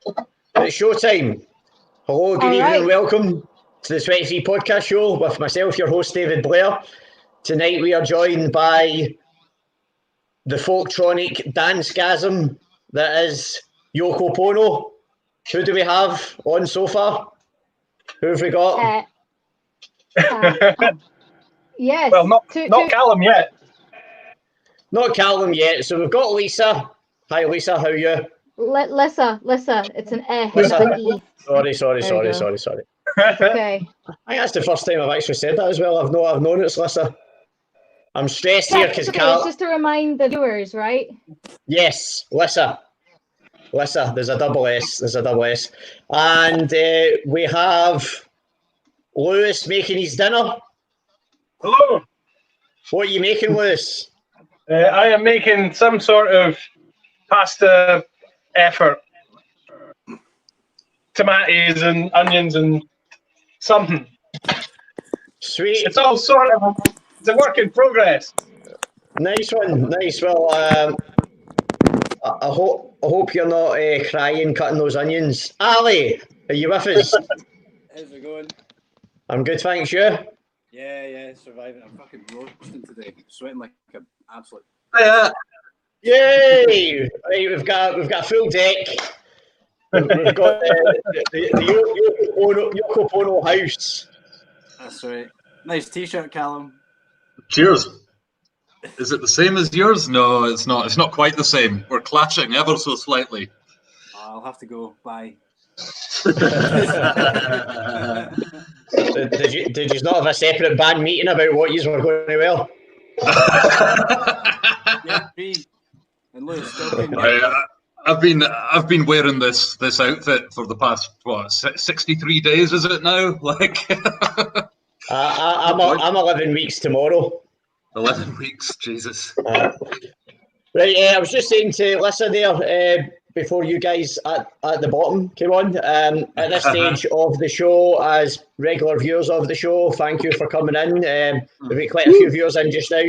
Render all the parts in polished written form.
It's showtime. Hello, good evening, and welcome to the 23 Podcast Show with myself, your host, David Blair. Tonight we are joined by the folktronic dance-gasm that is Yoko Pwno. Who do we have on so far? Who have we got? Yes. Well, not Callum yet. Not Callum yet. So we've got Lisa. Hi, Lisa. How are you? Lissa. It's an S. Lisa. An E. Sorry. Okay. I think that's the first time I've actually said that as well. I've known it's Lisa. I'm stressed here because It's just to remind the viewers, right? Yes, Lisa. There's a double S. And we have Lewis making his dinner. Hello. What are you making, Lewis? I am making some sort of pasta effort. Tomatoes and onions and something. Sweet. It's all sort of it's a work in progress. Nice one. Nice. Well, I hope you're not crying cutting those onions. Ali, are you with us? How's it going? I'm good, thanks. You? Yeah, surviving. I'm fucking roasting today. Sweating like an absolute. Yeah. Yay! Right, we've got a full deck. We've got the Yoko Pwno house. That's right. Nice t-shirt, Callum. Cheers. Is it the same as yours? No, it's not. It's not quite the same. We're clashing ever so slightly. I'll have to go. Bye. Did you not have a separate band meeting about what you were going to wear? Yeah, me and Lewis. I've been wearing this outfit for the past 63 days. Is it now? I'm 11 weeks tomorrow. 11 weeks, Jesus. Right, I was just saying to Lisa there before you guys at the bottom came on. At this stage of the show, as regular viewers of the show, thank you for coming in. We've got quite a few viewers in just now.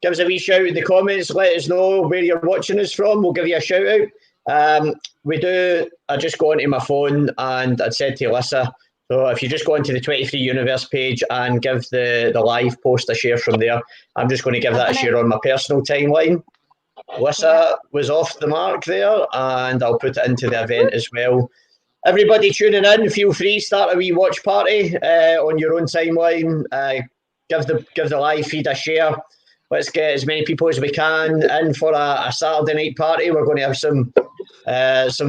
Give us a wee shout in the comments. Let us know where you're watching us from. We'll give you a shout out. I just go onto my phone and I'd said to Lisa, so if you just go onto the 23 Universe page and give the live post a share from there, I'm just going to give that a share on my personal timeline. Lisa was off the mark there, and I'll put it into the event as well. Everybody tuning in, feel free, start a wee watch party on your own timeline. Give the live feed a share. Let's get as many people as we can in for a Saturday night party. We're going to have some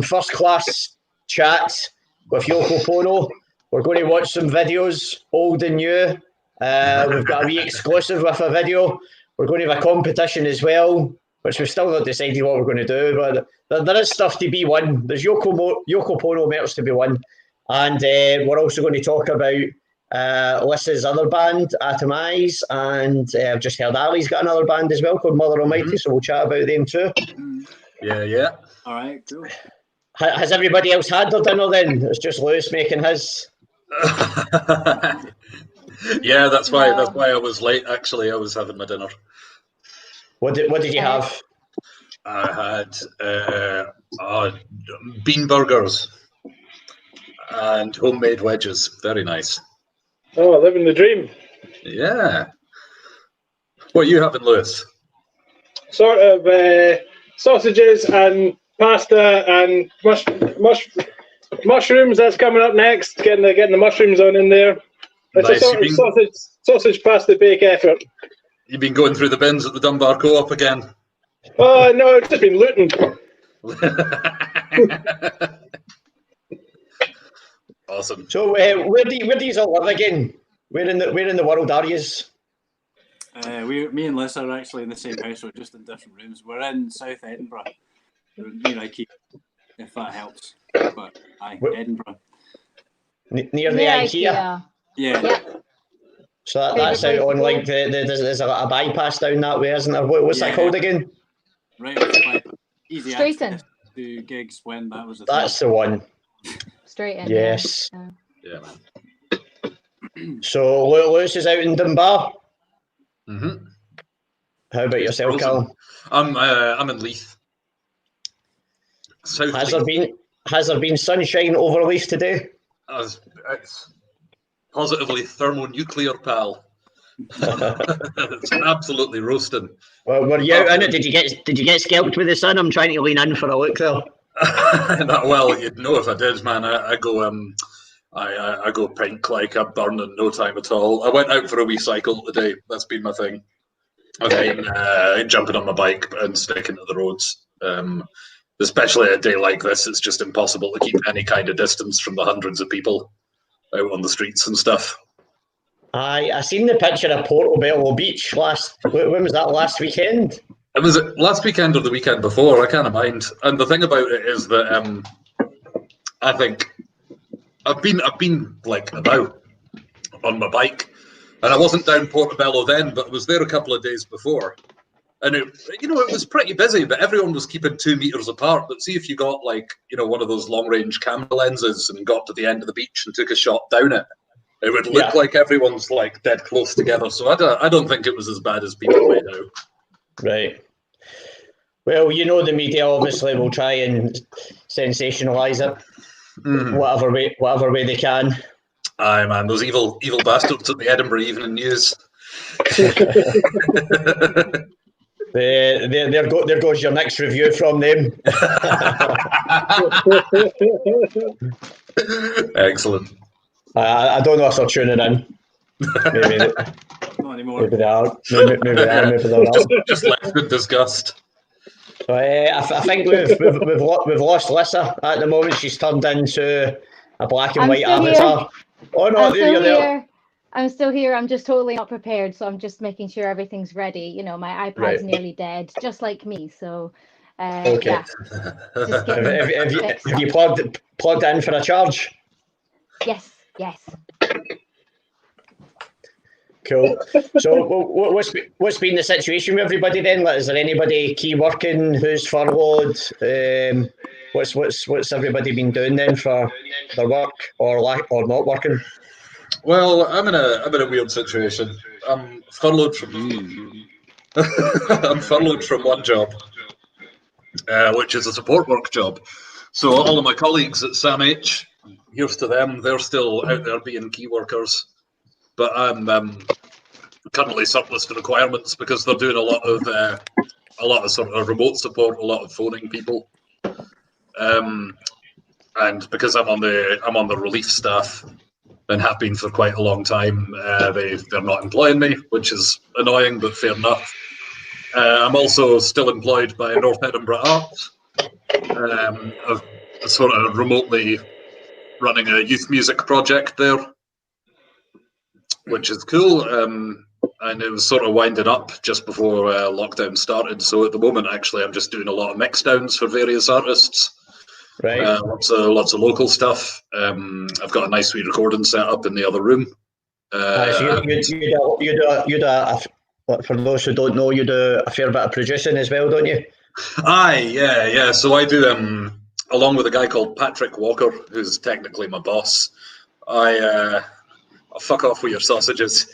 first class chats with Yoko Pwno. We're going to watch some videos, old and new. We've got a wee exclusive with a video. We're going to have a competition as well, which we've still not decided what we're going to do, but there is stuff to be won. There's Yoko Pwno merch to be won. And we're also going to talk about Lisa's other band, Atomize, and I've just heard Ali's got another band as well called Mother Almighty, so we'll chat about them too. Yeah. All right, cool. Has everybody else had their dinner then? It's just Lewis making his. Yeah, that's why I was late. Actually, I was having my dinner. What did you have? I had bean burgers and homemade wedges. Very nice. Oh, living the dream. Yeah. What are you having, Lewis? Sort of sausages and pasta and mushrooms. That's coming up next. Getting the mushrooms on in there. It's Nice. a sort of sausage pasta bake effort. You've been going through the bins at the Dunbar Co-op again? Oh no, I've just been looting. Awesome. So where do you all live again? Where in the world are you? Me and Liz are actually in the same house, we're just in different rooms. We're in South Edinburgh. Me and Ike, if that helps. But Edinburgh. Near the IKEA? Yeah. So that's out on like there's a bypass down that way, isn't there? What's that called again? Right, it's easy Straighten. access to gigs when that was a That's the one. Straighten. Yes. Yeah, man. So Lewis is out in Dunbar. Mm-hmm. How about yourself, Callum? I'm in Leith. South Has Leith. has there been sunshine over Leith today? It's positively thermonuclear, pal. It's absolutely roasting. Well, were you out in it? Did you get scalped with the sun? I'm trying to lean in for a look there. Well, you'd know if I did, man. I go pink like I burn in no time at all. I went out for a wee cycle today. That's been my thing. I've been jumping on my bike and sticking to the roads. Especially a day like this, it's just impossible to keep any kind of distance from the hundreds of people out on the streets and stuff. I seen the picture of Portobello Beach when was that, last weekend? It was last weekend or the weekend before, I can't mind. And the thing about it is that I think I've been like about on my bike, and I wasn't down Portobello then, but I was there a couple of days before. And it was pretty busy, but everyone was keeping 2 meters apart. But see if you got one of those long-range camera lenses and got to the end of the beach and took a shot down it, it would look like everyone's like dead close together. So I don't think it was as bad as people made out. Right. Well, the media obviously will try and sensationalise it, whatever way they can. Aye, man, those evil bastards at the Edinburgh Evening News. There goes your next review from them. Excellent. I don't know if they're tuning in. Maybe Not anymore. Maybe they are. Maybe they're not. Just left in disgust. I think we've lost Lissa at the moment. She's turned into a black and white avatar. Oh no, you're there. I'm still here. I'm just totally not prepared, so I'm just making sure everything's ready. My iPad's nearly dead, just like me. So, okay. Yeah. Have you plugged in for a charge? Yes. Cool. So, what's been the situation with everybody then? Is there anybody key working who's furloughed? What's everybody been doing then for their work or not working? Well, I'm in a weird situation. I'm furloughed from one job, which is a support work job. So all of my colleagues at SAMH, here's to them. They're still out there being key workers, but I'm currently surplus to requirements because they're doing a lot of sort of remote support, a lot of phoning people, and because I'm on the relief staff and have been for quite a long time, they're not employing me, which is annoying, but fair enough. I'm also still employed by North Edinburgh Arts, sort of remotely running a youth music project there, which is cool. And it was sort of winding up just before lockdown started. So at the moment, actually, I'm just doing a lot of mix downs for various artists. Right. Lots of local stuff. I've got a nice wee recording set up in the other room. So for those who don't know, you do a fair bit of producing as well, don't you? Aye, yeah. So I do, along with a guy called Patrick Walker, who's technically my boss. I'll fuck off with your sausages.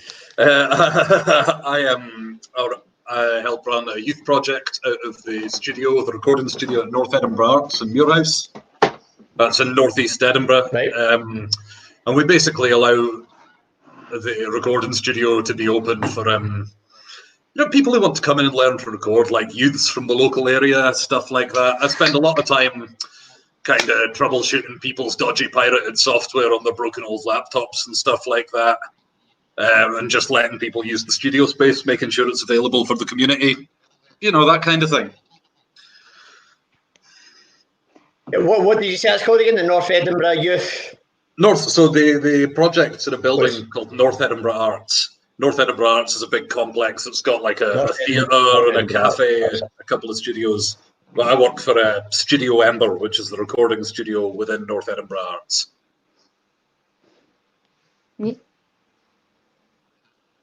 I help run a youth project out of the recording studio at North Edinburgh Arts in Muirhouse. That's in northeast Edinburgh. Right. And we basically allow the recording studio to be open for people who want to come in and learn to record, like youths from the local area, stuff like that. I spend a lot of time kind of troubleshooting people's dodgy pirated software on their broken old laptops and stuff like that. And just letting people use the studio space, making sure it's available for the community, that kind of thing. What did you say it's called again? The North Edinburgh Youth? So the project's in a building called North Edinburgh Arts. North Edinburgh Arts is a big complex. It's got like a theatre and a cafe, a couple of studios. But I work for Studio Ember, which is the recording studio within North Edinburgh Arts.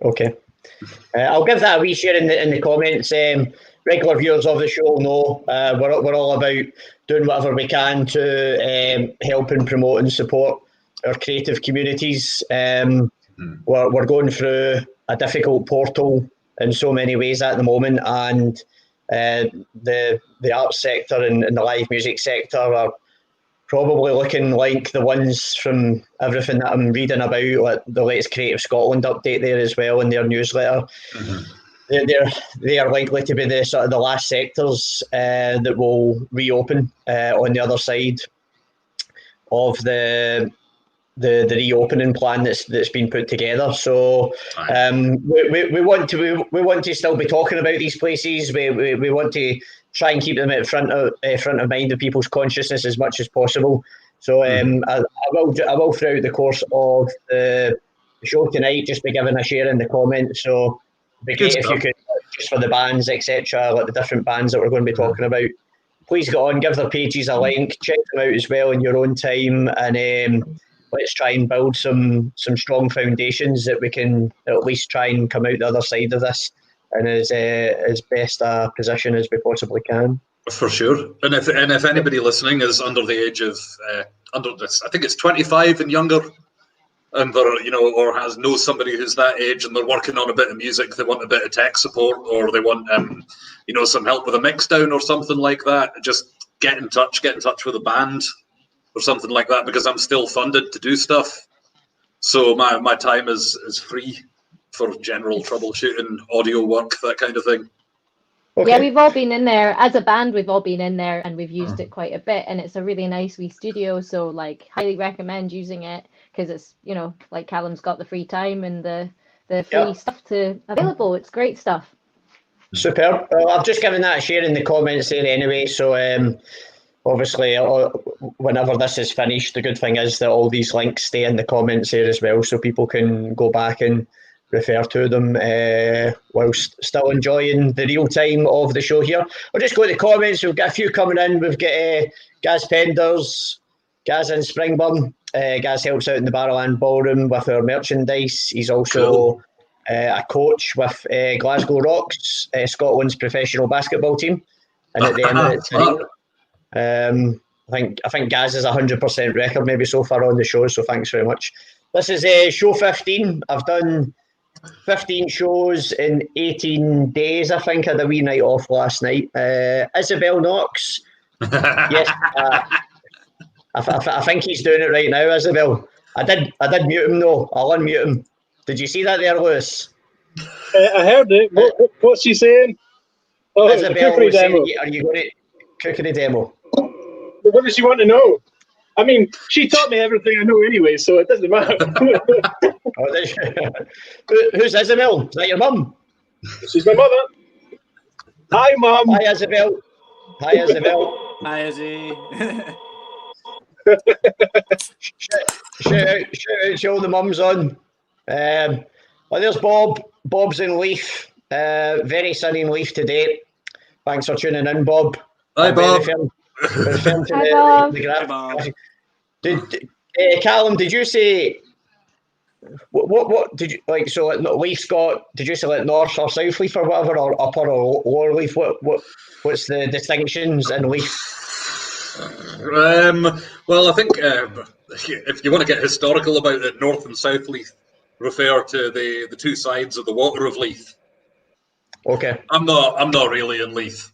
Okay. I'll give that a wee share in the comments. Regular viewers of the show know we're all about doing whatever we can to help and promote and support our creative communities. We're going through a difficult portal in so many ways at the moment, and the arts sector and the live music sector are probably looking like the ones from everything that I'm reading about, like the latest Creative Scotland update there as well in their newsletter. They are likely to be the sort of the last sectors that will reopen on the other side of the reopening plan that's been put together. So we want to still be talking about these places. We want to try and keep them at front of mind of people's consciousness as much as possible. So I will throughout the course of the show tonight just be giving a share in the comments. So it'd be great if you could, just for the bands, etc., like the different bands that we're going to be talking about, please go on, give their pages a link, check them out as well in your own time, and let's try and build some strong foundations that we can at least try and come out the other side of this in as best a position as we possibly can. For sure. And if anybody listening is under the age of under this, I think it's 25 and younger, and they're or knows somebody who's that age and they're working on a bit of music, they want a bit of tech support, or they want some help with a mix down or something like that, just get in touch with a band or something like that, because I'm still funded to do stuff. So my time is free for general troubleshooting, audio work, that kind of thing. Okay. Yeah, we've all been in there as a band. We've all been in there and we've used it quite a bit, and it's a really nice wee studio. So like, highly recommend using it, because it's like Callum's got the free time and the free stuff available. It's great stuff. Superb. Well, I've just given that a share in the comments there anyway. So obviously, whenever this is finished, the good thing is that all these links stay in the comments there as well, so people can go back and refer to them whilst still enjoying the real time of the show here. I'll just go to the comments. We've got a few coming in. We've got Gaz Penders, Gaz in Springburn. Gaz helps out in the Barrowland Ballroom with our merchandise. He's also a coach with Glasgow Rocks, Scotland's professional basketball team, and at the Emirates Arena. I think Gaz is 100% record maybe so far on the show, so thanks very much. This is show 15. I've done 15 shows in 18 days. I think I had a wee night off last night. Isabel Knox. Yes, I think he's doing it right now, Isabel. I did mute him though. I'll unmute him. Did you see that there, Lewis? I heard it. What's she saying? Oh, Isabel was saying, are you going to cookery demo? What does she want to know? I mean, she taught me everything I know anyway, so it doesn't matter. Who's Isabel? Is that your mum? She's my mother. Hi, Mum. Hi, Isabel. Hi, Isabel. Hi, Izzy. shout out to all the mums on. There's Bob. Bob's in Leith. Very sunny in Leith today. Thanks for tuning in, Bob. Hi, Bob. Hi, Bob. Callum, did you say what did you like? So Leith's got. Did you say like North or South Leith or whatever, or Upper or Lower Leith? What's the distinctions in Leith? Well, I think if you want to get historical about it, North and South Leith refer to the two sides of the water of Leith. Okay. I'm not really in Leith.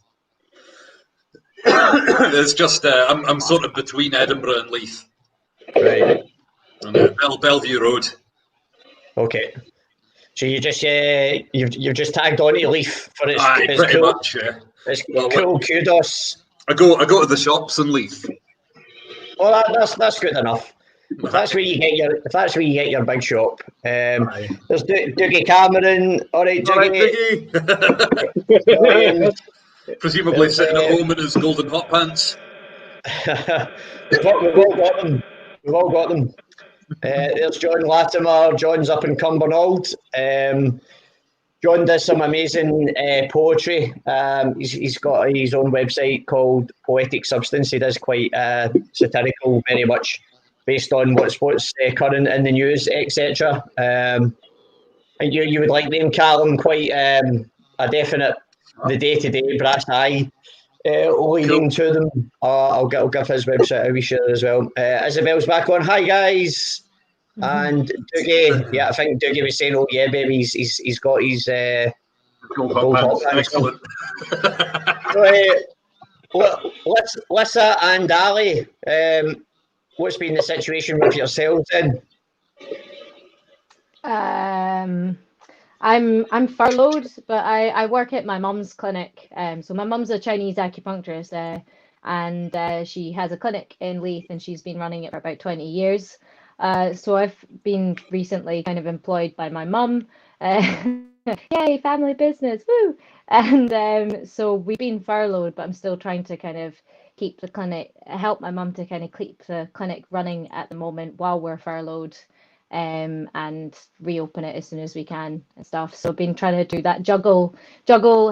It's just I'm sort of between Edinburgh and Leith. Right. On Bellevue Road. Okay. So you just you've just tagged on to Leith for its pretty cool, much, yeah. It's cool kudos. I go to the shops in Leith. Well, that's good enough. If that's where you get your big shop. There's Dougie Cameron. All right, Dougie. Presumably sitting at home in his golden hot pants. We've all got them. There's John Latimer. John's up in Cumbernauld. John does some amazing poetry. He's got his own website called Poetic Substance. He does quite satirical, very much based on what's current in the news, etc. And you would like them, Callum, quite a definite, the day-to-day brass eye leading to them. I'll give his website a wee share as well. Isabel's back on. Hi, guys. And Dougie, I think Dougie was saying, "Oh yeah, baby, he's got his gold hot pants." Excellent. So, Lissa and Ali, what's been the situation with yourselves then? I'm furloughed, but I work at my mum's clinic. So my mum's a Chinese acupuncturist, and she has a clinic in Leith, and she's been running it for about 20 years. So I've been recently kind of employed by my mum. Yay, family business, woo! And so we've been furloughed, but I'm still trying to kind of keep the clinic, help my mum to kind of keep the clinic running at the moment while we're furloughed, and reopen it as soon as we can and stuff. So I've been trying to do that juggle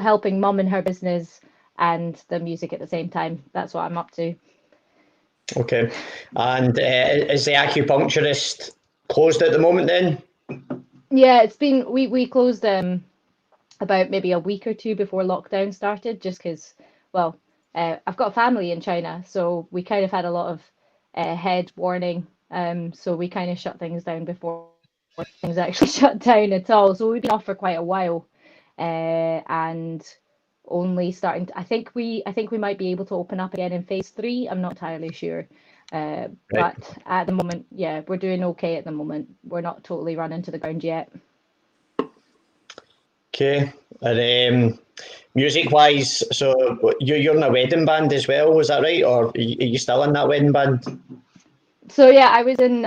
helping mum in her business and the music at the same time. That's what I'm up to. Okay. And is the acupuncturist closed at the moment then? Yeah, it's been we closed about maybe a week or two before lockdown started, just because, well, I've got a family in China, so we kind of had a lot of head warning. So we kind of shut things down before things actually shut down at all. So we've been off for quite a while, and only starting. I think we might be able to open up again in phase 3. I'm not entirely sure. But at the moment, yeah, we're doing okay at the moment. We're not totally run into the ground yet. Okay. And music-wise, so you're in a wedding band as well, was that right? Or are you still in that wedding band? So yeah, I was in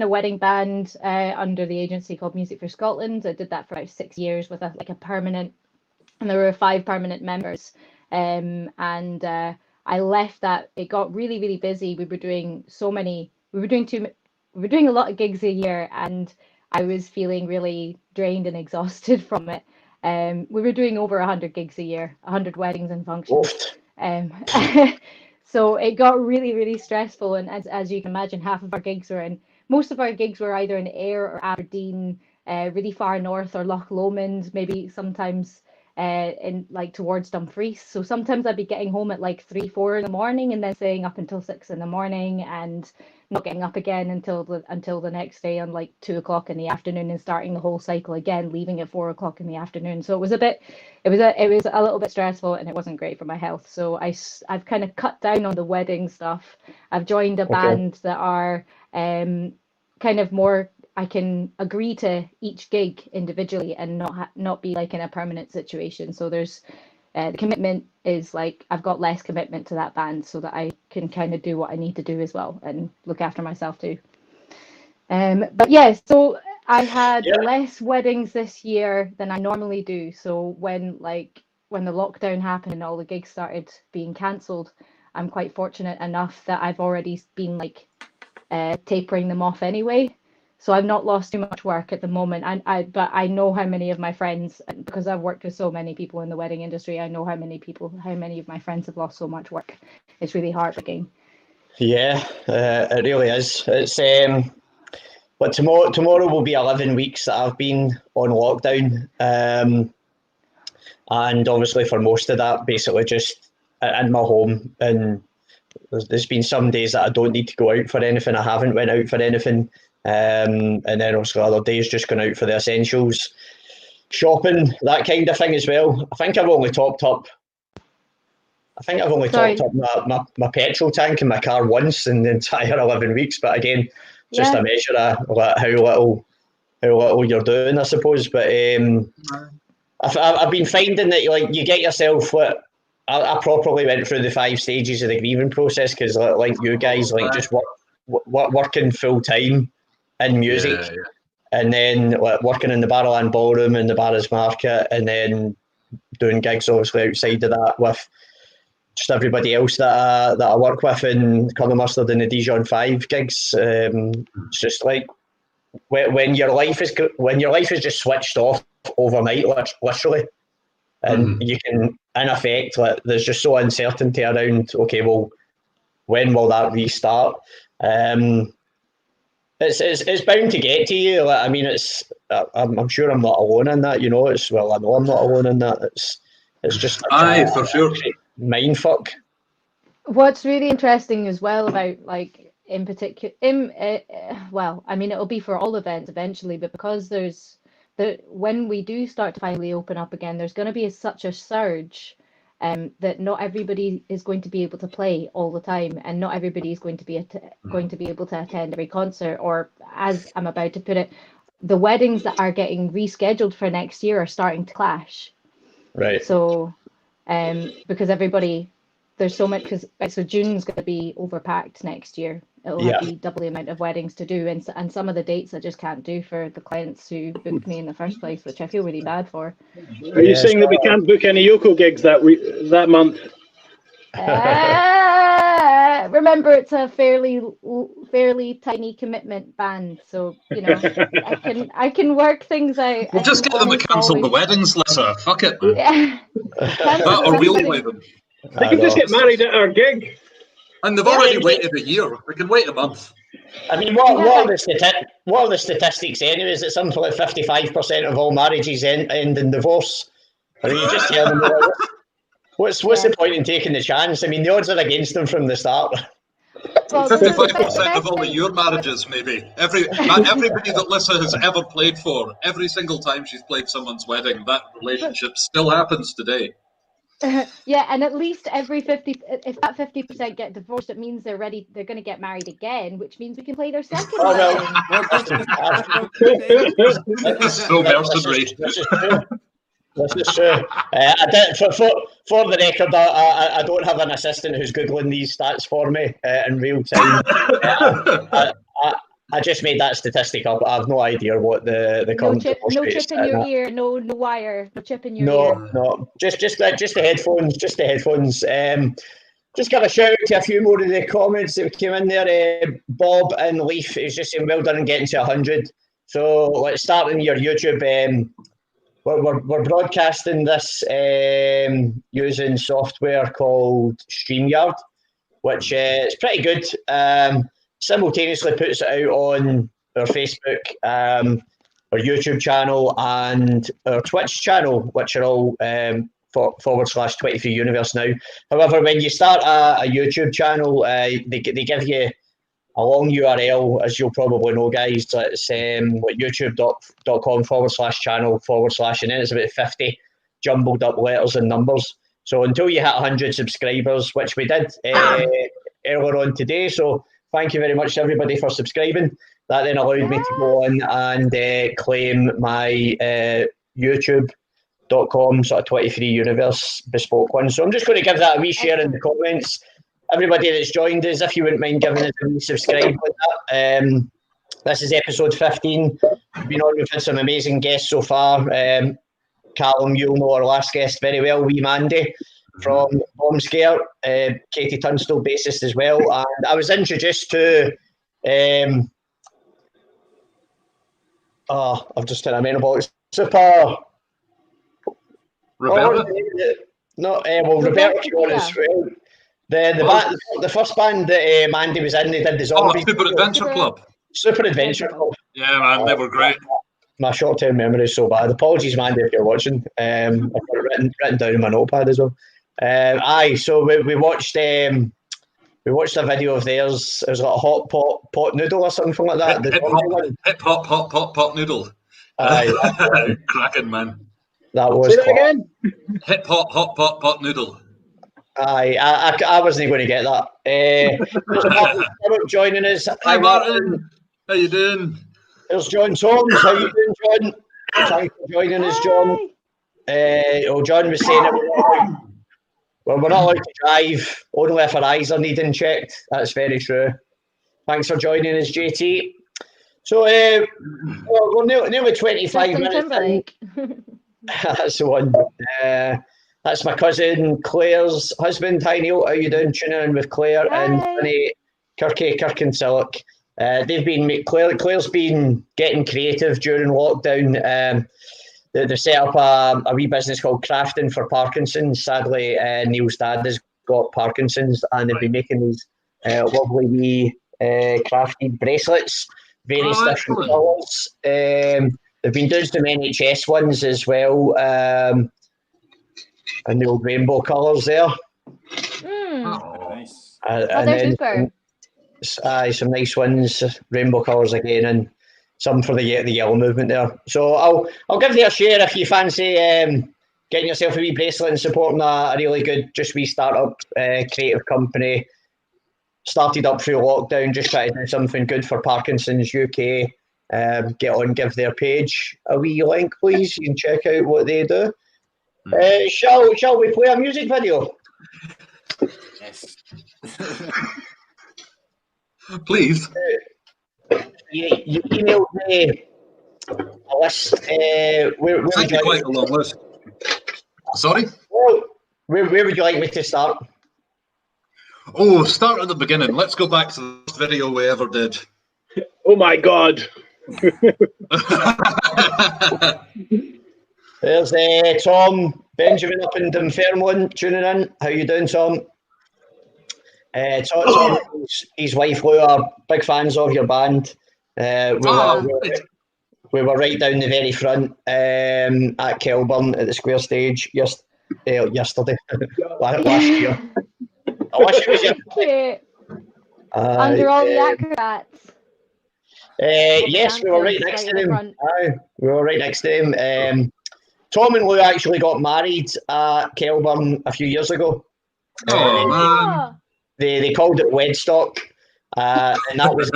a wedding band under the agency called Music for Scotland. I did that for about 6 years with a permanent, and there were 5 permanent members. And I left that. It got really, really busy. We were doing a lot of gigs a year, and I was feeling really drained and exhausted from it. We were doing over 100 gigs a year, 100 weddings and functions. So it got really, really stressful. And as you can imagine, most of our gigs were either in Ayr or Aberdeen, really far north, or Loch Lomond, maybe sometimes in towards Dumfries. So sometimes I'd be getting home at 3, 4 in the morning, and then staying up until 6 in the morning, and not getting up again until the next day on 2 o'clock in the afternoon, and starting the whole cycle again, leaving at 4 o'clock in the afternoon. So it was a little bit stressful, and it wasn't great for my health. So I've kind of cut down on the wedding stuff. I've joined a band that are kind of more, I can agree to each gig individually and not be in a permanent situation. So there's the commitment is I've got less commitment to that band, so that I can kind of do what I need to do as well and look after myself too. But yeah, so I had less weddings this year than I normally do. So when the lockdown happened and all the gigs started being cancelled, I'm quite fortunate enough that I've already been tapering them off anyway. So I've not lost too much work at the moment. But I know how many of my friends, because I've worked with so many people in the wedding industry, I know how many of my friends have lost so much work. It's really heartbreaking. Yeah, it really is. It's but tomorrow will be 11 weeks that I've been on lockdown, and obviously for most of that, basically just in my home. And there's been some days that I don't need to go out for anything. I haven't went out for anything. And then obviously other days just going out for the essentials, shopping, that kind of thing as well. I think I've only topped up my petrol tank in my car once in the entire 11 weeks. But again, just a measure of how little you're doing, I suppose. But I've been finding that you get yourself I properly went through the 5 stages of the grieving process, because you guys just working full time in music, and then working in the Barrowland Ballroom and the Barras Market, and then doing gigs obviously outside of that with just everybody else that I work with in Colour Mustard and the Dijon 5 gigs. It's just when your life is just switched off overnight, literally, and you can, in effect, there's just so uncertainty around. Okay, well, when will that restart? It's bound to get to you. I mean, I'm sure I'm not alone in that. I know I'm not alone in that. It's just for sure, mind fuck. What's really interesting as well about in particular, well, I mean, it'll be for all events eventually, but because when we do start to finally open up again, there's going to be such a surge that not everybody is going to be able to play all the time, and not everybody is going to be able to attend every concert, or, as I'm about to put it, the weddings that are getting rescheduled for next year are starting to clash. Right. So, because there's so much, so June's going to be overpacked next year. It'll be double the amount of weddings to do, and some of the dates I just can't do for the clients who booked me in the first place, which I feel really bad for. Are you saying that we can't book any Yoko gigs that month? Remember, it's a fairly tiny commitment band, so I can work things out. We'll just get them to cancel the weddings, Lisa. Fuck it, man. Yeah. That or we'll play them. They can just get married at our gig. And they've already waited a year. We can wait a month. I mean, what are the statistics anyway? Is it something like 55% of all marriages end in divorce? I mean, you just tell them, what's the point in taking the chance? I mean, the odds are against them from the start. Well, 55% of all of your marriages, maybe. Everybody that Lisa has ever played for, every single time she's played someone's wedding, that relationship still happens today. Yeah, and at least if that 50% get divorced, it means they're going to get married again, which means we can play their second wedding. So mercenary. This is true. For the record, I don't have an assistant who's Googling these stats for me in real time. I just made that statistic up. I have no idea what the current chip in your ear, no wire, no chip in your ear. No, just the headphones, just the headphones. Just give a shout out to a few more of the comments that came in there. Bob and Leaf is just saying, well done in getting to 100. So let's start in your YouTube. We're broadcasting this using software called StreamYard, which is pretty good. Simultaneously puts it out on our Facebook, our YouTube channel, and our Twitch channel, which are all /23universe now. However, when you start a YouTube channel, they give you a long URL, as you'll probably know, guys. It's youtube.com/channel/ and then it's about 50 jumbled up letters and numbers. So until you hit 100 subscribers, which we did earlier on today, so thank you very much to everybody for subscribing. That then allowed me to go on and claim my youtube.com /23universe bespoke one. So I'm just going to give that a wee share in the comments. Everybody that's joined us, if you wouldn't mind giving us a wee subscribe with that. This is episode 15. We've had some amazing guests so far. Callum, you'll know our last guest very well, wee Mandy from Bomb Scare, Katie Tunstall, bassist as well. And I was introduced to I've just turned a mental box. Super Roberta? Roberta came on as well. The first band that Mandy was in, they did the Zombies. Super Adventure Club. Super Adventure Club. Yeah, man, they were great. My short-term memory is so bad. Apologies, Mandy, if you're watching. I've got it written down in my notepad as well. So we watched a video of theirs. It was like a hot pot noodle or something like that. Hip hop noodle. Aye, cracking, man. That was. Say that again. Hip hop pot noodle. Aye, I wasn't going to get that. There's Martin joining us. Hi, Martin. How you doing? There's John Toms. How you doing, John? Thanks for joining us, John. John was saying, we're not allowed to drive, only if our eyes are needing checked. That's very true. Thanks for joining us, JT. So we're nearly 25 minutes in. That's the one. That's my cousin Claire's husband. Hi Neil, how you doing? Tuning in with Claire and Vinny Kirkinsillock. Claire's been getting creative during lockdown. They set up a wee business called Crafting for Parkinson's. Sadly, Neil's dad has got Parkinson's, and they've been making these lovely wee crafted bracelets, various different colours. They've been doing some NHS ones as well, and the old rainbow colours there. Nice. They're super. Some nice ones, rainbow colours again, and some for the yellow movement there. So I'll give you a share if you fancy getting yourself a wee bracelet and supporting a really good, just wee startup creative company. Started up through lockdown, just trying to do something good for Parkinson's UK. Get on, give their page a wee link, please. You can check out what they do. Shall we play a music video? Yes. Please. You emailed me a list. Where would Thank you you, like? quite a long list. Sorry? Well, where would you like me to start? Oh, start at the beginning. Let's go back to the first video we ever did. Oh my God. There's Tom Benjamin up in Dunfermline tuning in. How you doing, Tom? Tom, his wife Lou are big fans of your band. We were right down the very front at Kelburn at the Square Stage yesterday. last year. I wish it was yesterday. Under all the acrobats. Yes, we were right next to them. We were right next to them. Tom and Lou actually got married at Kelburn a few years ago. Oh, man. They called it Wedstock, and that was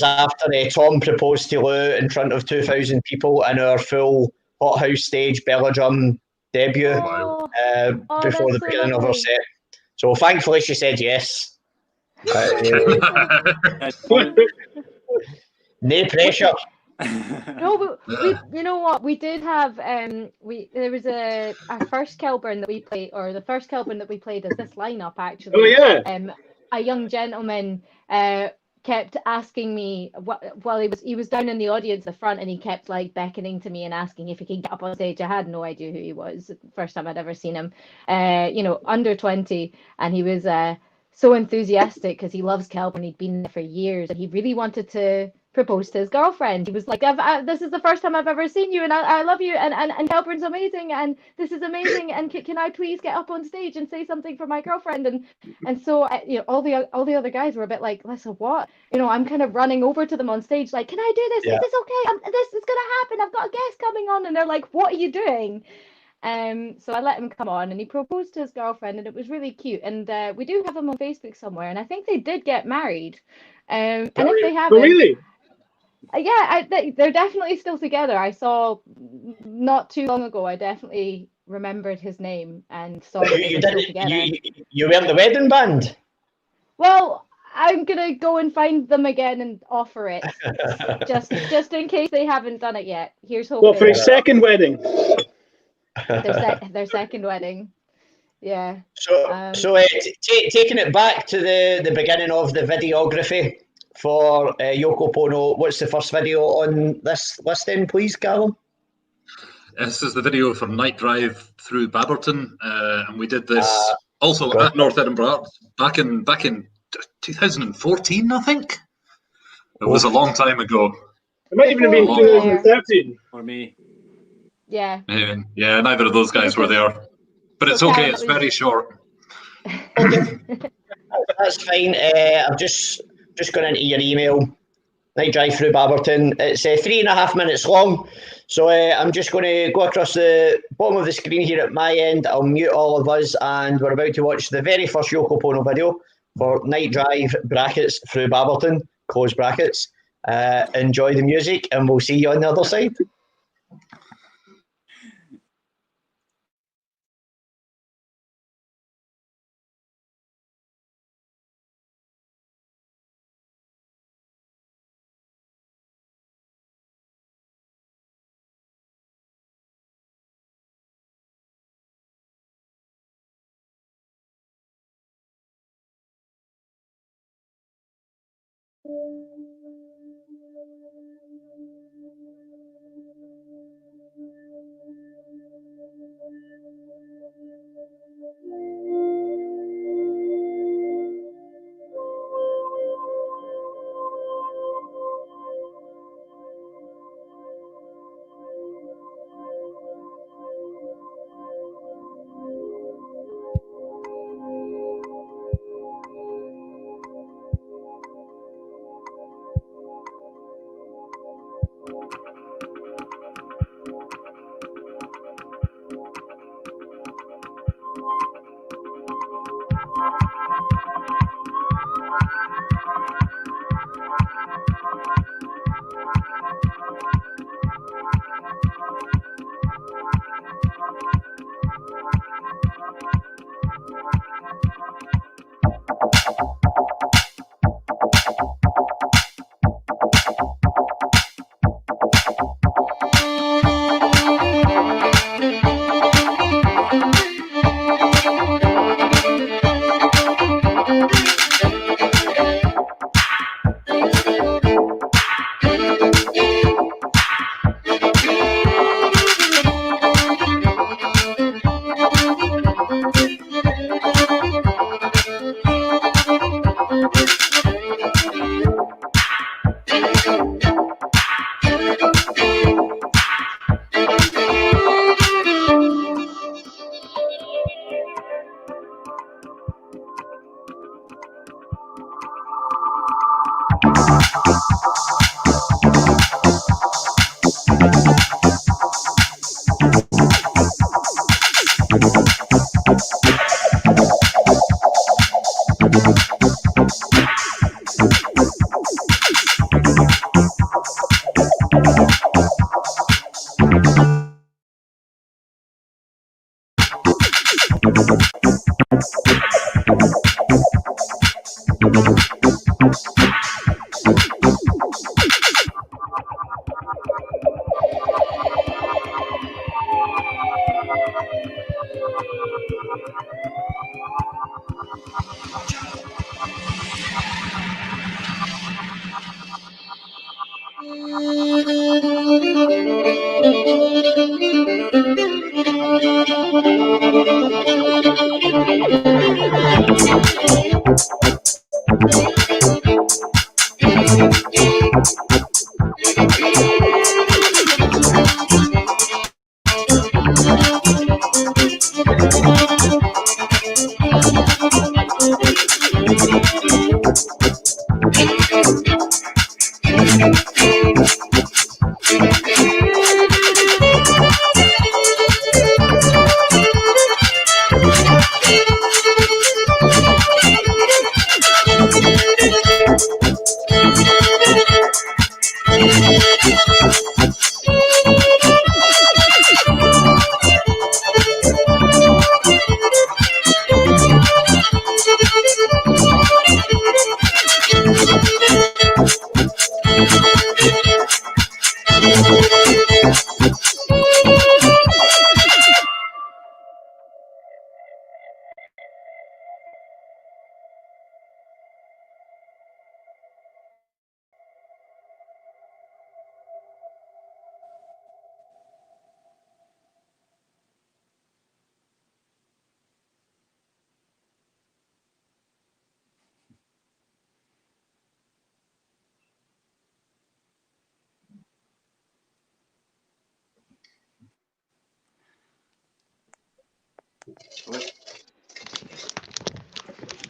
after Tom proposed to Lou in front of 2,000 people in our full Hothouse stage Belladrum debut before the beginning of our set. So thankfully she said yes. No pressure. No, but we, you know what? We did have there was our first Kelburn that we played, or the first Kelburn that we played as this lineup actually. Oh yeah. A young gentleman kept asking me while he was down in the audience at the front, and he kept like beckoning to me and asking if he could get up on stage. I had no idea who he was. First time I'd ever seen him. Under 20, and he was so enthusiastic because he loves Kelburn. He'd been there for years, and he really wanted to propose to his girlfriend. He was like, this is the first time I've ever seen you, and I love you, and Kelburn's amazing, and this is amazing, and can I please get up on stage and say something for my girlfriend? And so all the other guys were a bit like, listen, what? I'm kind of running over to them on stage like, can I do this? Yeah. Is this okay? This is gonna happen. I've got a guest coming on. And they're like, what are you doing? So I let him come on, and he proposed to his girlfriend, and it was really cute. And we do have him on Facebook somewhere, and I think they did get married. And if they haven't, really? Yeah, they're definitely still together. I saw not too long ago. I definitely remembered his name and saw that they were still together. You weren't the wedding band? Well, I'm gonna go and find them again and offer it, just in case they haven't done it yet. Here's hoping. Well, for his second wedding. Their second wedding. Yeah. So taking it back to the beginning of the videography for Yoko Pwno, what's the first video on this listing, please, Callum? This is the video for Night Drive through Babberton, and we did this also at North Edinburgh back in 2014, I think. It was a long time ago. It might even have been 2013. For me. Yeah. Yeah, neither of those guys were there. But it's okay, it's very short. That's fine. I'm just going into your email. Night Drive through Babberton. It's 3.5 minutes long. So I'm just going to go across the bottom of the screen here at my end. I'll mute all of us, and we're about to watch the very first Yoko Pwno video for Night Drive brackets through Babberton, close brackets. Enjoy the music, and we'll see you on the other side.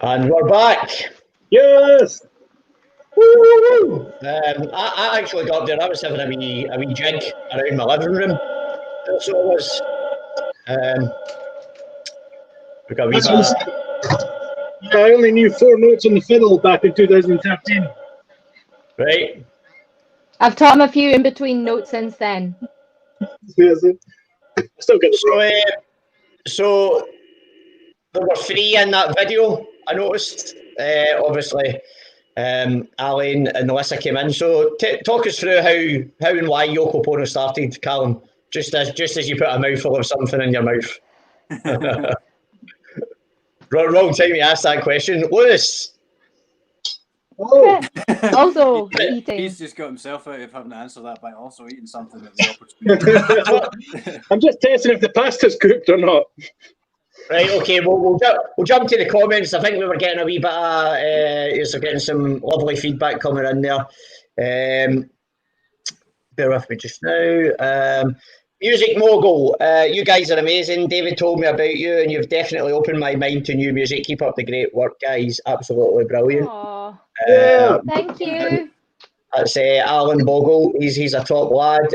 And we're back. Yes. Woo! I actually got up there. I was having a wee jig around my living room. So I was. We got a wee bit. I only knew 4 notes on the fiddle back in 2013. Right. I've taught him a few in between notes since then. Yes, I still get the So there were 3 in that video, I noticed. Obviously, Alan and Melissa came in. So talk us through how and why Yoko Pwno started, Callum. Just as you put a mouthful of something in your mouth. Wrong time to ask that question. Lewis. Oh, Also eating. He's just got himself out of having to answer that by also eating something at the opportunity. I'm just testing if the pasta's cooked or not. Right, okay, we'll jump to the comments. I think we were getting a wee bit of, getting some lovely feedback coming in there. Bear with me just now. Music Mogul, you guys are amazing. David told me about you, and you've definitely opened my mind to new music. Keep up the great work, guys. Absolutely brilliant. Thank you. That's Alan Bogle. He's a top lad.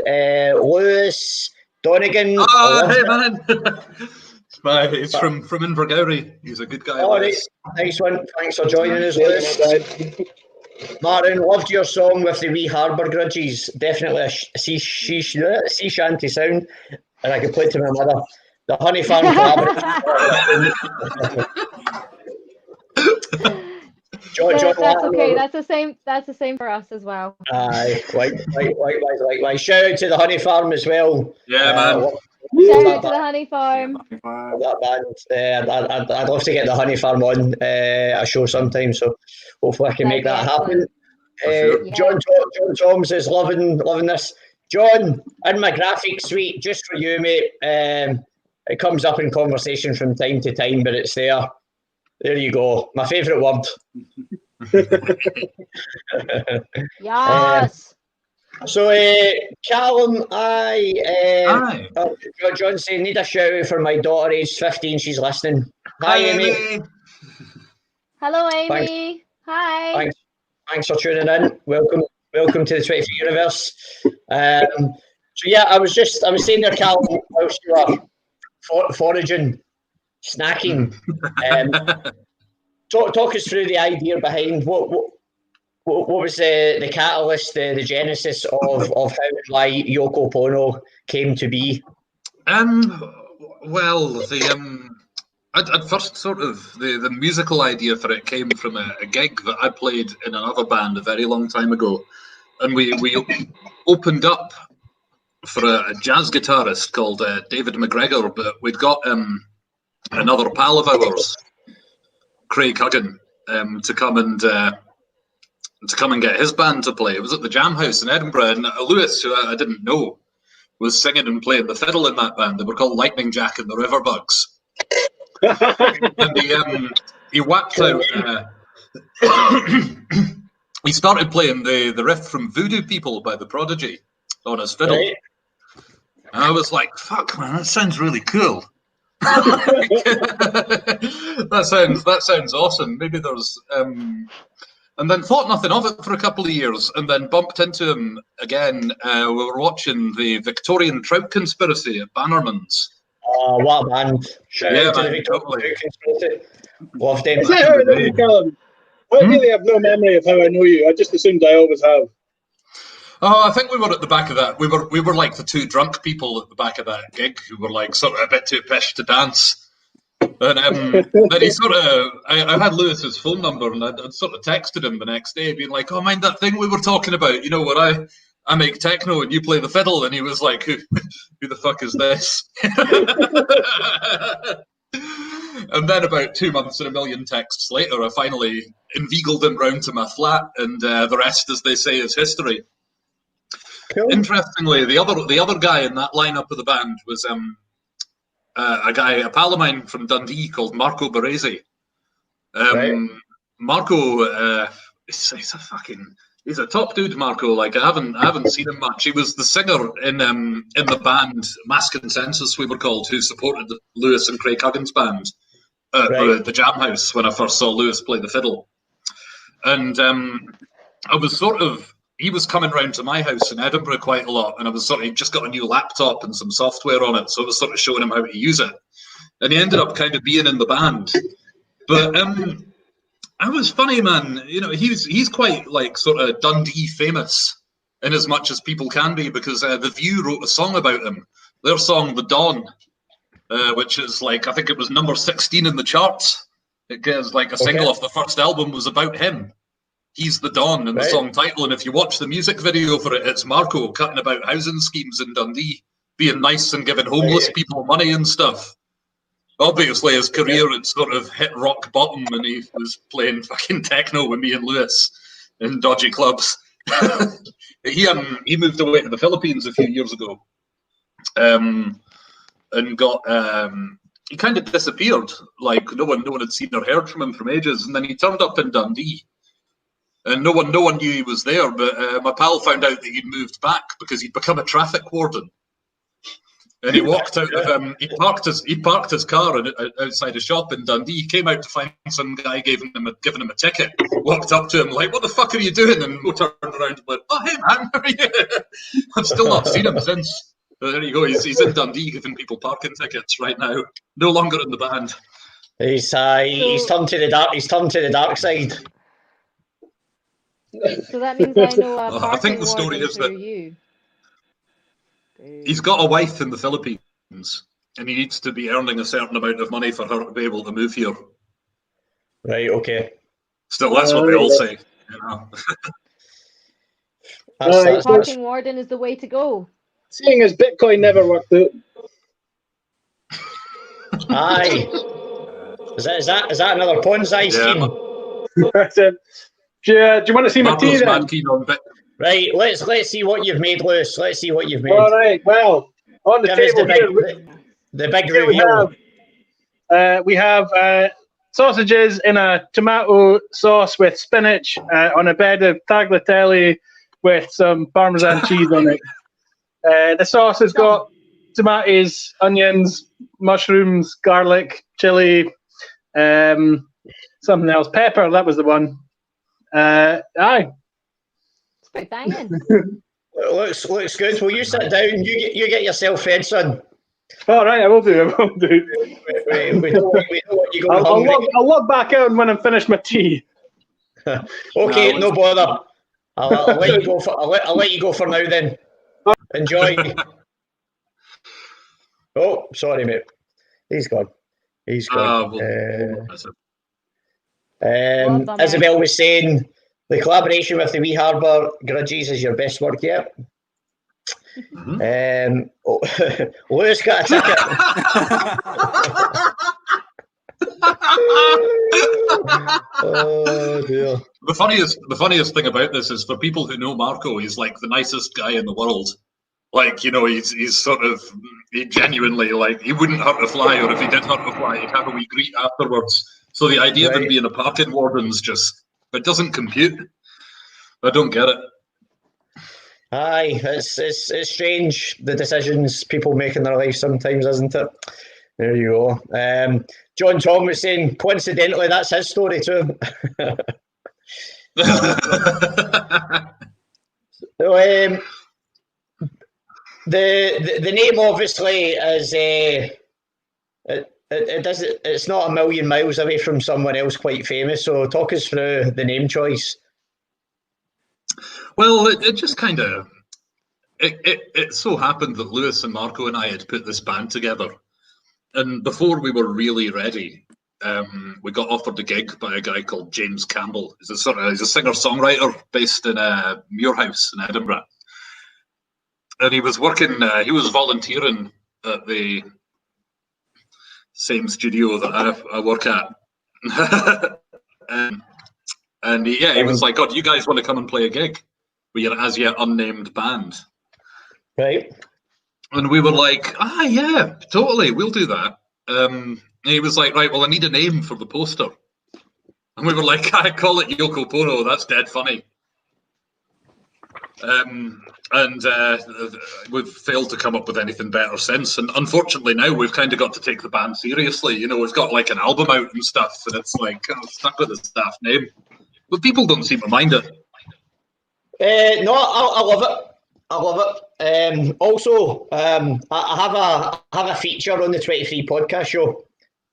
Lewis Donegan. Hey man. It's from Invergowrie. He's a good guy. Oh, nice one. Thanks for joining us, Lewis. Martin, loved your song with the wee harbour grudges. Definitely a sea shanty sound, and I could play it to my mother. The Honey Farm collaboration. John, that's okay. That's the same for us as well. Aye, likewise. Shout out to the Honey Farm as well. Yeah, man. Shout out to the Honey Farm. That band. I'd love to get the Honey Farm on a show sometime. So hopefully I can make that happen. Sure. John Toms is loving this. John, in my graphic suite, just for you, mate. It comes up in conversation from time to time, but it's there. There you go. My favourite word. Yes. So, Callum, John saying, need a shout out for my daughter, aged 15. She's listening. Hi, Amy. Hello, Amy. Thanks. Hi. Thanks. Thanks for tuning in. Welcome to the 25th universe. So yeah, I was saying there, Cal, whilst you are foraging, snacking. Talk us through the idea behind what was the catalyst, the genesis of how and why Yoko Pwno came to be? Well, at first, sort of the musical idea for it came from a gig that I played in another band a very long time ago, and we opened up for a jazz guitarist called David McGregor, but we'd got another pal of ours, Craig Huggan, to come and get his band to play. It was at the Jam House in Edinburgh, and Lewis, who I didn't know, was singing and playing the fiddle in that band. They were called Lightning Jack and the Riverbugs. And he whacked out. He started playing the riff from Voodoo People by The Prodigy on his fiddle. Right. And I was like, "Fuck, man, that sounds really cool." that sounds awesome. Maybe there's and then thought nothing of it for a couple of years, and then bumped into him again. We were watching the Victorian Trout Conspiracy at Bannerman's. Oh, what a band! Shout out to the Victorian Trout Conspiracy. Love them. Is that how it is, Callum? I really have no memory of how I know you. I just assumed I always have. Oh, I think we were at the back of that. We were like the two drunk people at the back of that gig who were like sort of a bit too pissed to dance. And then he sort of, I had Lewis's phone number, and I'd sort of texted him the next day, being like, "Oh, mind that thing we were talking about? You know, where I make techno and you play the fiddle?" And he was like, "Who the fuck is this?" And then about 2 months and a million texts later, I finally inveigled him round to my flat, and the rest, as they say, is history. Cool. Interestingly, the other guy in that lineup of the band was a pal of mine from Dundee called Marco Baresi. Right. Marco, he's a top dude. Marco, like I haven't seen him much. He was the singer in the band Mass Consensus, we were called, who supported Lewis and Craig Huggan's band at the Jam House when I first saw Lewis play the fiddle. And I was he was coming round to my house in Edinburgh quite a lot, and I was he'd just got a new laptop and some software on it, so I was sort of showing him how to use it. And he ended up kind of being in the band. But I was funny, man. You know, he's quite like sort of Dundee famous in as much as people can be, because The View wrote a song about him. Their song, The Dawn, which is like, I think it was number 16 in the charts. It gives like a single off the first album was about him. He's the Don in the song title, and if you watch the music video for it, it's Marco cutting about housing schemes in Dundee, being nice and giving homeless people money and stuff. Obviously, his career had sort of hit rock bottom, and he was playing fucking techno with me and Lewis in dodgy clubs. He moved away to the Philippines a few years ago, and got he kind of disappeared. Like no one had seen or heard from him from ages, and then he turned up in Dundee. And no one knew he was there, but my pal found out that he'd moved back because he'd become a traffic warden. And he walked out of he parked his car outside a shop in Dundee. He came out to find some guy giving him a ticket. Walked up to him like, "What the fuck are you doing?" And we turned around and went, "Oh, hey man, how are you?" I've still not seen him since. But there you go. He's in Dundee giving people parking tickets right now. No longer in the band. He's turned to the dark. He's turned to the dark side. So that means I know I think the story is that you. He's got a wife in the Philippines, and he needs to be earning a certain amount of money for her to be able to move here. Right. Okay. Still, that's what they all say. You know. Parking warden is the way to go. Seeing as Bitcoin never worked out. Aye. Is that another Ponzi scheme? Do you want to see my tea then? Right, let's see what you've made, Lewis. Let's see what you've made. All right, well, on the table the big reveal. We have sausages in a tomato sauce with spinach on a bed of tagliatelle with some Parmesan cheese on it. The sauce has got tomatoes, onions, mushrooms, garlic, chili, something else. Pepper, that was the one. Aye. It's pretty banging. Looks good. Will you sit down? You get yourself fed, son. All right, I will do. We don't want you going hungry. I'll log back out when I'm finished my tea. Okay, no bother. I'll let you go for. I'll let you go for now then. Enjoy. Oh, sorry, mate. He's gone. Isabel was saying the collaboration with the Wee Harbour Grudges is your best work yet. Lewis got a ticket. Oh dear. The funniest thing about this is for people who know Marco, he's like the nicest guy in the world. Like, you know, he's sort of, he genuinely, like, he wouldn't hurt a fly, or if he did hurt a fly, he'd have a wee greet afterwards. So the idea of him being a parking warden's just, it doesn't compute. I don't get it. Aye, it's strange, the decisions people make in their life sometimes, isn't it? There you go. John Tom was saying, coincidentally, that's his story too. So, the name obviously is it's not a million miles away from someone else quite famous. So talk us through the name choice. Well, it just kind of it so happened that Lewis and Marco and I had put this band together, and before we were really ready, we got offered a gig by a guy called James Campbell. He's a singer-songwriter based in Muirhouse in Edinburgh. And he was he was volunteering at the same studio that I work at. He was like, God, you guys want to come and play a gig with your as yet unnamed band? Right. And we were like, yeah, totally, we'll do that. And he was like, right, well, I need a name for the poster. And we were like, I call it Yoko Pwno, that's dead funny. We've failed to come up with anything better since. And unfortunately now we've kind of got to take the band seriously. You know, we've got like an album out and stuff, and it's like, I'm stuck with the staff name. But people don't seem to mind it. No, I love it. I love it. Also, I have a feature on the 23 podcast show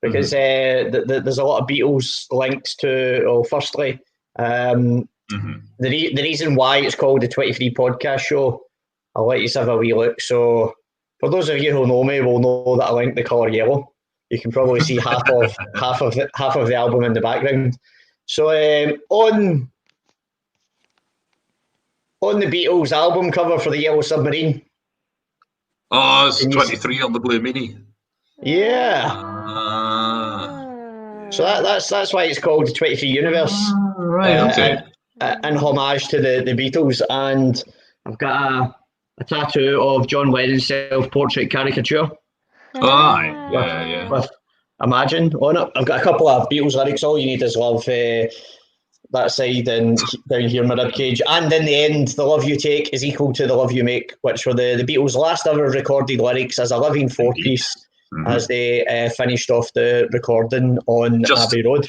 because there's a lot of Beatles links to. Well, firstly, the reason why it's called the 23 podcast show, I'll let you have a wee look. So, for those of you who know me, will know that I like the colour yellow. You can probably see half of the album in the background. So, on the Beatles album cover for the Yellow Submarine. Oh, it's 23 on the Blue Mini. Yeah. So that's why it's called the 23 Universe. Right, okay. In homage to the Beatles. And I've got a tattoo of John Lennon's self-portrait caricature. Yeah. With Imagine on it. I've got a couple of Beatles lyrics. All you need is love. That side and down here in my ribcage. And in the end, the love you take is equal to the love you make, which were the Beatles' last ever recorded lyrics as a living four-piece as they finished off the recording on Abbey Road.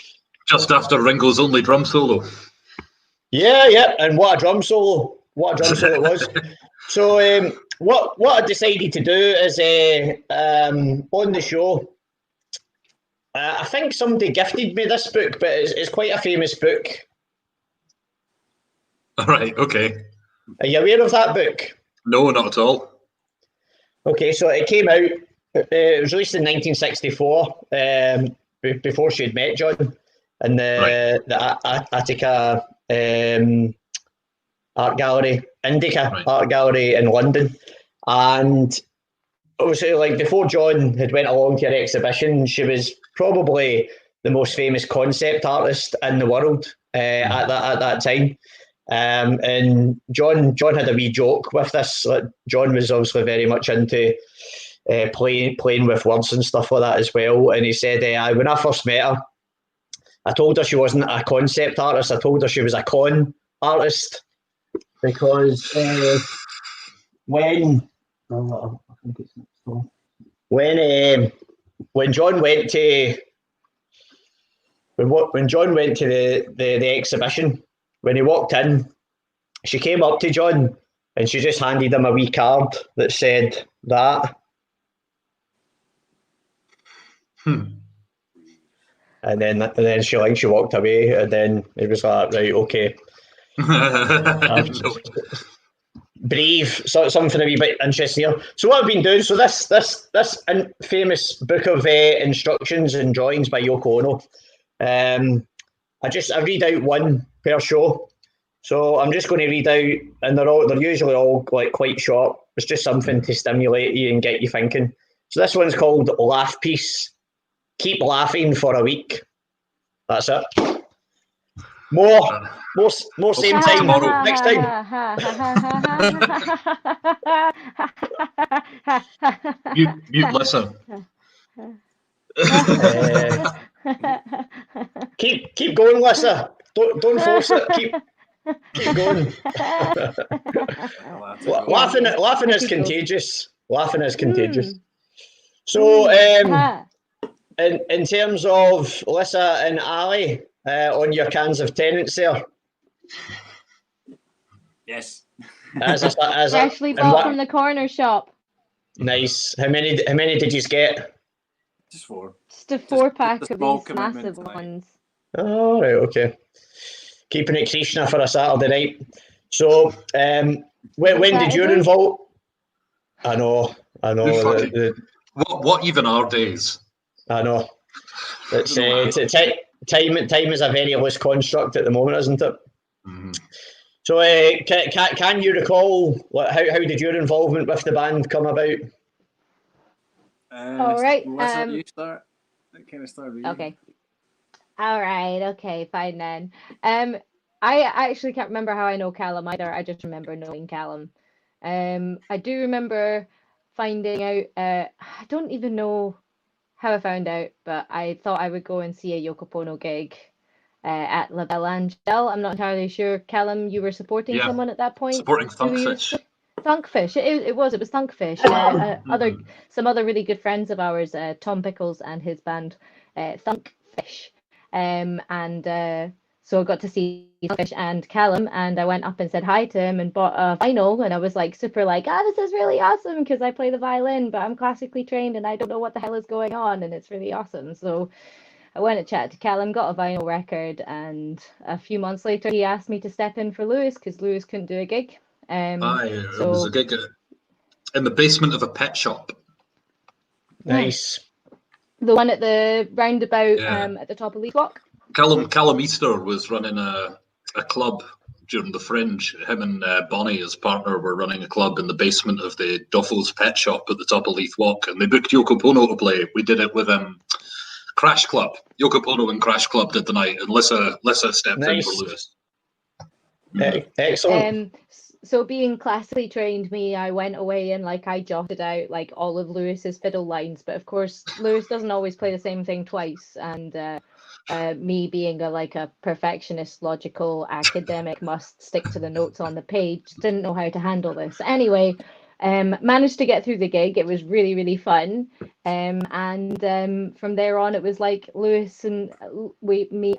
Just after Ringo's only drum solo. Yeah, and what a drum solo. What a drum solo it was. So what I decided to do is on the show, I think somebody gifted me this book, but it's quite a famous book. All right, okay. Are you aware of that book? No, not at all. Okay, so it came out, it was released in 1964, before she had met John, in the Attica Art Gallery, Indica Art Gallery in London. And obviously, like, before John had went along to her exhibition, she was probably the most famous concept artist in the world at that time. And John had a wee joke with this. Like, John was obviously very much into playing with words and stuff like that as well. And he said, when I first met her, I told her she wasn't a concept artist. I told her she was a con artist because when John went to the exhibition, when he walked in, she came up to John and she just handed him a wee card that said that. And then she walked away, and then it was like, right, okay. Brave, so something a wee bit interesting here. So what I've been doing, so this famous book of instructions and drawings by Yoko Ono. I read out one per show. So I'm just going to read out, and they're usually all like quite short. It's just something to stimulate you and get you thinking. So this one's called Laugh Piece. Keep laughing for a week. That's it. More same time next time. You listen. Keep going, Lissa. Don't force it. Keep going. Laughing is contagious. Laughing is contagious. So, in terms of Lissa and Ali, on your cans of Tennent's there. Yes. Freshly bought from the corner shop. Nice. How many did you get? Just 4. Just a 4-pack of these massive ones. Oh, right, okay. Keeping it Krishna for a Saturday night. So, when did you involve? I know. What even are days? I know. It's time is a very loose construct at the moment, isn't it? Mm-hmm. So, can you recall how did your involvement with the band come about? All right. You start. That kind of started. Okay. All right. Okay. Fine then. I actually can't remember how I know Callum either. I just remember knowing Callum. I do remember finding out. I don't even know how I found out, but I thought I would go and see a Yoko Pwno gig at La Belle Angel. I'm not entirely sure. Callum, you were supporting someone at that point. Supporting Thunkfish. Thunkfish. It was Thunkfish. Some other really good friends of ours, Tom Pickles and his band, Thunkfish. So I got to see Thunkfish and Callum, and I went up and said hi to him and bought a vinyl, and I was like super like, this is really awesome because I play the violin, but I'm classically trained and I don't know what the hell is going on, and it's really awesome. So I went and chatted to Callum, got a vinyl record, and a few months later he asked me to step in for Lewis because Lewis couldn't do a gig. It was a gig in the basement of a pet shop. Nice. The one at the roundabout at the top of Leith Walk. Callum Easter was running a club during the Fringe. Him and Bonnie, his partner, were running a club in the basement of the Duffel's Pet Shop at the top of Leith Walk, and they booked Yoko Pwno to play. We did it with Crash Club. Yoko Pwno and Crash Club did the night, and Lissa stepped in for Lewis. Excellent. So being classically trained I went away and I jotted out all of Lewis's fiddle lines, but of course Lewis doesn't always play the same thing twice, and me being a perfectionist, logical academic, must stick to the notes on the page, didn't know how to handle this. Anyway, managed to get through the gig. It was really, really fun. And from there on, it was Lewis and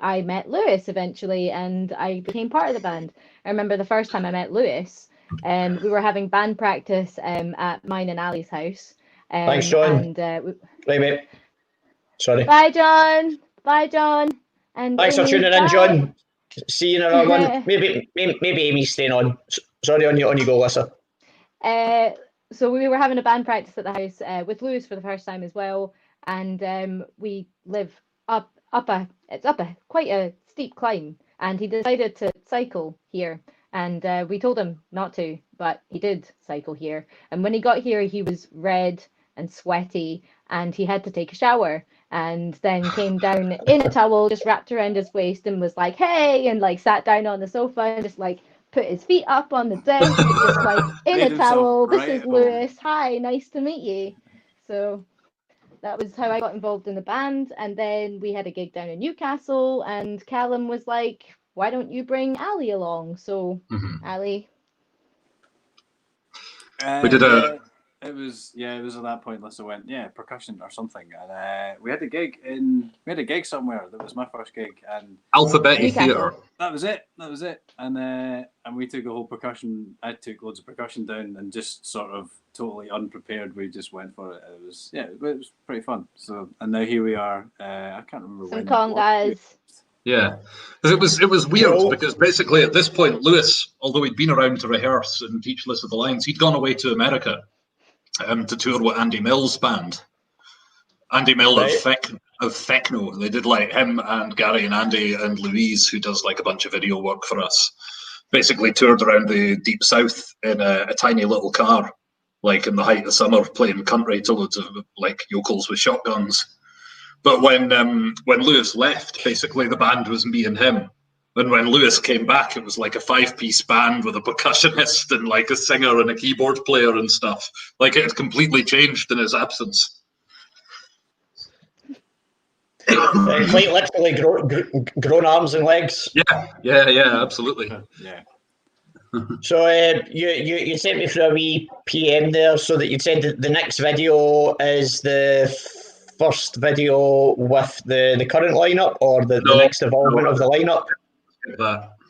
I met Lewis eventually, and I became part of the band. I remember the first time I met Lewis, we were having band practice at mine and Ali's house. Thanks, John. And, wait. Sorry. Bye, John. Bye, John. And thanks Amy, for tuning in, John. See you in another one. Maybe Amy's staying on. Sorry, on you go, Lissa. So we were having a band practice at the house with Lewis for the first time as well, and we live up quite a steep climb, and he decided to cycle here, and we told him not to, but he did cycle here. And when he got here, he was red and sweaty, and he had to take a shower, and then came down in a towel just wrapped around his waist and was like, hey, and sat down on the sofa and just put his feet up on the desk, just in a towel. This is Lewis. Hi, nice to meet you. So that was how I got involved in the band. And then we had a gig down in Newcastle, and Callum was like, why don't you bring Ali along? So Ali. We did It was at that point Lisa went, percussion or something, and we had a gig somewhere. That was my first gig, and Alphabet Newcastle. Theatre. that was it, and we took a whole percussion. I took loads of percussion down, and just sort of totally unprepared, we just went for it. It was pretty fun. So, and now here we are. I can't remember Some when. congas. Yeah, it was weird because basically at this point, Lewis, although he'd been around to rehearse and teach List of the Lines, he'd gone away to America to tour with Andy Mill's band. Andy Mill of Pwno. They did like him and Gary and Andy and Louise, who does like a bunch of video work for us. Basically toured around the deep south in a tiny little car, like in the height of summer, playing country to loads of like yokels with shotguns. But when Lewis left, basically the band was me and him. And when Lewis came back, it was like a 5-piece band with a percussionist and like a singer and a keyboard player and stuff. Like it had completely changed in his absence. Quite literally grown arms and legs. Yeah, absolutely. Yeah. So you sent me through a wee PM there, so that you said that the next video is the first video with the current lineup, or the next evolvement of the lineup.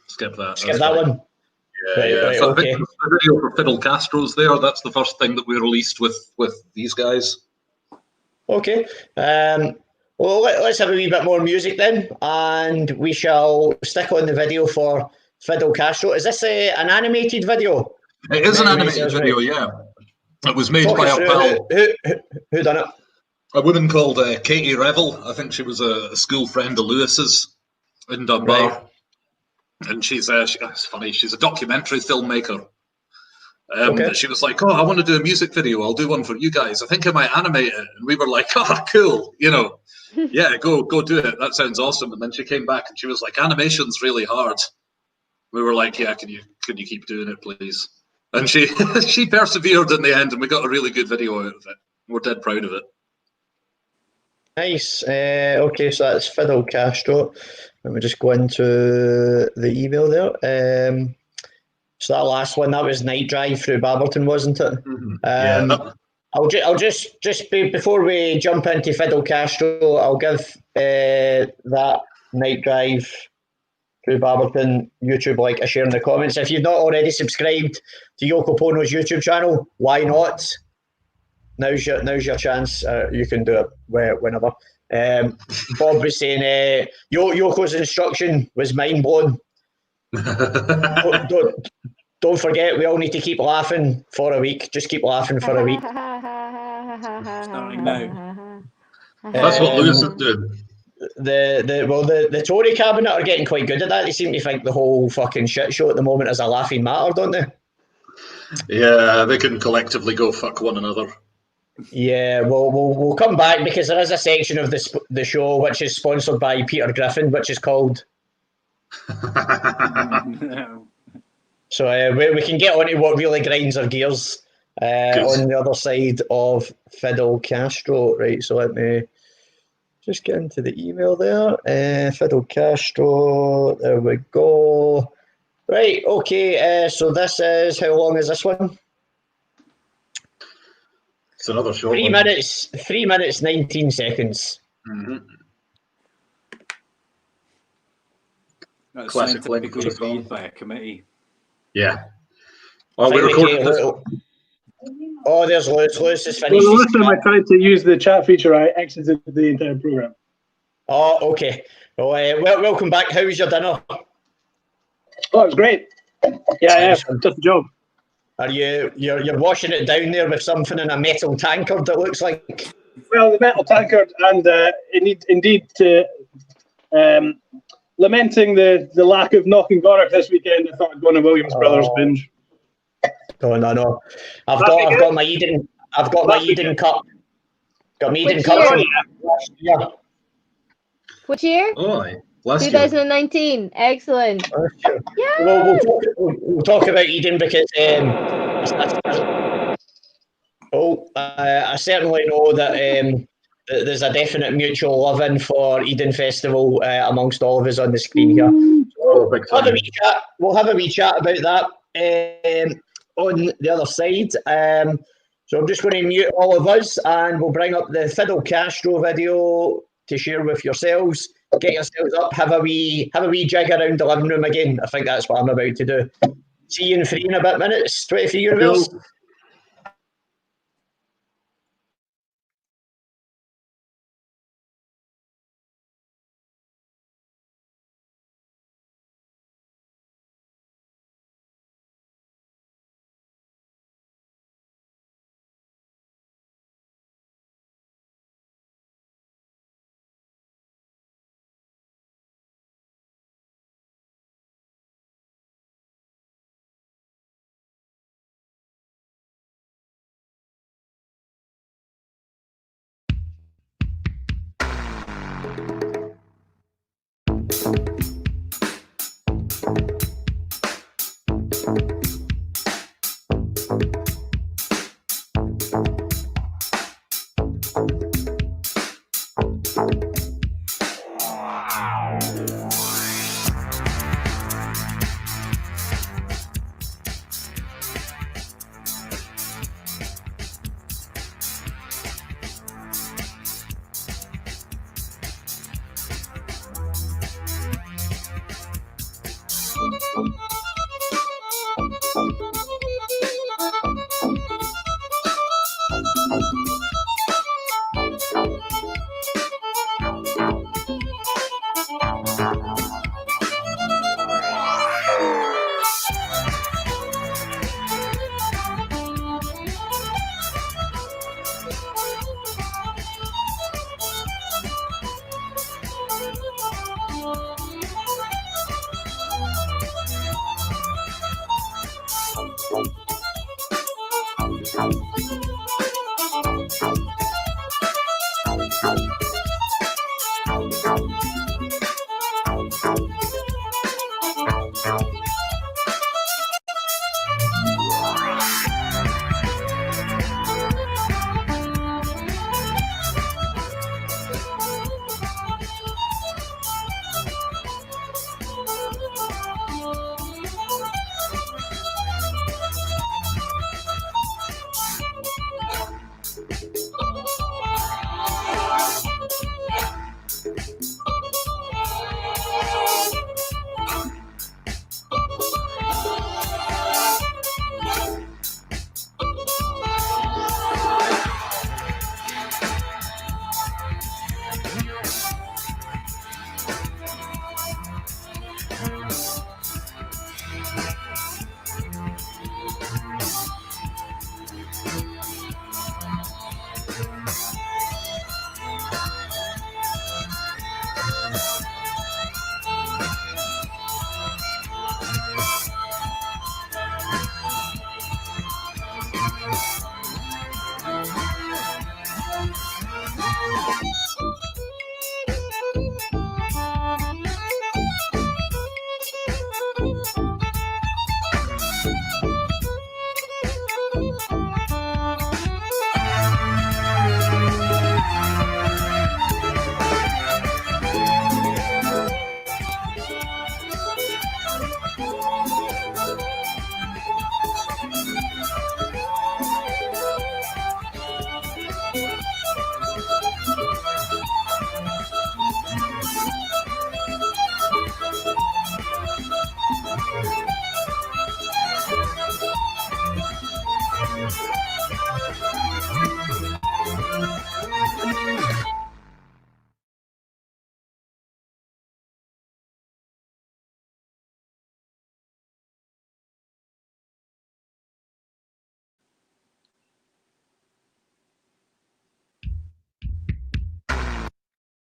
Skip that. Skip that one. Right, So okay. the video for Fidel Castro's there. That's the first thing that we released with these guys. Okay. Well, let's have a wee bit more music then, and we shall stick on the video for Fidel Castro. Is this an animated video? It is an animated video, yeah. It was made by a pal. Who done it? A woman called Katie Revel. I think she was a school friend of Lewis's in Dunbar. Right. And it's funny, she's a documentary filmmaker. Okay. She was like, I want to do a music video. I'll do one for you guys. I think I might animate it. And we were like, cool. Yeah, go do it. That sounds awesome. And then she came back and she was like, animation's really hard. We were like, yeah, can you keep doing it, please? And she she persevered in the end, and we got a really good video out of it. We're dead proud of it. Nice. Okay, so that's Fidel Castro. Let me just go into the email there. So that last one, that was Night Drive through Barberton, wasn't it? Mm-hmm. I'll just before we jump into Fidel Castro, I'll give that Night Drive through Barberton YouTube like a share in the comments. If you've not already subscribed to Yoko Pwno's YouTube channel, why not? Now's your chance. You can do it whenever. Bob was saying Yoko's instruction was mind blown. Don't forget, we all need to keep laughing for a week. Just keep laughing for a week. Starting now. That's what Lewis is doing. The Tory cabinet are getting quite good at that. They seem to think the whole fucking shit show at the moment is a laughing matter, don't they? Yeah, they can collectively go fuck one another. Yeah, we'll come back because there is a section of the show which is sponsored by Peter Griffin, which is called. So we can get on to what really grinds our gears on the other side of Fidel Castro. Right, so let me just get into the email there. Fidel Castro, there we go. Right, okay, so this is, how long is this one? It's another short 3 minutes, 3 minutes, 19 seconds. Mm-hmm. That's Classic scientifically song. agreed by a committee. Yeah. Oh, we recorded this. Oh, there's Lewis. Lewis is Well, finished. the last time I tried to use the chat feature, I exited the entire program. Oh, okay. Well, welcome back. How was your dinner? Oh, it was great. Yeah, tough job. Are you're washing it down there with something in a metal tankard that looks like? Well, the metal tankard, and indeed to lamenting the lack of knocking Gorak this weekend, I thought I'd go on a Williams Brothers binge. Oh no. I've got my Eden cup. Got my Eden cup from last year. Which year? Oh, aye. Last year. 2019. Excellent. Yeah. Well, we'll talk about Eden because I certainly know that there's a definite mutual loving for Eden Festival amongst all of us on the screen here. So we'll have a wee chat about that on the other side. So I'm just going to mute all of us, and we'll bring up the Fidel Castro video to share with yourselves. Get yourselves up, have a wee jig around the living room again. I think that's what I'm about to do. See you in 3 and a bit minutes. 23 universe. Cool.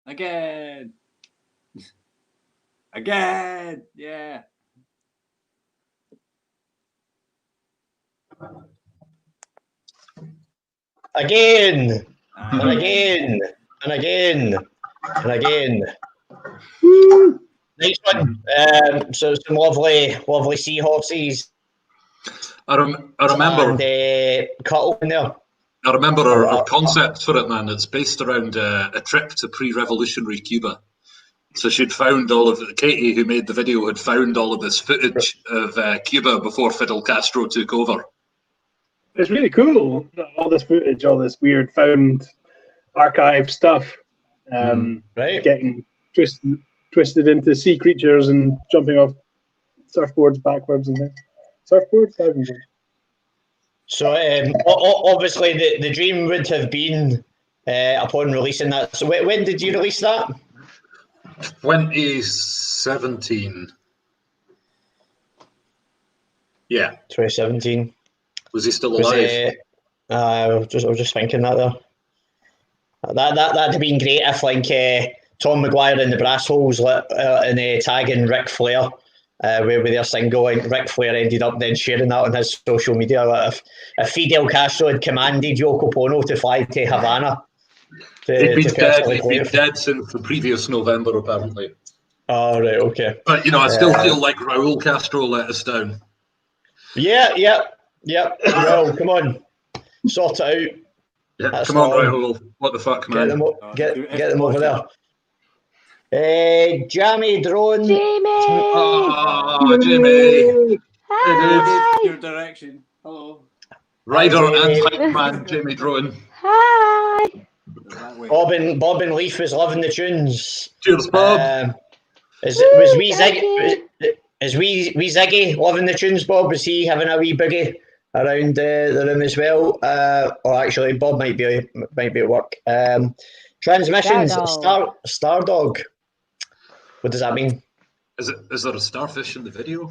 Again. Again. Yeah. Again, and again, and again, and again. Nice one. So some lovely seahorses. I remember. And Cuttle in there. I remember our concept for it, man. It's based around a trip to pre-revolutionary Cuba. So she'd found Katie, who made the video, had found all of this footage of Cuba before Fidel Castro took over. It's really cool. All this footage, all this weird found archive stuff, Right. getting twisted into sea creatures and jumping off surfboards backwards and things. Surfboards, diving boards. So obviously the dream would have been upon releasing that. So when did you release that? 2017. Yeah. 2017. Was he still alive? I was just thinking that there. That'd have been great if Tom Maguire and the Brass Holes and tagging Ric Flair with their single, and Ric Flair ended up then sharing that on his social media. If Fidel Castro had commanded Yoko Pwno to fly to Havana He'd been dead since the previous November, apparently. Oh, right, okay. But, I still feel like Raul Castro let us down. Yeah. Raul, come on. Sort it out. Yeah, That's come on, Raul. What the fuck, man? Get them over there. Jamie Drone. Jamie! Oh, Jamie! Hi! Your direction. Hello. Rider and hype man, Jamie Drone. Hi! Bob and Leaf was loving the tunes. Cheers, Bob. Is wee Ziggy loving the tunes, Bob? Was he having a wee boogie around the room as well? Or actually, Bob might be at work. Transmissions, Stardog. What does that mean? Is there a starfish in the video?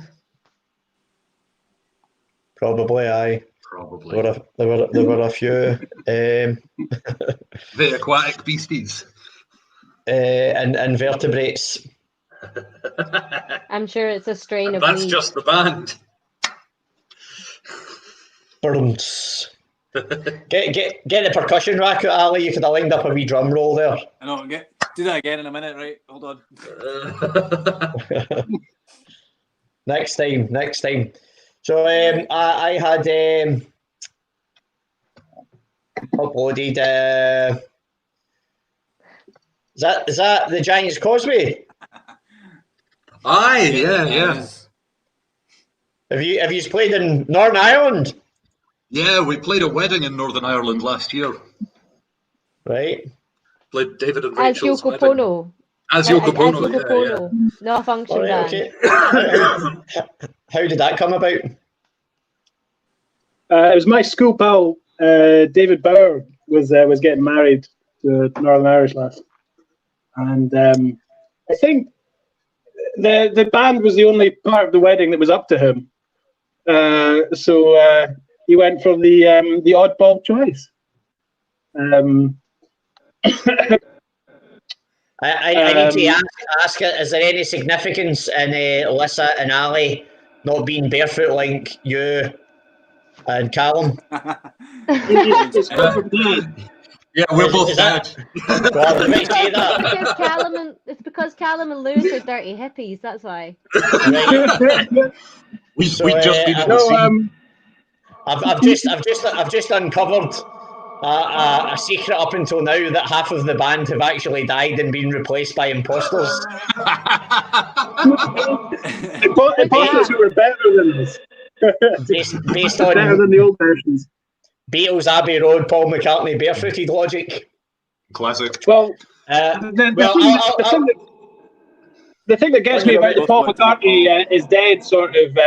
Probably, aye. Probably. There were a few. The aquatic beasties. And invertebrates. I'm sure it's a strain of That's weed. just the band. Burns. Get the percussion rack out, Ali. You could have lined up a wee drum roll there. I know. Do that again in a minute, right? Hold on. Next time. So I had uploaded. Is that the Giant's Causeway? Aye, yeah. Have you played in Northern Ireland? Yeah, we played a wedding in Northern Ireland last year. Right. Played David and As Rachel's Yoko wedding. Pwno. As Yoko Pwno, As Yoko Pwno. No function band. Okay. How did that come about? It was my school pal, David Bauer, was getting married to a Northern Irish lass. And I think the band was the only part of the wedding that was up to him. So he went for the oddball choice. I need to ask it, is there any significance in Lissa and Ali not being barefoot like you and Callum? Yeah, we're both dead. Well, they say that. It's because Callum and Lewis are dirty hippies, that's why. We've just been at the scene. I've just uncovered a secret up until now that half of the band have actually died and been replaced by imposters. Imposters who were better than us. Based on better than the old versions. Beatles, Abbey Road, Paul McCartney, barefooted logic. Classic. Well, the thing that gets me about the Paul McCartney is dead sort of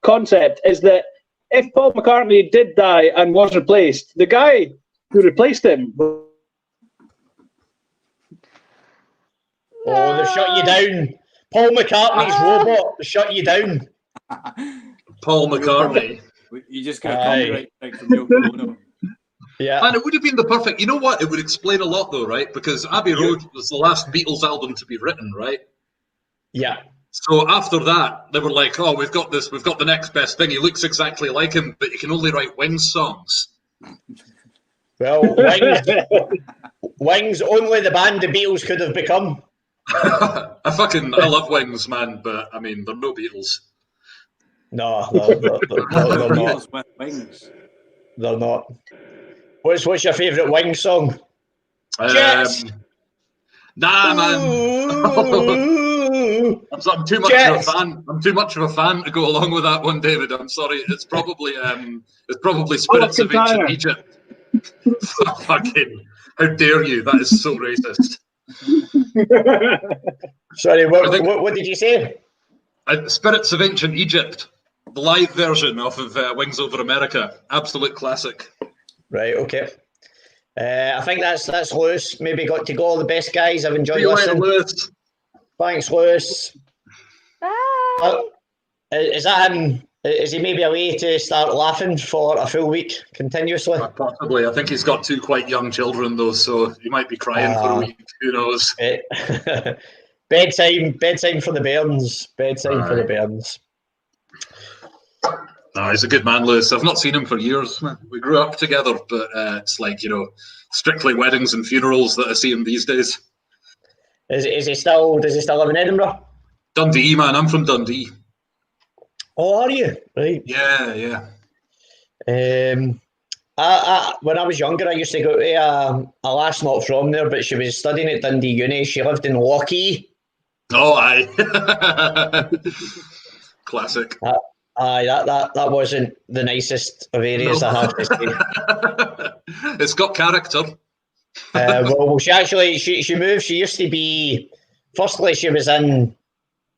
concept is that if Paul McCartney did die and was replaced, the guy who replaced him. Oh, they shut you down. Paul McCartney's robot shut you down. Paul McCartney. You just got a copyright from Yoko Ono. Yeah. And it would have been the perfect. You know what? It would explain a lot, though, right? Because Abbey Road was the last Beatles album to be written, right? Yeah. So after that, they were like, "Oh, we've got the next best thing. He looks exactly like him, but he can only write Wings songs." Well, Wings, only the band the Beatles could have become. I love Wings, man, but I mean, they're no Beatles. No, they're not. With wings. They're not. What's your favourite Wings song? Jets. Nah, man. I'm too much of a fan. I'm too much of a fan to go along with that one, David. I'm sorry. It's probably Spirits of Ancient Egypt. Fucking, how dare you? That is so racist. Sorry, what did you say? Spirits of Ancient Egypt, the live version of Wings Over America. Absolute classic. Right, okay. I think that's Lewis. Maybe got to go. All the best, guys. I've enjoyed listening. Lewis. Thanks, Lewis. Bye. Is that him? Is he maybe away to start laughing for a full week continuously? Possibly. I think he's got 2 quite young children, though, so he might be crying for a week. Who knows? Bedtime for the bairns. Bedtime for the bairns. No, he's a good man, Lewis. I've not seen him for years. We grew up together, but it's like, strictly weddings and funerals that I see him these days. Does he still live in Edinburgh? Dundee, man. I'm from Dundee. Oh, are you? Right. Yeah. When I was younger, I used to go to a lass not from there, but she was studying at Dundee Uni. She lived in Lochee. Oh, aye. Classic. Aye, that wasn't the nicest of areas, I have to say. It's got character. Well, she moved. She used to be. Firstly, she was in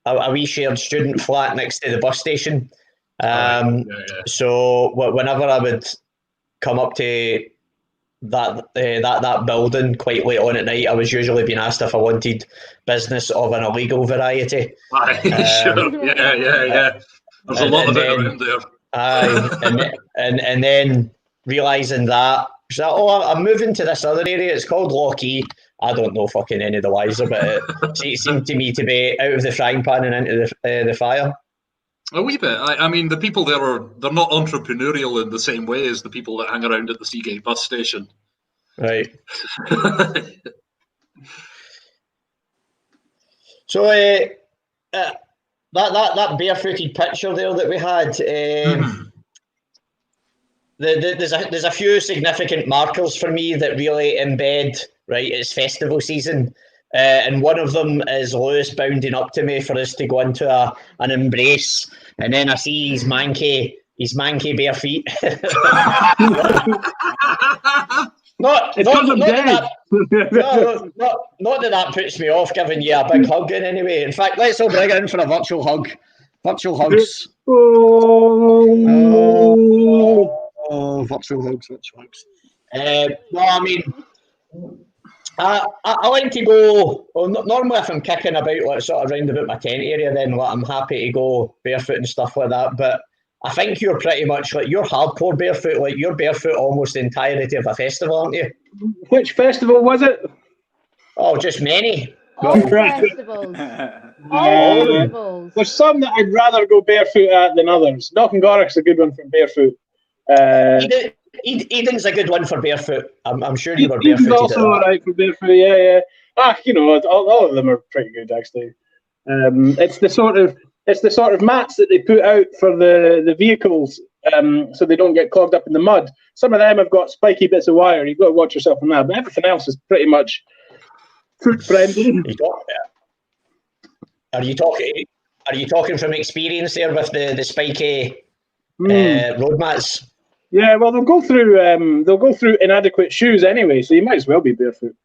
a wee shared student flat next to the bus station. So whenever I would come up to that building quite late on at night, I was usually being asked if I wanted business of an illegal variety. Sure. Yeah. There's a lot of it around there. And then realising that, she's like, I'm moving to this other area. It's called Lochee. I don't know fucking any of the wiser, but it seemed to me to be out of the frying pan and into the fire. A wee bit. I mean, the people there they're not entrepreneurial in the same way as the people that hang around at the Seagate bus station. Right. So that barefooted picture there that we had, there's a few significant markers for me that really embed, right, it's festival season. And one of them is Lewis bounding up to me for us to go into an embrace, and then I see his manky bare feet. Not that that puts me off giving you a big hug in any way. In fact, let's all bring it in for a virtual hug. Virtual hugs. Virtual hugs. No, I mean, I like to go. Well, normally, if I'm kicking about, like sort of round about my tent area, then like, I'm happy to go barefoot and stuff like that. But I think you're pretty much like you're hardcore barefoot. Like you're barefoot almost the entirety of a festival, aren't you? Which festival was it? Oh, just many. All festivals. All festivals. There's some that I'd rather go barefoot at than others. Knockengorrick's a good one for barefoot. Eden's a good one for barefoot. I'm sure you were barefooted. Eden's also alright for barefoot. Yeah. All of them are pretty good actually. It's the sort of mats that they put out for the vehicles, so they don't get clogged up in the mud. Some of them have got spiky bits of wire. You've got to watch yourself on that. But everything else is pretty much foot friendly. Are you talking from experience there with the spiky road mats? Yeah, well, they'll go through inadequate shoes anyway, so you might as well be barefoot.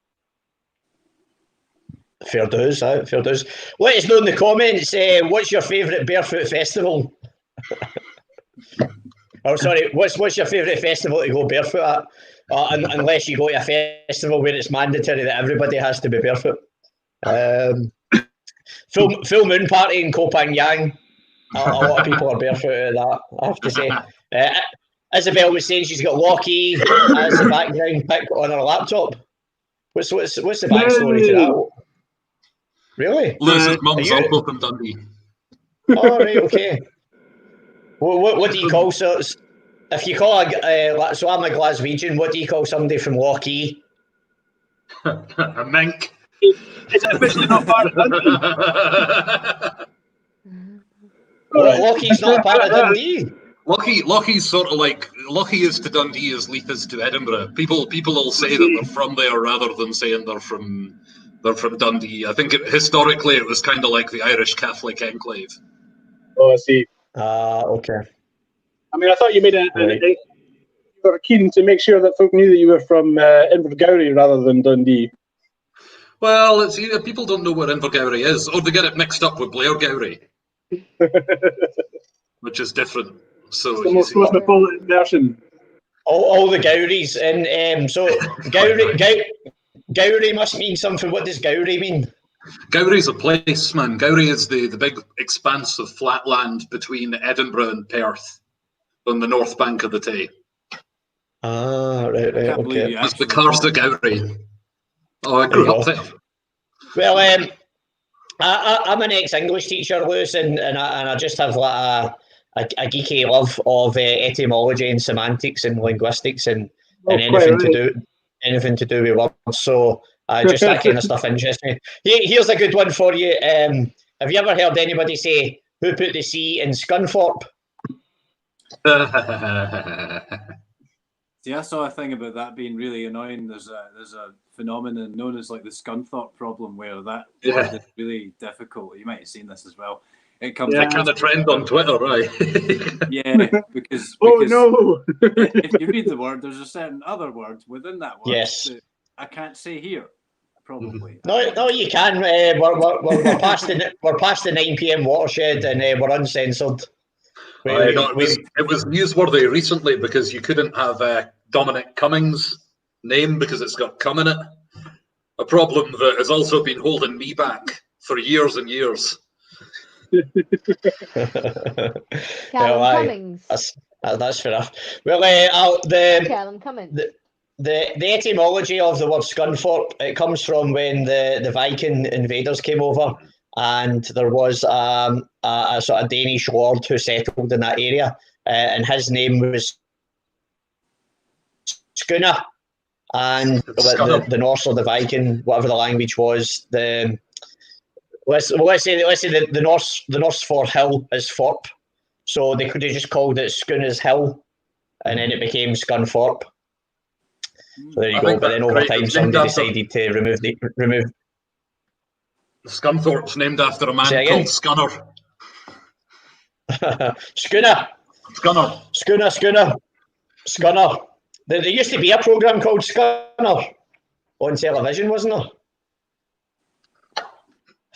Fair dues. Let us know in the comments what's your favourite barefoot festival. Oh, sorry. What's your favourite festival to go barefoot at? Unless you go to a festival where it's mandatory that everybody has to be barefoot. Full moon party in Koh Phangan. A lot of people are barefoot at that, I have to say. Isabel was saying she's got Lochee as the background pic on her laptop. What's the backstory to that? Really? Lewis's mum's also from Dundee. Oh, right, okay. What do you call so? If you call so I'm a Glaswegian. What do you call somebody from Lochee? A mink. Is it officially not part of Dundee? Lochee's not part of Dundee. Lochee's sort of like Lochee is to Dundee as Leith is to Edinburgh. People will say that they're from there rather than saying they're from They're from Dundee. I think historically it was kind of like the Irish Catholic enclave. Oh, I see. Okay. I mean, I thought you made Right. you were keen to make sure that folk knew that you were from Invergowrie rather than Dundee. Well, it's either people don't know where Invergowrie is, or they get it mixed up with Blairgowrie, which is different. So The you most see, cosmopolitan version. All the Gowries, and so Gowrie must mean something. What does Gowrie mean? Gowrie's a place, man. Gowrie is the big expanse of flat land between Edinburgh and Perth on the north bank of the Tay. Ah, right, I can't believe you That's the actually. Carse of Gowrie. Oh, I There you grew up go. there. Well, I'm an ex-English teacher, Lewis, and I just have like a geeky love of etymology and semantics and linguistics and anything to do with words. So just that kind of stuff interests me. Here's a good one for you. Have you ever heard anybody say, "Who put the C in Scunthorpe"? See, I saw a thing about that being really annoying. There's a phenomenon known as like the Scunthorpe problem, where that word is really difficult. You might have seen this as well. It comes. That kind of trend on Twitter, right? Yeah, because Oh no! if you read the word, there's a certain other word within that word Yes. that I can't say here. Probably. No, you can. We're past the 9 p.m. watershed, and we're uncensored. It was newsworthy recently because you couldn't have Dominic Cummings' name because it's got cum in it. A problem that has also been holding me back for years and years. Callum Cummings. That's fair enough. Well, Callum Cummings. The etymology of the word Scunthorpe, it comes from when the Viking invaders came over, and there was a sort of Danish lord who settled in that area, and his name was Skuna, and the Norse or the Viking, whatever the language was, let's say the Norse for hill is Thorpe, so they could have just called it Skuna's Hill, and then it became Scunthorpe. So there you go. But then over time, somebody decided to remove. Scunthorpe's named after a man called Scunner. Scunner. There used to be a programme called Scunner on television, wasn't there? I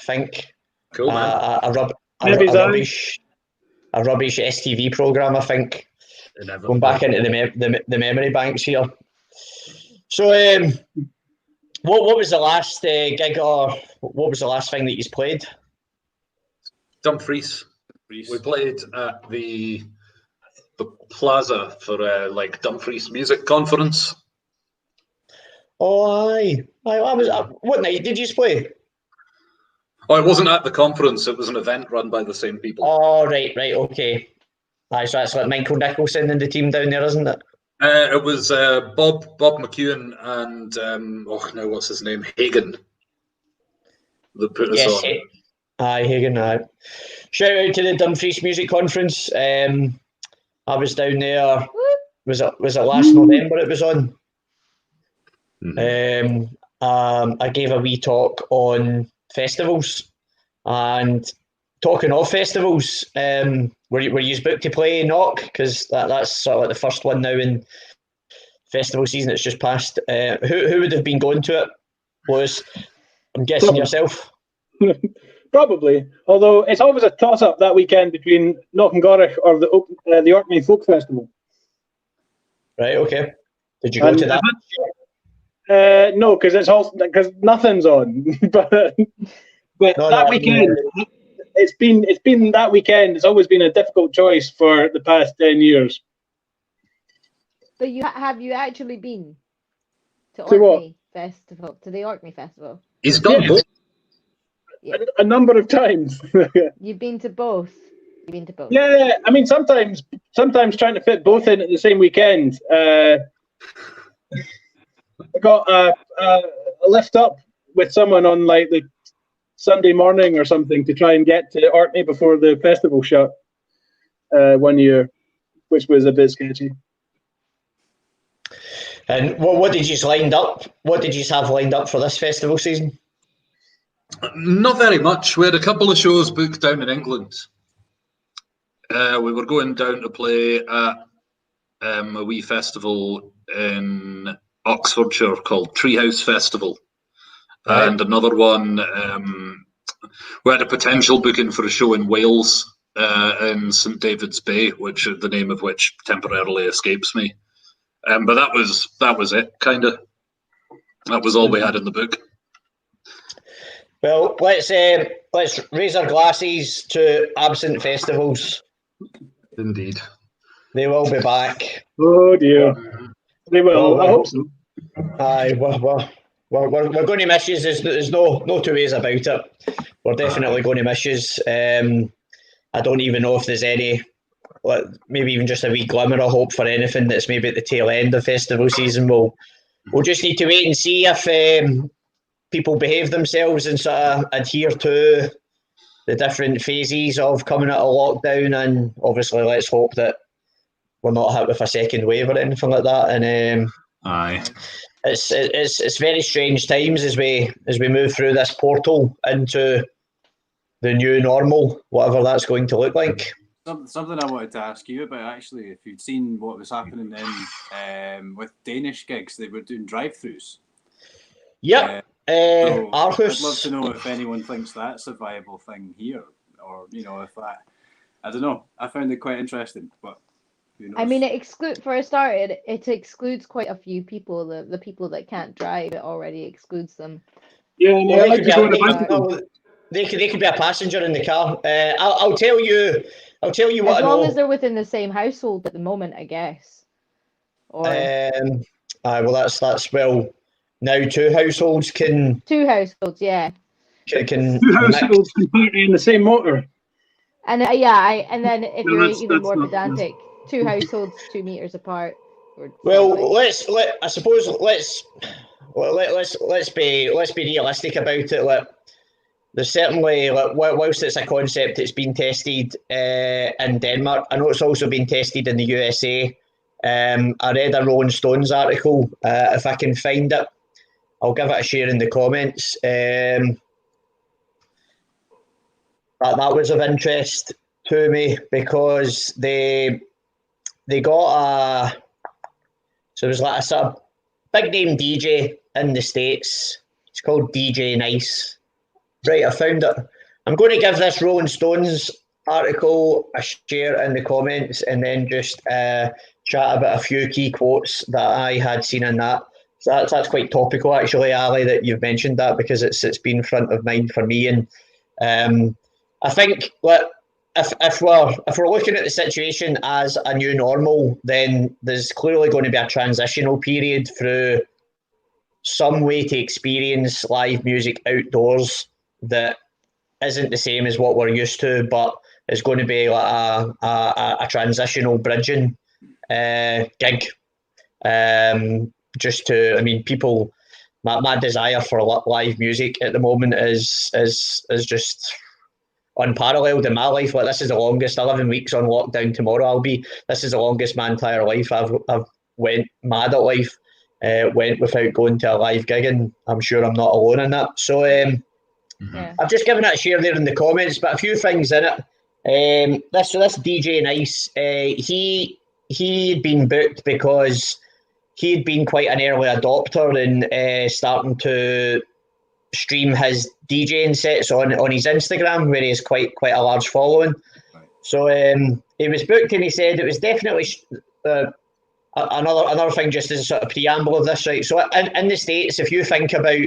think. Cool, man. A rubbish STV programme, I think. Going back into the memory banks here. So, what was the last gig, or what was the last thing that you played? Dumfries. We played at the Plaza for Dumfries Music Conference. Oh, aye. What night did you play? Oh, it wasn't at the conference. It was an event run by the same people. Oh, right, okay. Aye, so that's like Michael Nicholson and the team down there, isn't it? It was Bob McEwen and what's his name? Hagen. That put us on. Aye, Hagen. Aye. Shout out to the Dumfries Music Conference. I was down there. Was it last November? It was on. Mm-hmm. I gave a wee talk on festivals, and talking of festivals, were you booked to play Knock? Because that's sort of like the first one now in festival season. It's just passed. Who would have been going to it? Was I'm guessing yourself. Probably, although it's always a toss-up that weekend between Knock and Gorich or the Orkney Folk Festival. Right. Okay. Did you go to that? No, because nothing's on. but that weekend, it's been that weekend. It's always been a difficult choice for the past 10 years. But have you actually been to Orkney Festival? To the Orkney Festival? He's done both. Yeah. A number of times. You've been to both. Yeah, I mean sometimes trying to fit both in at the same weekend. I got a lift up with someone on like the Sunday morning or something to try and get to Orkney before the festival shut one year, which was a bit sketchy. And what did you have lined up for this festival season? Not very much. We had a couple of shows booked down in England. We were going down to play at a wee festival in Oxfordshire called Treehouse Festival. Right. And another one, we had a potential booking for a show in Wales in St David's Bay, the name of which temporarily escapes me. But that was it, kind of. That was all we had in the book. Well, let's raise our glasses to absent festivals. Indeed. They will be back. Oh dear. They will. I hope so. Aye, we're going to miss you. There's no two ways about it. We're definitely going to miss you. I don't even know if there's any, maybe even just a wee glimmer of hope for anything that's maybe at the tail end of festival season. We'll just need to wait and see if people behave themselves and sort of adhere to the different phases of coming out of lockdown. And obviously, let's hope that we're not hit with a second wave or anything like that. And aye. It's very strange times as we move through this portal into the new normal, whatever that's going to look like. Something I wanted to ask you about, actually, if you'd seen what was happening in with Danish gigs, they were doing drive-thrus. Yep. So Aarhus. I'd love to know if anyone thinks that's a viable thing here, or if that. I don't know. I found it quite interesting, but who knows? I mean, for a start, it excludes quite a few people. The people that can't drive, it already excludes them. Yeah, Well, they they could be a passenger in the car. I'll tell you what As I know. long as they're within the same household at the moment, I guess. Or well, that's well. Now two households can. two households, yeah. Can two households can party in the same motor. And and then if No, you're that's- even that's more not- pedantic, two households 2 meters apart. Well, let's be realistic about it. There's certainly, whilst it's a concept that's been tested in Denmark, I know it's also been tested in the USA. I read a Rolling Stones article. If I can find it, I'll give it a share in the comments. That was of interest to me because they got so it was like a sort of big name DJ in the States. It's called DJ Nice. Right, I found it. I'm going to give this Rolling Stones article a share in the comments and then just chat about a few key quotes that I had seen in that. So that's quite topical, actually, Ali, that you've mentioned that because it's been front of mind for me. And I think if we're looking at the situation as a new normal, then there's clearly going to be a transitional period through some way to experience live music outdoors that isn't the same as what we're used to, but is going to be like a transitional bridging gig. People, my desire for live music at the moment is just unparalleled in my life. Like, this is the longest 11 weeks on lockdown. Tomorrow this is the longest my entire life. I've went mad at life. Went without going to a live gig, and I'm sure I'm not alone in that. So I've just given it a share there in the comments, but a few things in it. This DJ Nice, he'd been booked because he'd been quite an early adopter in starting to stream his DJing sets on his Instagram, where he has quite a large following. Right. So he was booked, and he said it was definitely another thing, just as a sort of preamble of this, right? So in the States, if you think about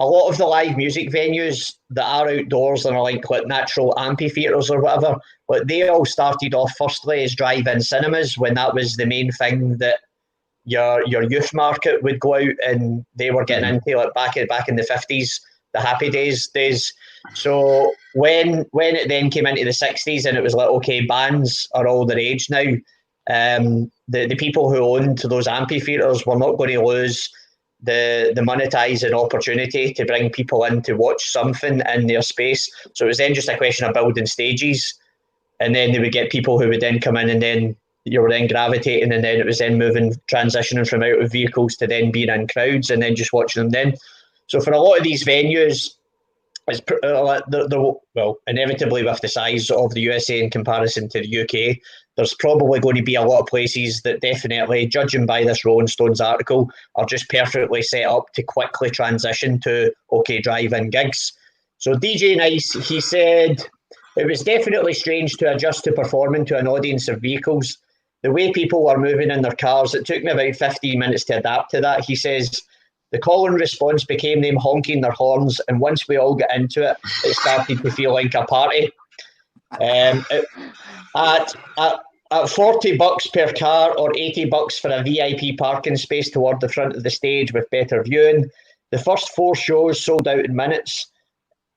a lot of the live music venues that are outdoors and are like natural amphitheatres or whatever, but they all started off firstly as drive-in cinemas, when that was the main thing that your youth market would go out and they were getting into, like back in the 50s, the happy days. So when it then came into the 60s and it was like, okay, bands are all the rage now, the people who owned those amphitheatres were not going to lose the monetising opportunity to bring people in to watch something in their space. So it was then just a question of building stages, and then they would get people who would then come in, and then you were then gravitating, and then it was then transitioning from out of vehicles to then being in crowds and then just watching them then. So for a lot of these venues, it's well, inevitably with the size of the USA in comparison to the UK, there's probably going to be a lot of places that definitely, judging by this Rolling Stones article, are just perfectly set up to quickly transition to drive-in gigs. So DJ Nice, he said, it was definitely strange to adjust to performing to an audience of vehicles. The way people were moving in their cars, it took me about 15 minutes to adapt to that. He says, the call and response became them honking their horns, and once we all got into it, it started to feel like a party. At $40 per car or $80 for a VIP parking space toward the front of the stage with better viewing, the first 4 shows sold out in minutes.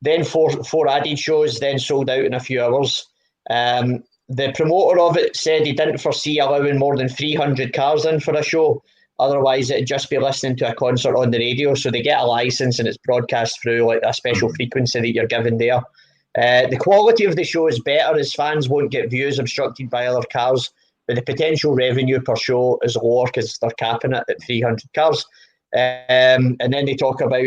Then four added shows, then sold out in a few hours. The promoter of it said he didn't foresee allowing more than 300 cars in for a show. Otherwise, it'd just be listening to a concert on the radio. So they get a license and it's broadcast through like a special frequency that you're given there. The quality of the show is better as fans won't get views obstructed by other cars, but the potential revenue per show is lower because they're capping it at 300 cars. And then they talk about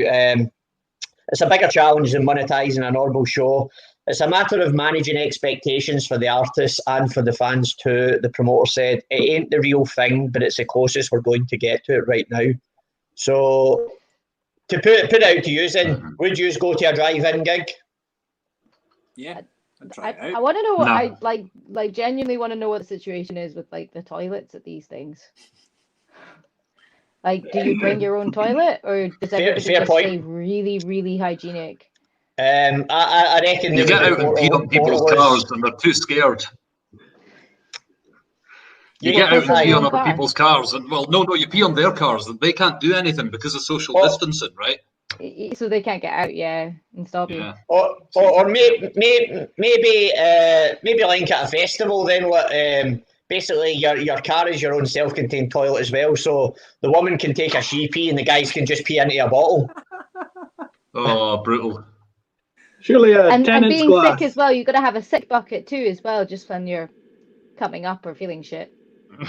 it's a bigger challenge than monetising a normal show. It's a matter of managing expectations for the artists and for the fans too. The promoter said, it ain't the real thing, but it's the closest we're going to get to it right now. So to put it out to you, then, would you go to a drive-in gig? Yeah. I want to know what I like genuinely want to know what the situation is with like the toilets at these things. Like, do you bring your own toilet, or does everybody just stay really, really hygienic? I reckon you get out and pee on people's cars, and they're too scared. You get out and pee on other people's cars, and you pee on their cars, and they can't do anything because of social distancing, right? So they can't get out, and stop you. Or maybe like at a festival, then basically your car is your own self-contained toilet as well, so the woman can take a sheepie and the guys can just pee into a bottle. Oh, brutal. Surely and tenant's being glass. sick as well, you've got to have a sick bucket too as well, just when you're coming up or feeling shit. And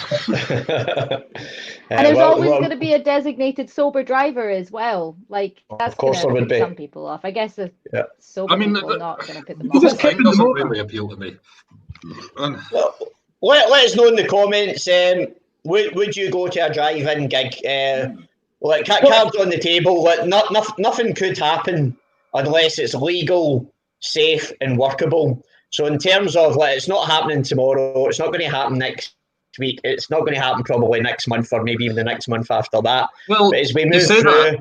there's always going to be a designated sober driver as well. Like, that's going to put some people off. I guess the sober people are not going to put them off. This thing doesn't really appeal to me. Let us know in the comments, would you go to a drive-in gig? Like, cards on the table, like, nothing could happen unless it's legal, safe and workable. So in terms of, like, it's not happening tomorrow, it's not going to happen next week, it's not going to happen probably next month or maybe even the next month after that. Well, but as we move through...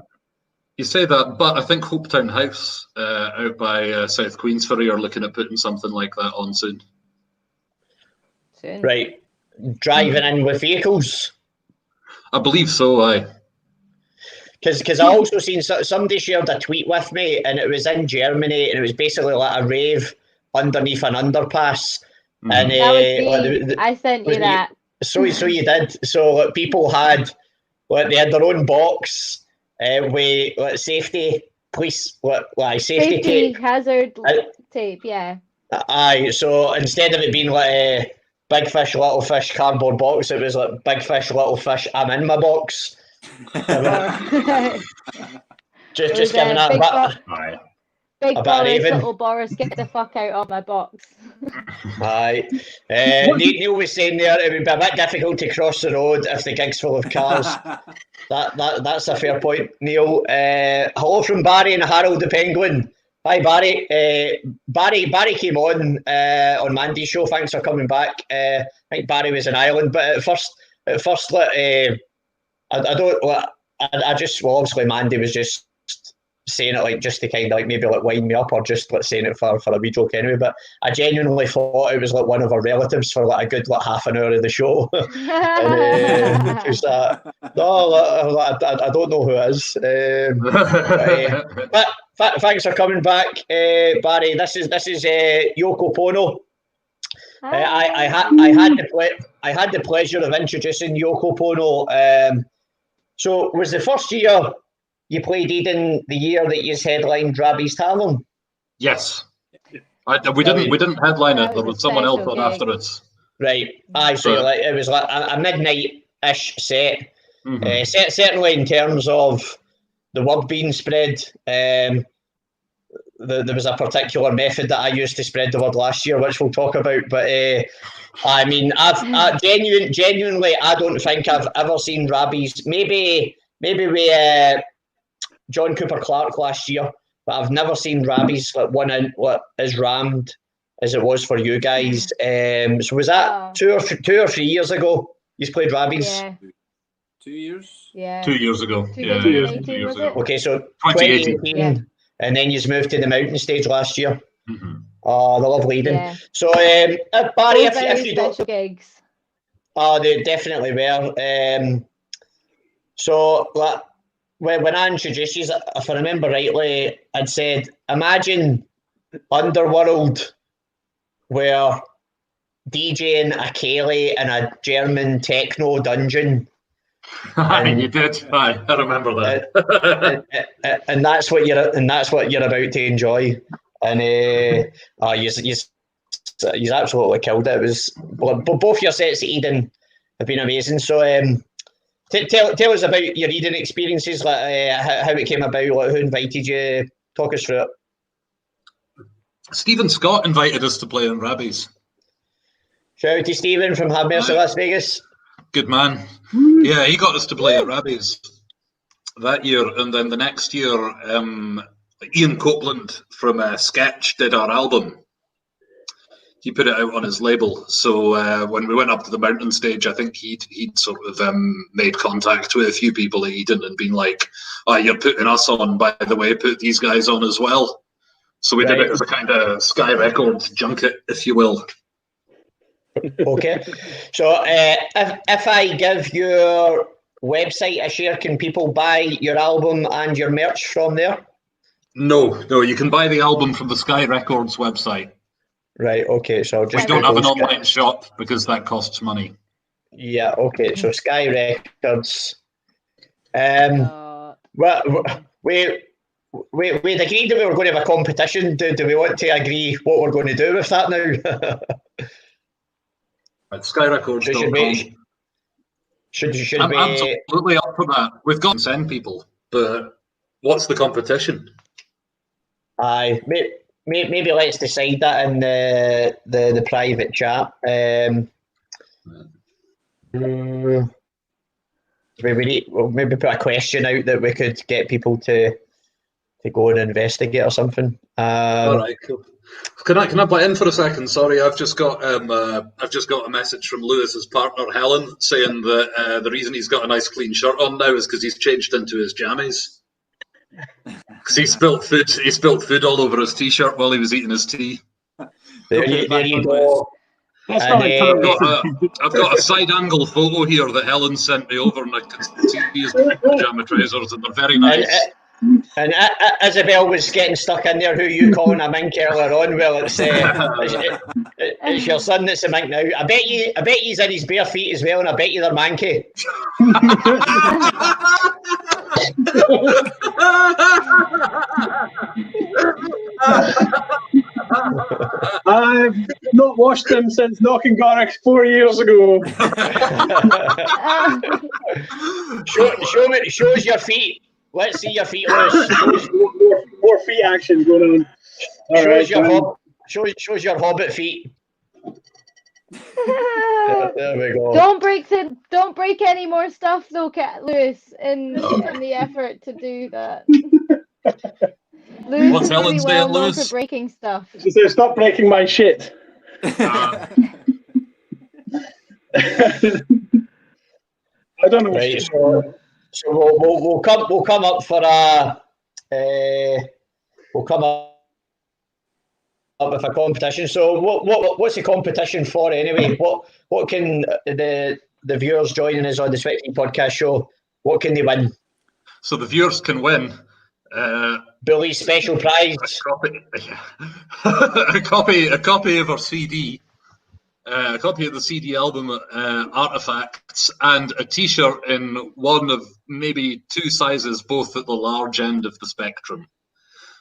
You say that, but I think Hopetown House out by South Queensferry are looking at putting something like that on soon. Right. Driving in with vehicles? I believe so, aye. Because I also seen somebody shared a tweet with me, and it was in Germany, and it was basically like a rave underneath an underpass. And I sent you that. So you did. So like, people had, like, they had their own box with like, safety safety tape, hazard tape. Yeah. Aye. So instead of it being like a big fish, little fish cardboard box, it was like big fish, little fish, I'm in my box. just giving that back. Big Boris, little Boris, get the fuck out of my box. Aye. Neil was saying there it would be a bit difficult to cross the road if the gig's full of cars. That's a fair point, Neil. Hello from Barry and Harold the Penguin. Hi Barry. Barry came on Mandy's show. Thanks for coming back. I think Barry was in Ireland, but at first, I just obviously Mandy was just saying it like just to kind of like maybe like wind me up or just like saying it for a wee joke anyway. But I genuinely thought it was like one of our relatives for like a good like half an hour of the show. And just I don't know who it is. But thanks for coming back, Barry. This is Yoko Pwno. I had the pleasure of introducing Yoko Pwno. So was the first year you played Eden the year that you headlined Drabby's Tavern? Yes. We didn't headline it. There was someone else on after us. Right. Aye. So like, it was like a midnight-ish set. Certainly in terms of the word being spread, there was a particular method that I used to spread the word last year, which we'll talk about. But I mean, genuinely, I don't think I've ever seen rabies. Maybe we John Cooper Clark last year, but I've never seen rabies like one in what as rammed as it was for you guys. So was that 2 or 3 years ago? You played rabies. Yeah. 2 years. Yeah. 2 years ago. 2018 was it? Okay, so 2018. 2018, Yeah. and then you moved to the mountain stage last year. Mm-hmm. Oh, the love leading. Yeah. So Barry, Both if very you don't, special gigs. oh, they definitely were. So like, when I introduced you, if I remember rightly, I'd said, imagine Underworld where DJing a Kelly in a German techno dungeon. You did. I remember that. and that's what you're about to enjoy. And you absolutely killed it. It was both your sets at Eden have been amazing. So tell us about your Eden experiences, like how it came about, like who invited you. Talk us through it. Stephen Scott invited us to play in Rabies. Shout out to Stephen from Have Mercy Las Vegas. Good man. Yeah, he got us to play at Rabies that year, and then the next year, Ian Copeland from Sketch did our album. He put it out on his label. So when we went up to the mountain stage, I think he'd sort of made contact with a few people at Eden and been like, "Oh, you're putting us on, by the way, put these guys on as well." So we did it as a kind of Sky Records junket, if you will. Okay. So if I give your website a share, can people buy your album and your merch from there? No, you can buy the album from the Sky Records website. Right, okay. So we don't have an online shop because that costs money. Yeah, okay. So Sky Records. Well, we'd agreed that we were going to have a competition. Do we want to agree what we're going to do with that now? At SkyRecords.com. I'm absolutely up for that. We've got to send people, but what's the competition? Aye, maybe let's decide that in the private chat. We'll maybe put a question out that we could get people to go and investigate or something. All right, cool. Can I butt in for a second? Sorry, I've just got a message from Lewis's partner Helen saying that the reason he's got a nice clean shirt on now is because he's changed into his jammies. Because he spilt food all over his t-shirt while he was eating his tea. There you go. I've got a side angle photo here that Helen sent me over, and I can see his pajama trousers, and they're very nice. And Isabel was getting stuck in there. Who you calling a mink earlier on? Well, it's your son that's a mink now. I bet he's in his bare feet as well, and I bet you they're manky. I've not washed them since knocking Garrick 4 years ago. Show us your feet. Let's see your feet, Lewis. More feet action going on. Shows your hobbit feet. There we go. Don't break any more stuff though, Lewis, in the effort to do that. Lewis What's is Helen really saying, well known Lewis? for breaking stuff. She said, "Stop breaking my shit." I don't know. Right, so we'll come up for with a competition. So what's the competition for anyway? What can the viewers joining us on the Sweaty Podcast show? What can they win? So the viewers can win Bully's special prize. A copy of our CD. A copy of the CD album Artifacts, and a T-shirt in one of maybe two sizes, both at the large end of the spectrum.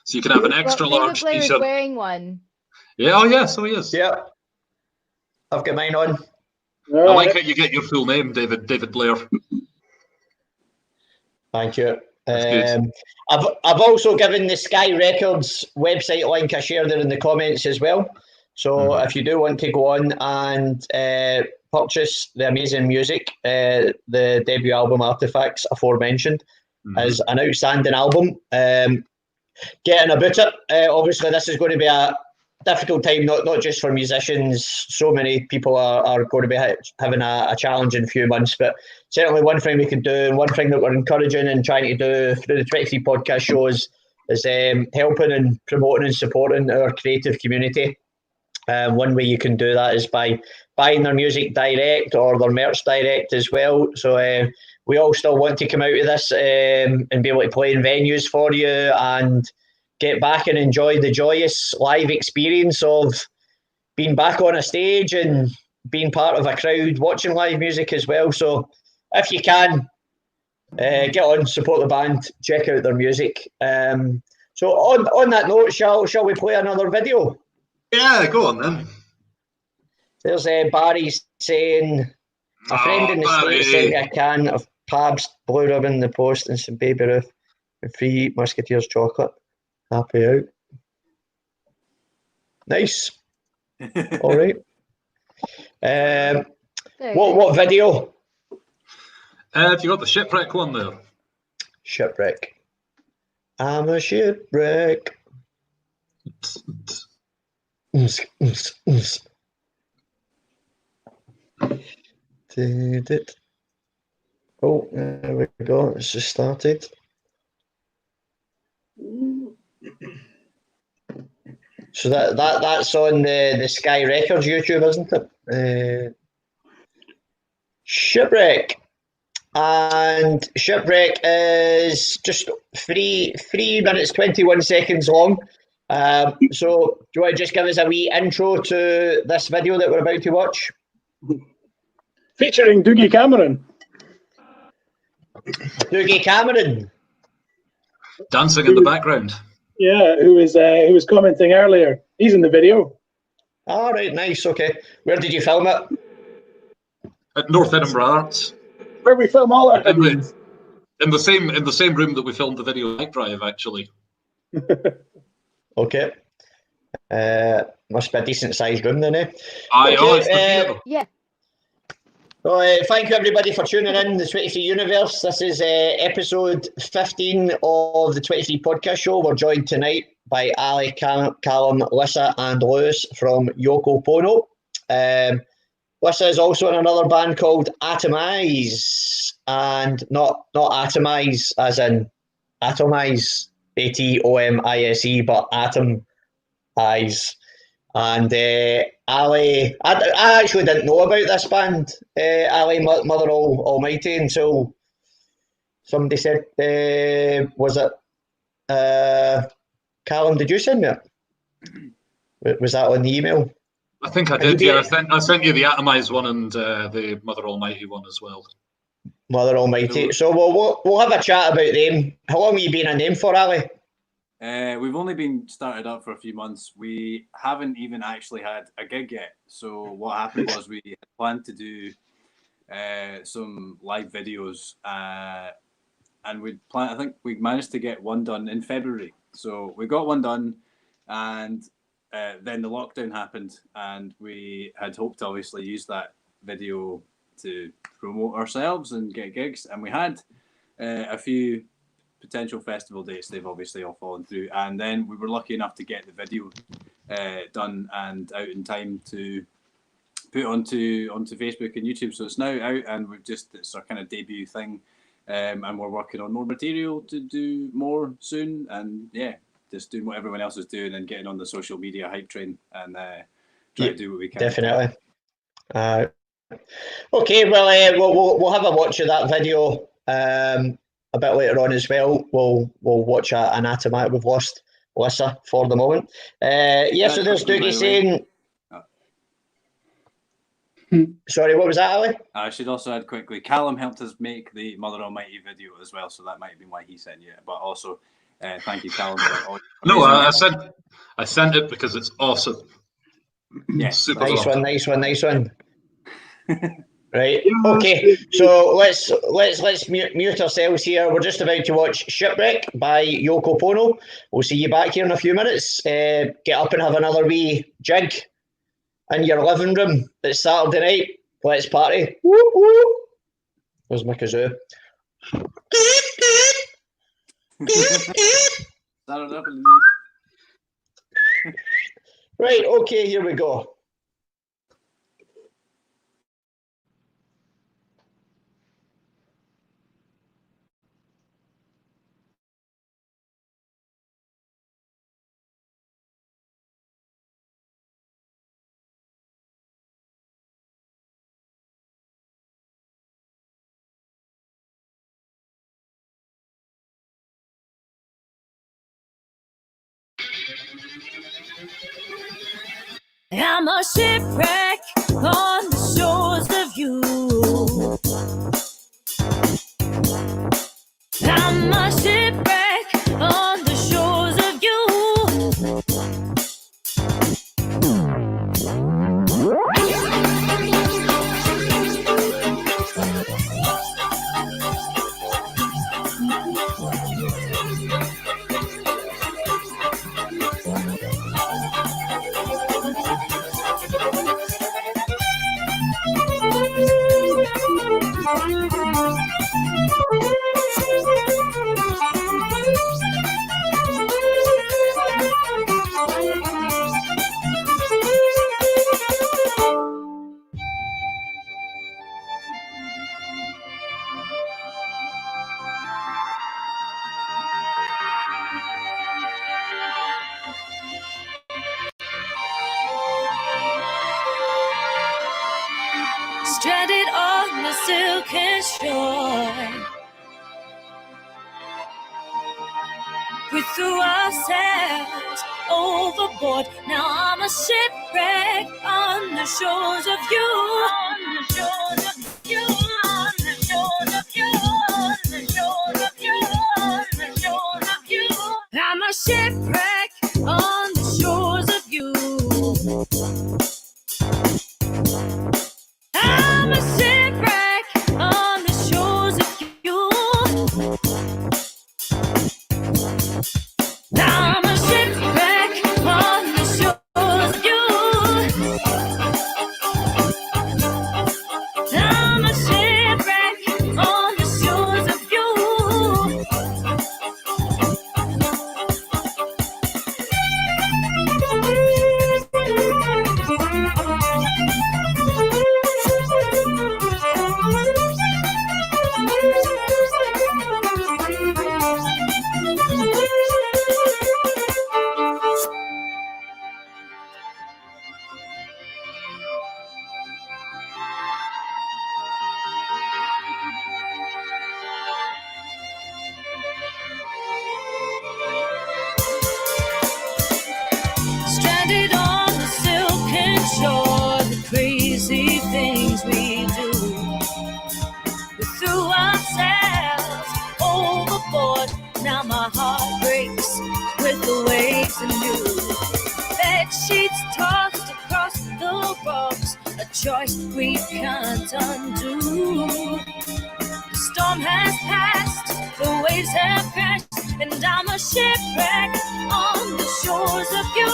So you can have an extra large David Blair's T-shirt. Wearing one. Yeah, oh yeah, so he is. Yeah, I've got mine on. I like how you get your full name, David Blair. Thank you. That's good. I've also given the Sky Records website link. I shared it in the comments as well. So if you do want to go on and purchase the amazing music, the debut album Artifacts aforementioned is an outstanding album. Getting about it. Obviously, this is going to be a difficult time, not just for musicians. So many people are going to be having a challenging few months, but certainly one thing we can do, and one thing that we're encouraging and trying to do through the 23 podcast shows is helping and promoting and supporting our creative community. One way you can do that is by buying their music direct or their merch direct as well. So we all still want to come out of this and be able to play in venues for you and get back and enjoy the joyous live experience of being back on a stage and being part of a crowd watching live music as well. So if you can, get on, support the band, check out their music. So on that note, shall we play another video? Yeah, go on then. There's Barry saying, a friend in the States sent me a can of Pabst Blue Ribbon in the post and some Baby Ruth and free Musketeers chocolate. Happy out. Nice. All right. What video? Have you got the shipwreck one there? Shipwreck. I'm a shipwreck. Oh, there we go. It's just started. So that's on the Sky Records YouTube, isn't it? Shipwreck. And Shipwreck is just 3 minutes 21 seconds long. So do you want to just give us a wee intro to this video that we're about to watch? Featuring Dougie Cameron. Dougie Cameron. Dancing in the background. Yeah, who was commenting earlier. He's in the video. All right, nice, okay. Where did you film it? At North Edinburgh Arts. Where we film all our videos. In the same room that we filmed the video Night Drive, actually. Okay. Must be a decent sized room then, eh? Yeah. So, thank you everybody for tuning in the 23 Universe. This is episode 15 of the 23 podcast show. We're joined tonight by Ali, Callum, Lissa and Lewis from Yoko Pwno. Lissa is also in another band called Atomize, and not Atomize as in Atomize, Atomise, but Atomize. And Ali, I actually didn't know about this band, Ali, Mother Almighty, until somebody said, was it Callum, did you send me it? Was that on the email? I think I did, yeah. I sent you the Atomize one and the Mother Almighty one as well. Mother Almighty. So we'll have a chat about them. How long have you been in them for, Ali? We've only been started up for a few months. We haven't even actually had a gig yet. So what happened was we had planned to do some live videos, and I think we managed to get one done in February. So we got one done, and then the lockdown happened, and we had hoped to obviously use that video to promote ourselves and get gigs, and we had a few potential festival dates. They've obviously all fallen through, and then we were lucky enough to get the video done and out in time to put onto Facebook and YouTube. So it's now out, and it's our kind of debut thing, and we're working on more material to do more soon, and yeah, just doing what everyone else is doing and getting on the social media hype train and try to do what we can. Definitely. Okay, well, we'll have a watch of that video a bit later on as well. We'll watch an Atomize. We've lost Lissa for the moment. So there's Dougie saying... Sorry, what was that, Ali? I should also add quickly, Callum helped us make the Mother Almighty video as well, so that might have been why he sent you it. But also, thank you, Callum. I sent it because it's awesome. Yes, super nice one. Right. Okay. So let's mute ourselves here. We're just about to watch Shipwreck by Yoko Pwno. We'll see you back here in a few minutes. Get up and have another wee jig in your living room. It's Saturday night. Let's party. Woo woo. Where's my kazoo? Right. Okay. Here we go. I'm a shipwreck on the shores of you. I'm a shipwreck on the shores of you. Stranded on the silken shore, we threw ourselves overboard. Now I'm a shipwreck on the shores of you. On the shores of you. On the shores of you. On the shores of you. On the shores of you. I'm a shipwreck on the shores of you. I'm a shipwreck on the shores of you. I'm a shipwreck on the shores of you. I'm a shipwreck on the shores of you. Stranded on the silken shore, the crazy things we do. We threw ourselves overboard. Now my heart breaks with the waves anew. Bed sheets tossed across the rocks, a choice we can't undo. The storm has passed, the waves have crashed, and I'm a shipwreck on the shores of you.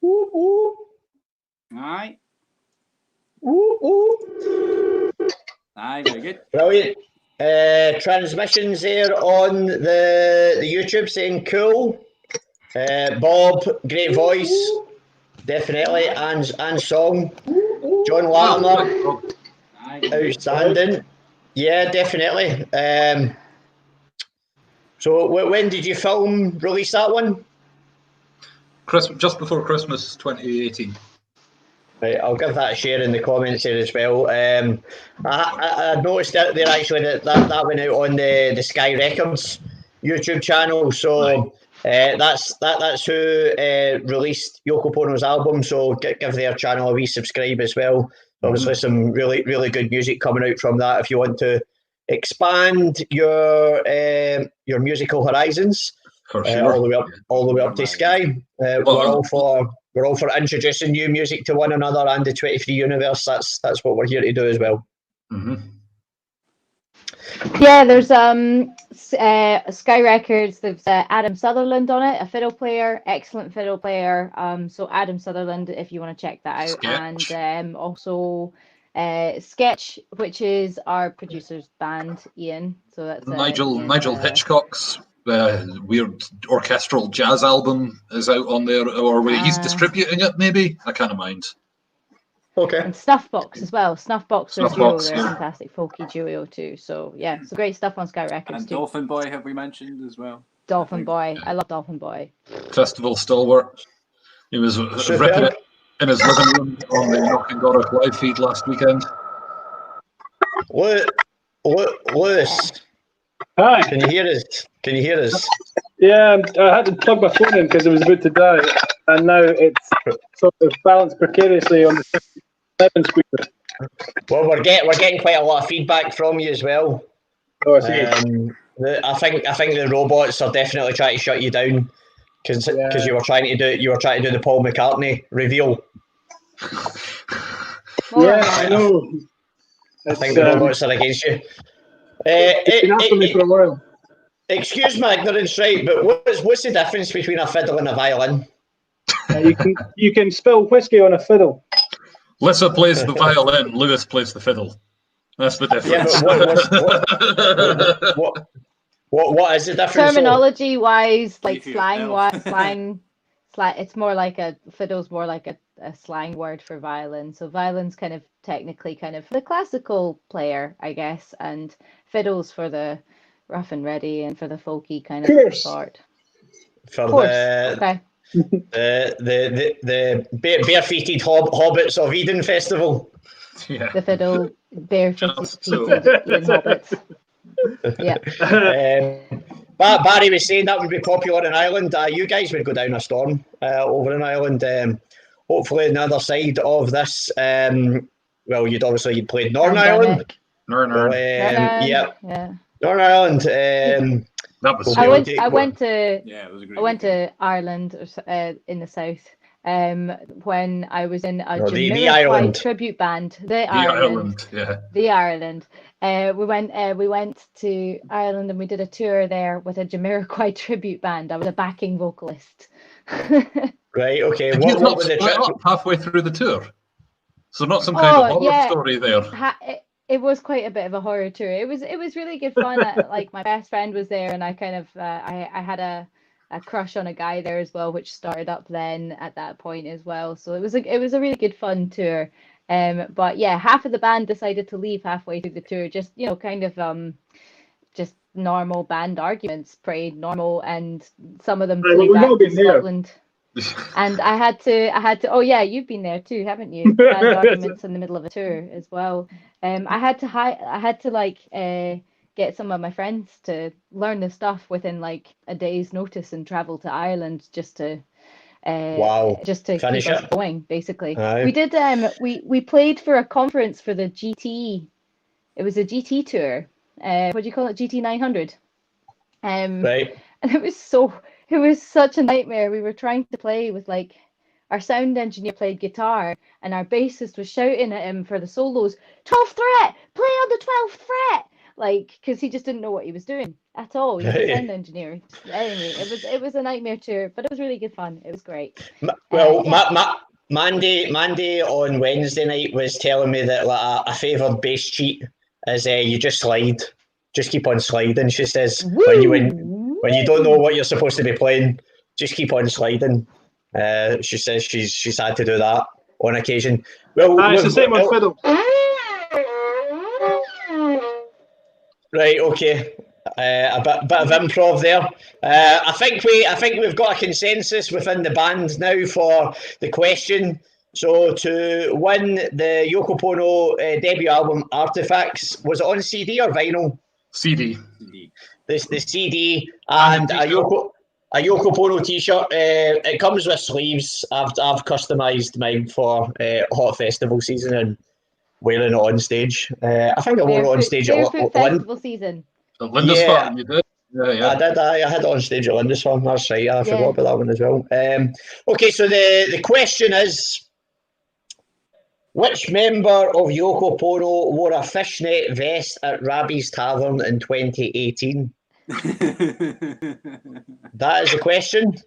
Woo woo. Aye. Woo woo. Aye, very good. Brilliant. Transmissions there on the YouTube saying cool. Bob, great voice, definitely, and song. John Latimer, outstanding. Yeah, definitely. So when did you release that one? Just before Christmas 2018. Right, I'll give that a share in the comments here as well. I noticed that there actually that went out on the Sky Records YouTube channel. So that's who released Yoko Pwno's album. So give their channel a wee subscribe as well. Obviously, some really good music coming out from that. If you want to expand your musical horizons, For sure. all the way up to Sky. We're all for introducing new music to one another and the 23 universe. That's what we're here to do as well. Mm-hmm. Yeah, there's Sky Records. There's Adam Sutherland on it, a fiddle player, excellent fiddle player. So Adam Sutherland, if you want to check that out, Sketch. and also Sketch, which is our producer's band, Ian. So that's Nigel Hitchcock's weird orchestral jazz album is out on there, or he's distributing it. Maybe I can't mind. Okay. And Snuffbox as well. Snuffbox are a duo. Snuffbox, They're a yeah. fantastic folky duo too. So yeah, some great stuff on Sky Records And too. Dolphin Boy, have we mentioned as well? Dolphin Boy. I love Dolphin Boy. Festival stalwart. He was ripping it in his living room on the Knocking Goric live feed last weekend. Lewis, Hi. can you hear us? Yeah, I had to plug my phone in because it was about to die, and now it's sort of balanced precariously on the 7 speaker. Well, we're getting quite a lot of feedback from you as well. Oh, I see. I think the robots are definitely trying to shut you down because you were trying to do the Paul McCartney reveal. Yeah, I know. I think the robots are against you. It's been after me for a while. Excuse my ignorance, right? But what's the difference between a fiddle and a violin? You can spill whiskey on a fiddle. Lissa plays the violin, Lewis plays the fiddle. That's the difference. Yeah, but what is the difference? Terminology wise, like Leave slang, it's more like fiddle's more like a slang word for violin. So violin's kind of technically kind of the classical player, I guess, and fiddle's for the rough and ready and for the folky kind of sort. For Okay. the barefooted hobbits of Eden Festival. Yeah. The fiddle barefooted So- Eden hobbits. Yeah. Barry was saying that would be popular in Ireland. You guys would go down a storm over in Ireland. Hopefully, on the other side of this, well, you'd played Northern Ireland. Northern. Yeah, Yeah. Northern Ireland. That was I went to Yeah, it was a great I went weekend. to Ireland in the south when I was in a the Jamiroquai Ireland. tribute band. the Ireland. Yeah. The Ireland. We went to Ireland and we did a tour there with a Jamiroquai tribute band. I was a backing vocalist. Right. Okay. Did you What not was the split trip? up halfway through the tour? So not some kind of horror yeah. story there. It was quite a bit of a horror tour. It was really good fun. Like my best friend was there, and I kind of I had a crush on a guy there as well, which started up then at that point as well. So it was a really good fun tour. But yeah, half of the band decided to leave halfway through the tour. Just kind of just normal band arguments, pretty normal, and some of them flew back to Scotland. And I had to. Oh yeah, you've been there too, haven't you? Band arguments in the middle of a tour as well. I had to get some of my friends to learn the stuff within like a day's notice and travel to Ireland just to Finish keep us it. going. Basically, Aye. we did. We played for a conference for the GT. It was a GT tour. What do you call it? GT 900. Right. And it was such a nightmare. We were trying to play with like our sound engineer played guitar and our bassist was shouting at him for the solos, 12th fret, play on the 12th fret, like because he just didn't know what he was doing at all. He's a sound engineer. Anyway, it was a nightmare tour, but it was really good fun. It was great. Mandy on Wednesday night was telling me that like a favoured bass cheat is you just slide, just keep on sliding. She says when you don't know what you're supposed to be playing, just keep on sliding. She says she's had to do that on occasion. Well, It's the same on fiddle. Right. Okay. A bit of improv there. I think we've got a consensus within the band now for the question. So to win the Yoko Pwno debut album Artifacts, was it on CD or vinyl? CD. The CD and a Yoko Pwno t-shirt. It comes with sleeves. I've customised mine for Hot Festival season and wearing it on stage. I think I wore it on stage at Barefoot Festival season. The Lindisfarne, you did? Yeah. I did. I had it on stage at Lindisfarne. That's right. I forgot about that one as well. Okay, so the question is, which member of Yoko Pwno wore a fishnet vest at Rabbie's Tavern in 2018? That is the question.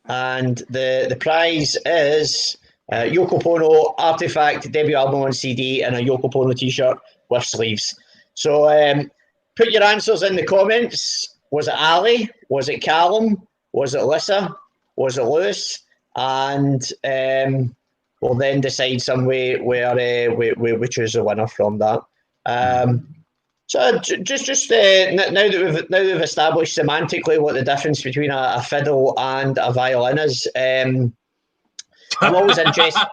And the prize is Yoko Pwno Artifact debut album on CD and a Yoko Pwno t-shirt with sleeves. So put your answers in the comments. Was it Ali? Was it Callum? Was it Lissa? Was it Lewis? And we'll then decide some way where we choose a winner from that. So just now that we've established semantically what the difference between a fiddle and a violin is, I'm always interested.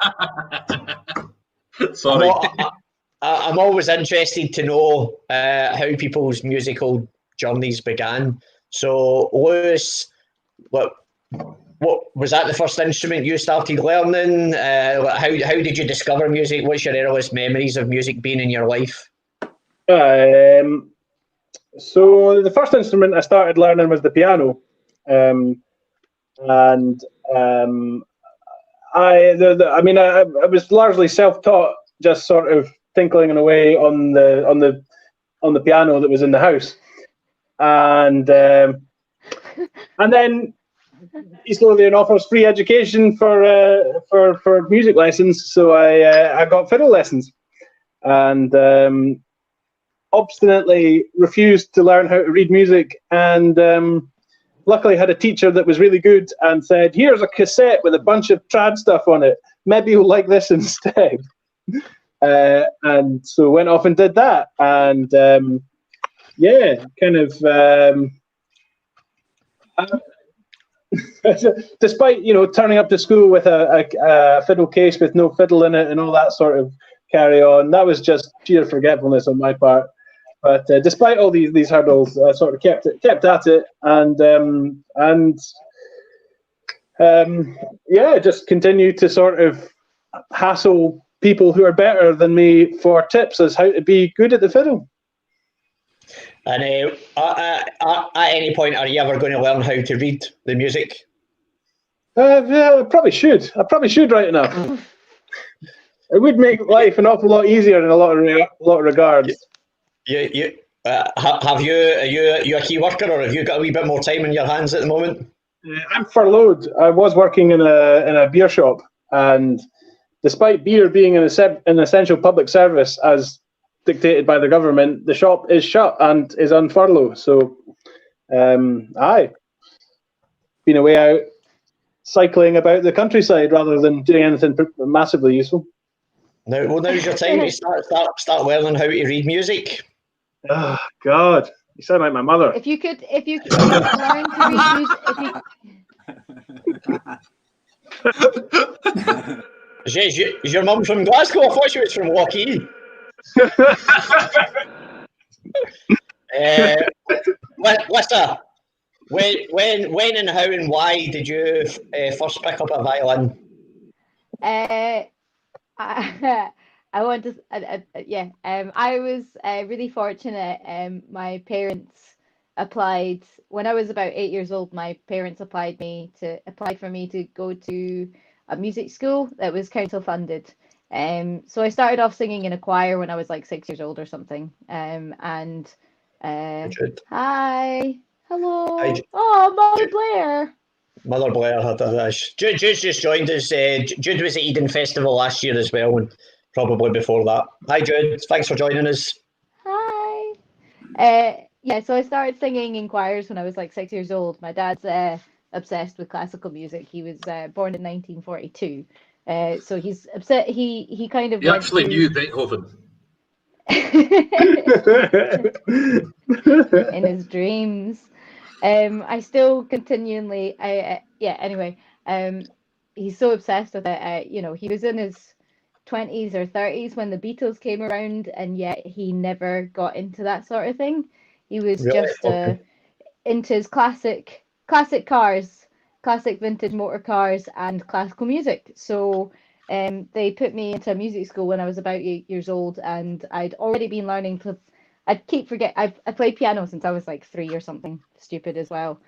Sorry. I'm always interested to know how people's musical journeys began. So, Lewis, what was that? The first instrument you started learning? How did you discover music? What's your earliest memories of music being in your life? So the first instrument I started learning was the piano, I was largely self-taught, just sort of tinkling away on the piano that was in the house, and then East Lothian offers free education for music lessons, so I got fiddle lessons, and obstinately refused to learn how to read music, and luckily had a teacher that was really good and said, "Here's a cassette with a bunch of trad stuff on it. Maybe you'll like this instead." And so went off and did that, and despite turning up to school with a fiddle case with no fiddle in it and all that sort of carry on, that was just sheer forgetfulness on my part. But despite all these hurdles, I sort of kept at it, and just continued to sort of hassle people who are better than me for tips as how to be good at the fiddle. And at any point, are you ever going to learn how to read the music? I probably should right enough. It would make life an awful lot easier in a lot of regards. Are you a key worker, or have you got a wee bit more time in your hands at the moment? I'm furloughed. I was working in a beer shop, and despite beer being an essential public service as dictated by the government, the shop is shut and is on furlough. So, been away out cycling about the countryside rather than doing anything massively useful. Now's your time to start learning how to read music. Oh God, you sound like my mother. If you could learn to read music, Is your mum from Glasgow? I thought she was from Lockheed. Lisa, when and how and why did you first pick up a violin? I was really fortunate. My parents applied when I was about 8 years old. My parents applied for me to go to a music school that was council funded. So I started off singing in a choir when I was like 6 years old or something. Hi, hello. Hi, oh, Mother Blair. Mother Blair had us. Jude's just joined us. Jude was at Eden Festival last year as well, and probably before that. Hi, Jude. Thanks for joining us. Hi. So I started singing in choirs when I was like 6 years old. My dad's obsessed with classical music. He was born in 1942. So he's upset. He kind of. He actually knew Beethoven. In his dreams. I still continually. he's so obsessed with it. You know, he was in his 20s or 30s when the Beatles came around, and yet he never got into that sort of thing. He was Really? just Okay. into his classic cars, classic vintage motor cars, and classical music. So they put me into music school when I was about 8 years old, and I'd already been learning to. I played piano since I was like 3 or something stupid as well.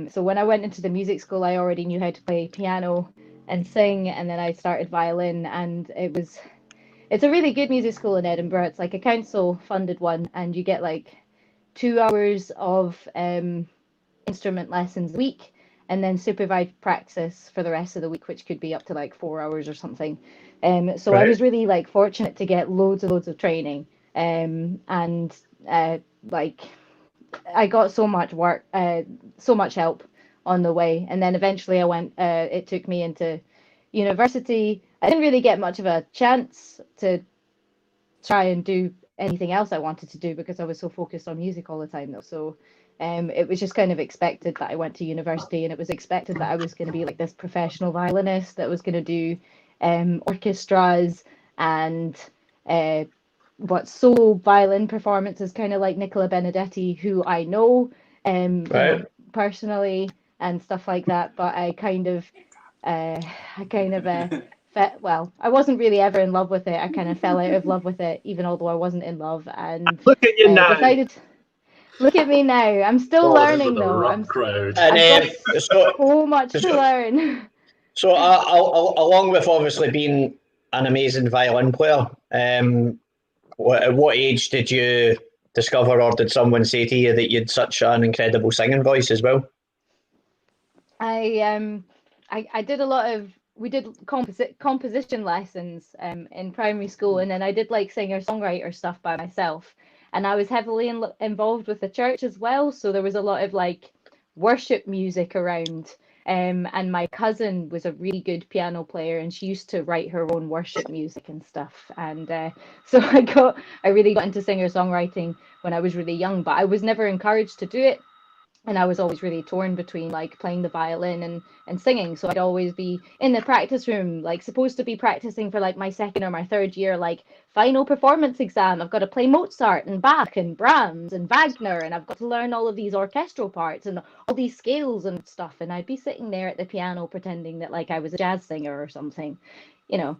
So when I went into the music school, I already knew how to play piano and sing, and then I started violin, and it's a really good music school in Edinburgh. It's like a council funded one, and you get like 2 hours of instrument lessons a week, and then supervised practice for the rest of the week, which could be up to like 4 hours or something. So I Right. was really like fortunate to get loads of training, and like I got so much work, so much help on the way, and then eventually I went. It took me into university. I didn't really get much of a chance to try and do anything else I wanted to do because I was so focused on music all the time, though. So it was just kind of expected that I went to university, and it was expected that I was going to be like this professional violinist that was going to do orchestras and solo violin performances, kind of like Nicola Benedetti, who I know, Right. personally and stuff like that. But I kind of well, I wasn't really ever in love with it. I kind of fell out of love with it, even although I wasn't in love, and Look at you now. decided. Look at me now. I'm still Oh, this is learning the though. rough crowd. I've And got so so much to learn. So, along with obviously being an amazing violin player, at what age did you discover, or did someone say to you that you had such an incredible singing voice as well? I did a lot of we did composition lessons in primary school, and then I did like singer-songwriter stuff by myself, and I was heavily involved with the church as well, so there was a lot of like worship music around. And my cousin was a really good piano player, and she used to write her own worship music and stuff. And so I really got into singer-songwriting when I was really young, but I was never encouraged to do it. And I was always really torn between like playing the violin and singing. So I'd always be in the practice room, like supposed to be practicing for like my second or my third year, like final performance exam. I've got to play Mozart and Bach and Brahms and Wagner, and I've got to learn all of these orchestral parts and all these scales and stuff. And I'd be sitting there at the piano pretending that like I was a jazz singer or something, you know.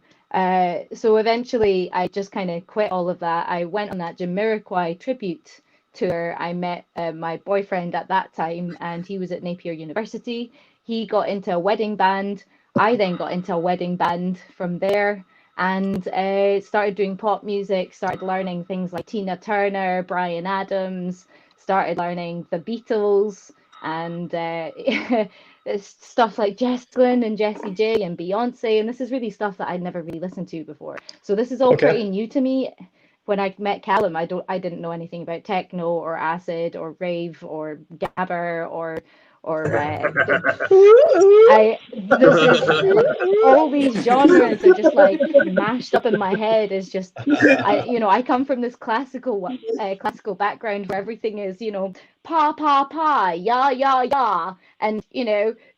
So eventually I just kind of quit all of that. I went on that Jamiroquai tribute tour. I met my boyfriend at that time, and he was at Napier University. He got into a wedding band. I then got into a wedding band from there, and started doing pop music, started learning things like Tina Turner, Bryan Adams, started learning the Beatles, and stuff like Jess Glynne and Jessie J and Beyonce. And this is really stuff that I'd never really listened to before. So this is all Okay. pretty new to me. When I met Callum, I didn't know anything about techno or acid or rave or gabber or all these genres are just like mashed up in my head. Is just I come from this classical background where everything is pa pa pa ya ya ya, and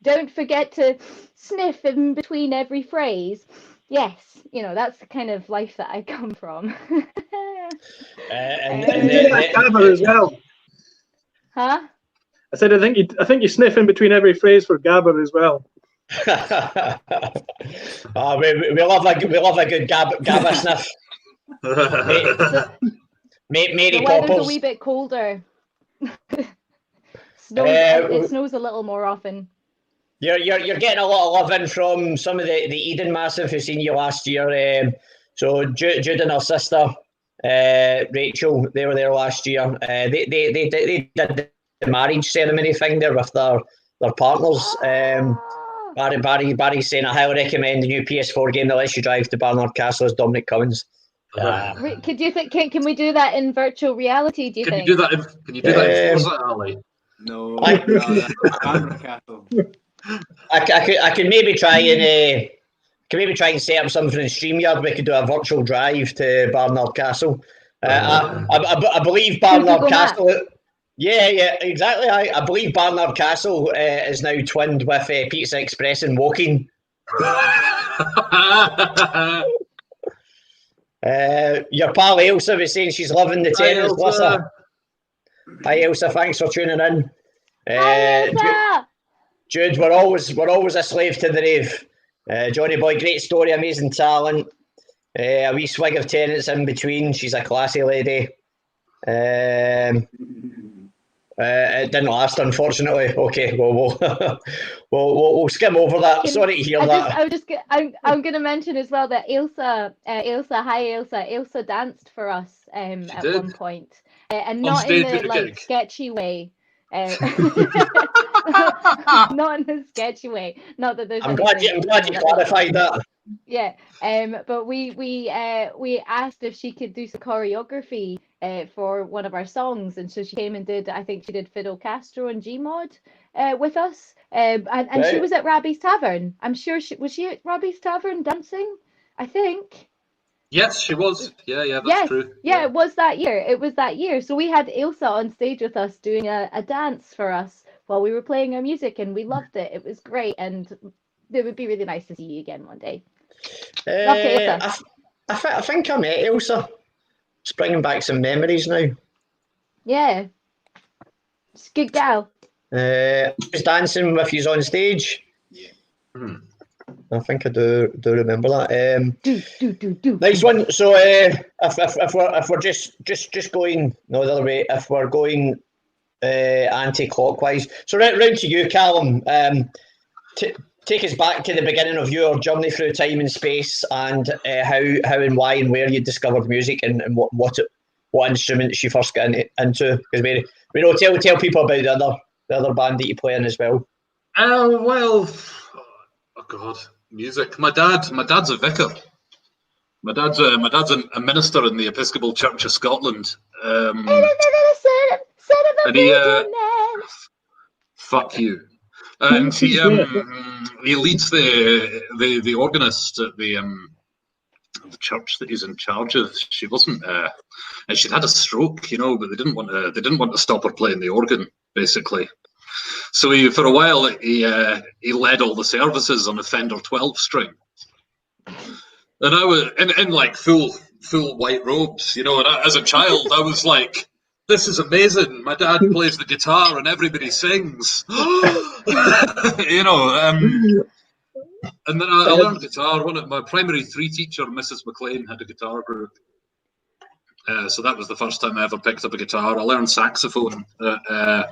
don't forget to sniff in between every phrase. Yes, that's the kind of life that I come from. And Gabber as well. Huh? I said I think you sniff in between every phrase for Gabber as well. we love a good gabber sniff. Mary The weather's Poppers. a wee bit colder. It snows a little more often. You're getting a lot of love in from some of the Eden Massive who seen you last year. So Jude and her sister Rachel, they were there last year. They did the marriage ceremony thing there with their partners. Barry's saying I highly recommend the new PS4 game that lets you drive to Barnard Castle as Dominic Cummings. Could you think? Can we do that in virtual reality? Do you think? Can you do that in Forza, Ali? No, that's Barnard Castle. I can maybe try and set up something in StreamYard. We could do a virtual drive to Barnard Castle. I believe Barnard Castle. Yeah, exactly. I believe Barnard Castle is now twinned with Pizza Express and Woking. Your pal Elsa was saying she's loving the Hi, tennis. Elsa. Hi Elsa, thanks for tuning in. Hi, Elsa! Jude, we're always a slave to the rave. Johnny boy, great story, amazing talent. A wee swig of tenants in between. She's a classy lady. It didn't last, unfortunately. Okay, well, we'll skim over that. Sorry to hear that. I'm going to mention as well that Elsa, Elsa danced for us at did. one point, and not in the like sketchy way. Not in the sketchy way. Not that there's. I'm glad you clarified that. Yeah, but we asked if she could do some choreography for one of our songs, and so she came and did. I think she did Fidel Castro and Gmod with us, and right. She was at Robbie's Tavern. I'm sure was she at Robbie's Tavern dancing? I think. Yes, she was. Yeah, that's true. Yeah, it was that year. It was that year. So we had Ilsa on stage with us doing a dance for us while we were playing our music, and we loved it. It was great, and it would be really nice to see you again one day. Love to Ilsa. I think I met Ilsa. It's bringing back some memories now. Yeah. She's a good gal. She was dancing with you on stage. Yeah. I think I do remember that. Do. Nice one. So if we're just going the other way, if we're going anti-clockwise, so round to you, Callum. Take us back to the beginning of your journey through time and space, and how and why and where you discovered music, and what instruments you first got into. Because we know tell people about the other band that you play in as well. Well, oh God, music. My dad's a vicar. My dad's a minister in the Episcopal Church of Scotland. And he, fuck you. And he leads the organist at the church that he's in charge of. She wasn't, and she'd had a stroke, but they didn't want to stop her playing the organ, basically. So for a while he led all the services on a Fender 12 string, and I was in like full white robes, and as a child I was like, this is amazing. My dad plays the guitar and everybody sings. And then I learned guitar. One of my primary 3 teacher, Mrs. McLean, had a guitar group. So that was the first time I ever picked up a guitar. I learned saxophone at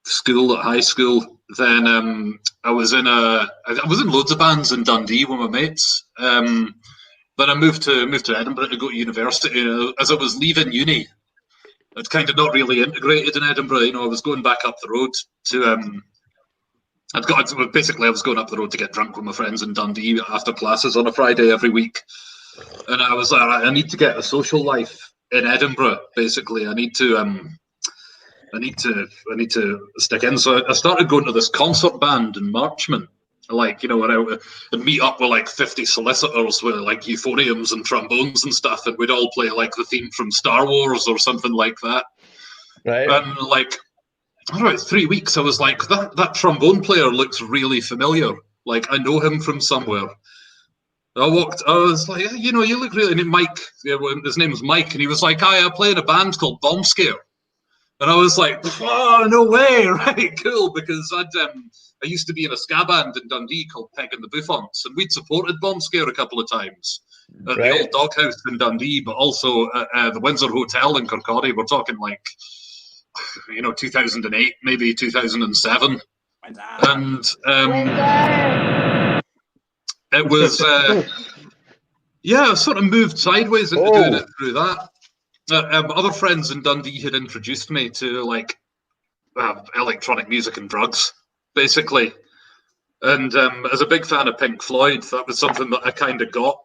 school, at high school. Then I was in loads of bands in Dundee with my mates. Then I moved to Edinburgh to go to university. As I was leaving uni, I'd kind of not really integrated in Edinburgh. I was going back up the road to I was going up the road to get drunk with my friends in Dundee after classes on a Friday every week. And I was like, I need to get a social life in Edinburgh. Basically, I need to stick in. So I started going to this concert band in Marchman. Like, when I would meet up with like 50 solicitors with like euphoniums and trombones and stuff, and we'd all play like the theme from Star Wars or something like that. Right. And like, about 3 weeks, I was like, that trombone player looks really familiar. Like, I know him from somewhere. I was like, you look really, and Mike, his name was Mike, and he was like, I play in a band called Bomb Scare. And I was like, oh, no way, right, cool, because I used to be in a ska band in Dundee called Peg and the Bouffants, and we'd supported Bomb Scare a couple of times at the old Doghouse in Dundee, but also at the Windsor Hotel in Kirkcaldy. We're talking like, 2008, maybe 2007. And it was, I sort of moved sideways into doing it through that. Other friends in Dundee had introduced me to like electronic music and drugs, basically. And as a big fan of Pink Floyd, that was something that I kind of got.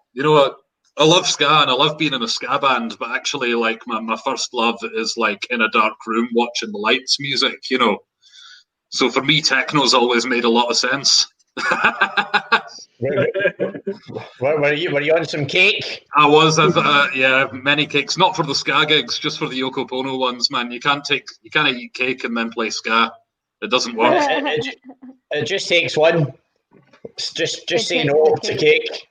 I love ska and I love being in a ska band, but actually, like my first love is like in a dark room watching the lights music. So for me, techno's always made a lot of sense. Were you on some cake? I was, many cakes. Not for the ska gigs, just for the Yoko Pwno ones, man. You can't eat cake and then play ska. It doesn't work. It just takes one. Just It say takes no the to cake. cake.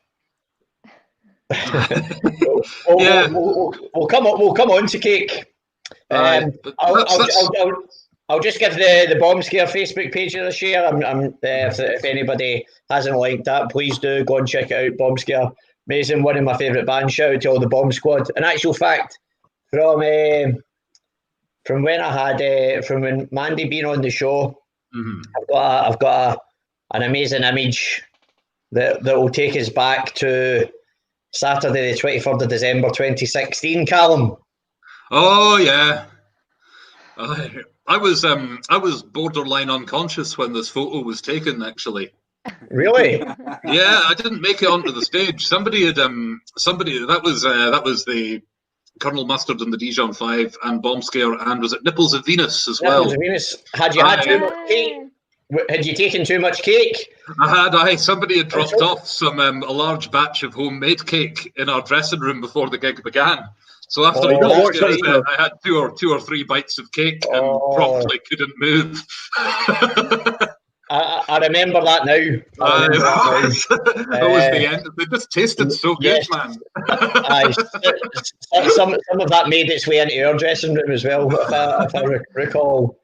Yeah. We'll come on to cake. But that's- I'll just give the Bomb Scare Facebook page a share. If anybody hasn't liked that, please do go and check it out. Bomb Scare, amazing, one of my favourite bands. Shout out to all the Bomb Squad. In actual fact, from when Mandy been on the show, I've got an amazing image that will take us back to Saturday the 23rd of December 2016, Callum. Oh yeah. I was borderline unconscious when this photo was taken. Actually, Really? yeah, I didn't make it onto the stage. Somebody that was the Colonel Mustard and the Dijon 5 and Bomb Scare, and was it Nipples of Venus as well? Nipples of Venus. Had you had too much cake? Had you taken too much cake? Somebody had dropped off a large batch of homemade cake in our dressing room before the gig began. So after I had two or three bites of cake and promptly couldn't move. I remember that now. It was the end. It just tasted so good, yes. Man. Some of that made its way into our dressing room as well, if I recall.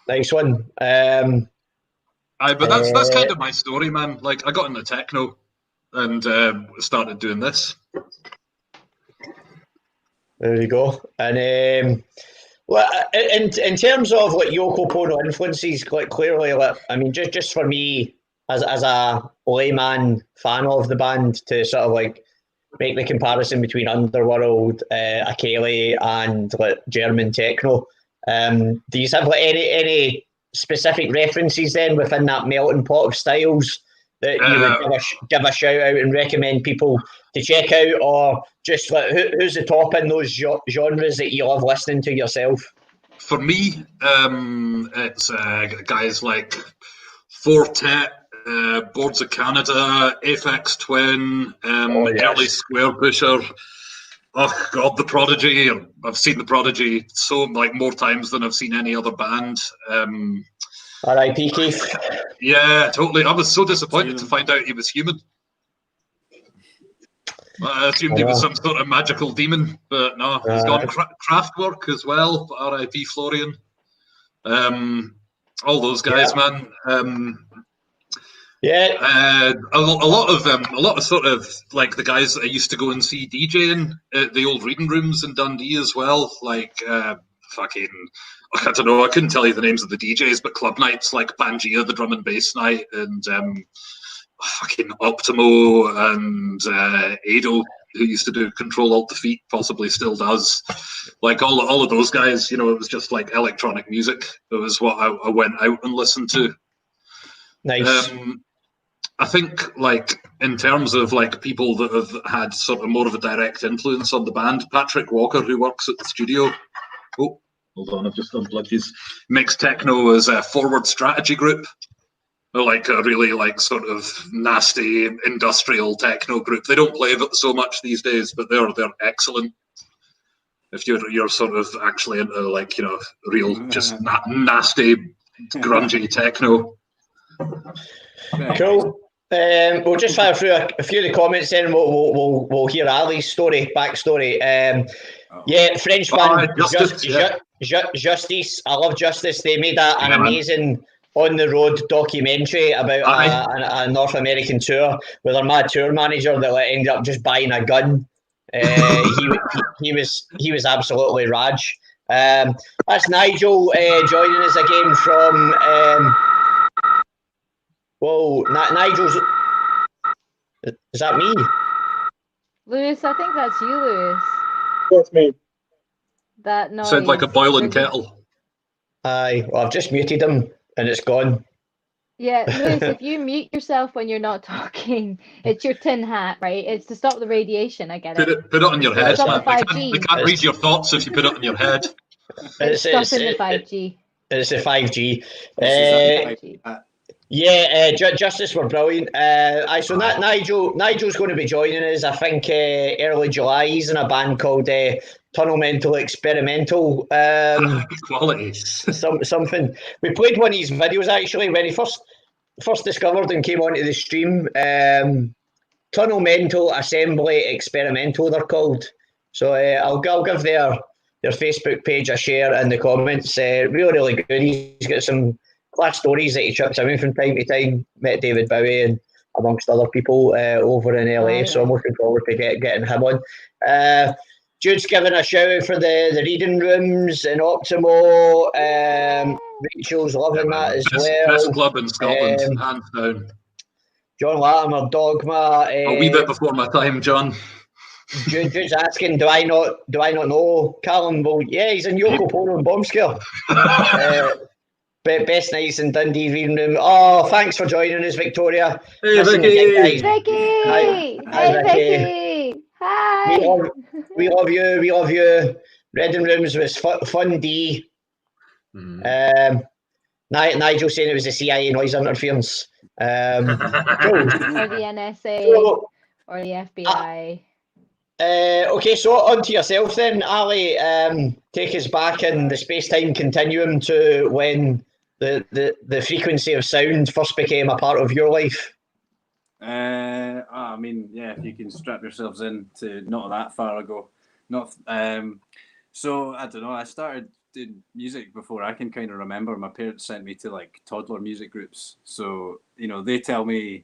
Nice one. But that's kind of my story, man. Like, I got into techno and started doing this. There you go. And well, in terms of like Yoko Pwno influences, like clearly, like, I mean, just for me as a layman fan of the band to sort of like make the comparison between Underworld, Akele, and like German techno. Do you have like any specific references then within that melting pot of styles that you would give a shout out and recommend people to check out, or just like who's the top in those genres that you love listening to yourself? For me, it's guys like Fortet, Boards of Canada, Aphex Twin, Early Square Pusher. Oh God, The Prodigy. I've seen The Prodigy more times than I've seen any other band. R.I.P. Keith. Yeah, totally. I was so disappointed to find out he was human. I assumed he was some sort of magical demon, but no, he's gone Kraftwerk as well. R.I.P. Florian. All those guys, man. A lot of sort of like the guys that I used to go and see DJing at the old reading rooms in Dundee as well. Like I don't know, I couldn't tell you the names of the DJs, but club nights like Pangea, the drum and bass night, and Optimo and Ado, who used to do Control Alt Defeat, possibly still does. Like all of those guys, it was just like electronic music. It was what I went out and listened to. Nice. I think, like, in terms of like people that have had sort of more of a direct influence on the band, Patrick Walker, who works at the studio. Oh, hold on, I've just unplugged his mixed techno as a Forward Strategy Group. They're like a really like sort of nasty industrial techno group. They don't play so much these days, but they're excellent. If you're sort of actually into like real just nasty grungy techno. Cool. We'll just fire through a few of the comments, then we'll hear Ali's backstory. French band Justice. I love Justice. They made an amazing on the road documentary about a North American tour with their mad tour manager that ended up just buying a gun. He was absolutely raj. That's Nigel joining us again from. Nigel's. Is that me? Lewis, I think that's you, Lewis. That's me. That noise. Sounds like a boiling kettle. Aye, well, I've just muted him and it's gone. Yeah, Lewis, if you mute yourself when you're not talking, it's your tin hat, right? It's to stop the radiation. I get it. Put it on your head, man. The they can't read your thoughts if you put it on your head. It's stopping the 5G. It's the 5G. Yeah, Justice were brilliant. So Nigel's going to be joining us, I think, early July. He's in a band called Tunnel Mental Experimental. Quality. Something. We played one of his videos, actually, when he first discovered and came onto the stream. Tunnel Mental Assembly Experimental, they're called. So I'll give their Facebook page a share in the comments. Really good. He's got some class stories that he trips in from time to time. Met David Bowie and amongst other people over in LA. Yeah. So I'm looking forward to getting him on. Jude's giving a shout out for the reading rooms in Optimo. Rachel's loving that as well. Best club in Scotland, hands down. John Latimer, Dogma. A wee bit before my time, John. Jude's asking, do I not know Callum? Well, yeah, he's in Yoko, Pwno and Bombscare. Best nights in Dundee reading room. Oh, thanks for joining us, Victoria. Hey, Listen, Vicky. guys, Vicky! Hi, Hey, Vicky. Vicky! Hi! We love you. We love you. Reading rooms was fun D. Nigel saying it was the CIA noise interference. Cool. Or the NSA, So, or the FBI. okay, so on to yourself then, Ali. Take us back in the space-time continuum to when the frequency of sound first became a part of your life. I mean, yeah, if you can strap yourselves in to not that far ago. So I don't know. I started doing music before I can kind of remember. My parents sent me to like toddler music groups. So they tell me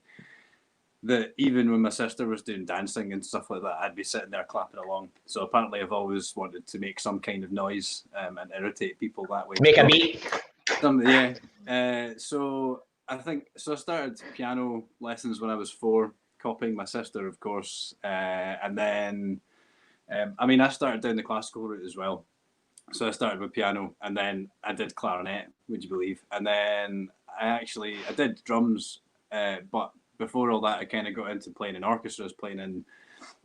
that even when my sister was doing dancing and stuff like that, I'd be sitting there clapping along. So apparently I've always wanted to make some kind of noise and irritate people that way. Make a beat. Yeah. So I started piano lessons when I was 4, copying my sister, of course. And then, I started down the classical route as well. So I started with piano, and then I did clarinet, would you believe? And then I did drums, but before all that, I kind of got into playing in orchestras, playing in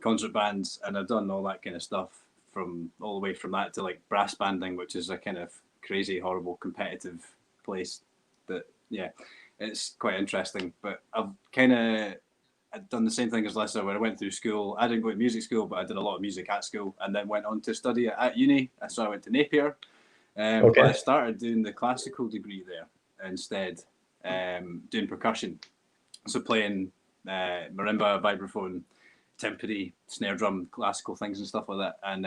concert bands, and I've done all that kind of stuff from all the way from that to like brass banding, which is a kind of crazy, horrible, competitive place that, yeah, it's quite interesting. But I'd done the same thing as Lisa, where I went through school. I didn't go to music school, but I did a lot of music at school, and then went on to study at uni. So I went to Napier. But I started doing the classical degree there instead, doing percussion. So playing marimba, vibraphone, timpani, snare drum, classical things and stuff like that. And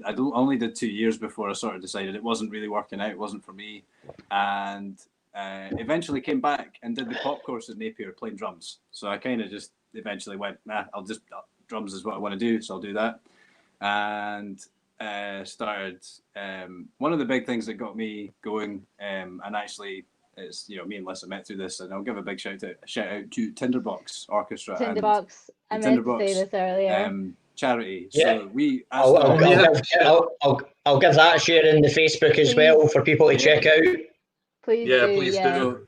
I only did 2 years before I sort of decided it wasn't really working out. It wasn't for me. And eventually came back and did the pop course at Napier playing drums. So I kind of just eventually went, drums is what I want to do, so I'll do that. And started, one of the big things that got me going, and actually it's, me and Lisa met through this, and I'll give a big shout out to Tinderbox Orchestra. Tinderbox. I meant to say this earlier. Charity. Yeah. So we. I'll give that a share in the Facebook as well for people to check out. Please do.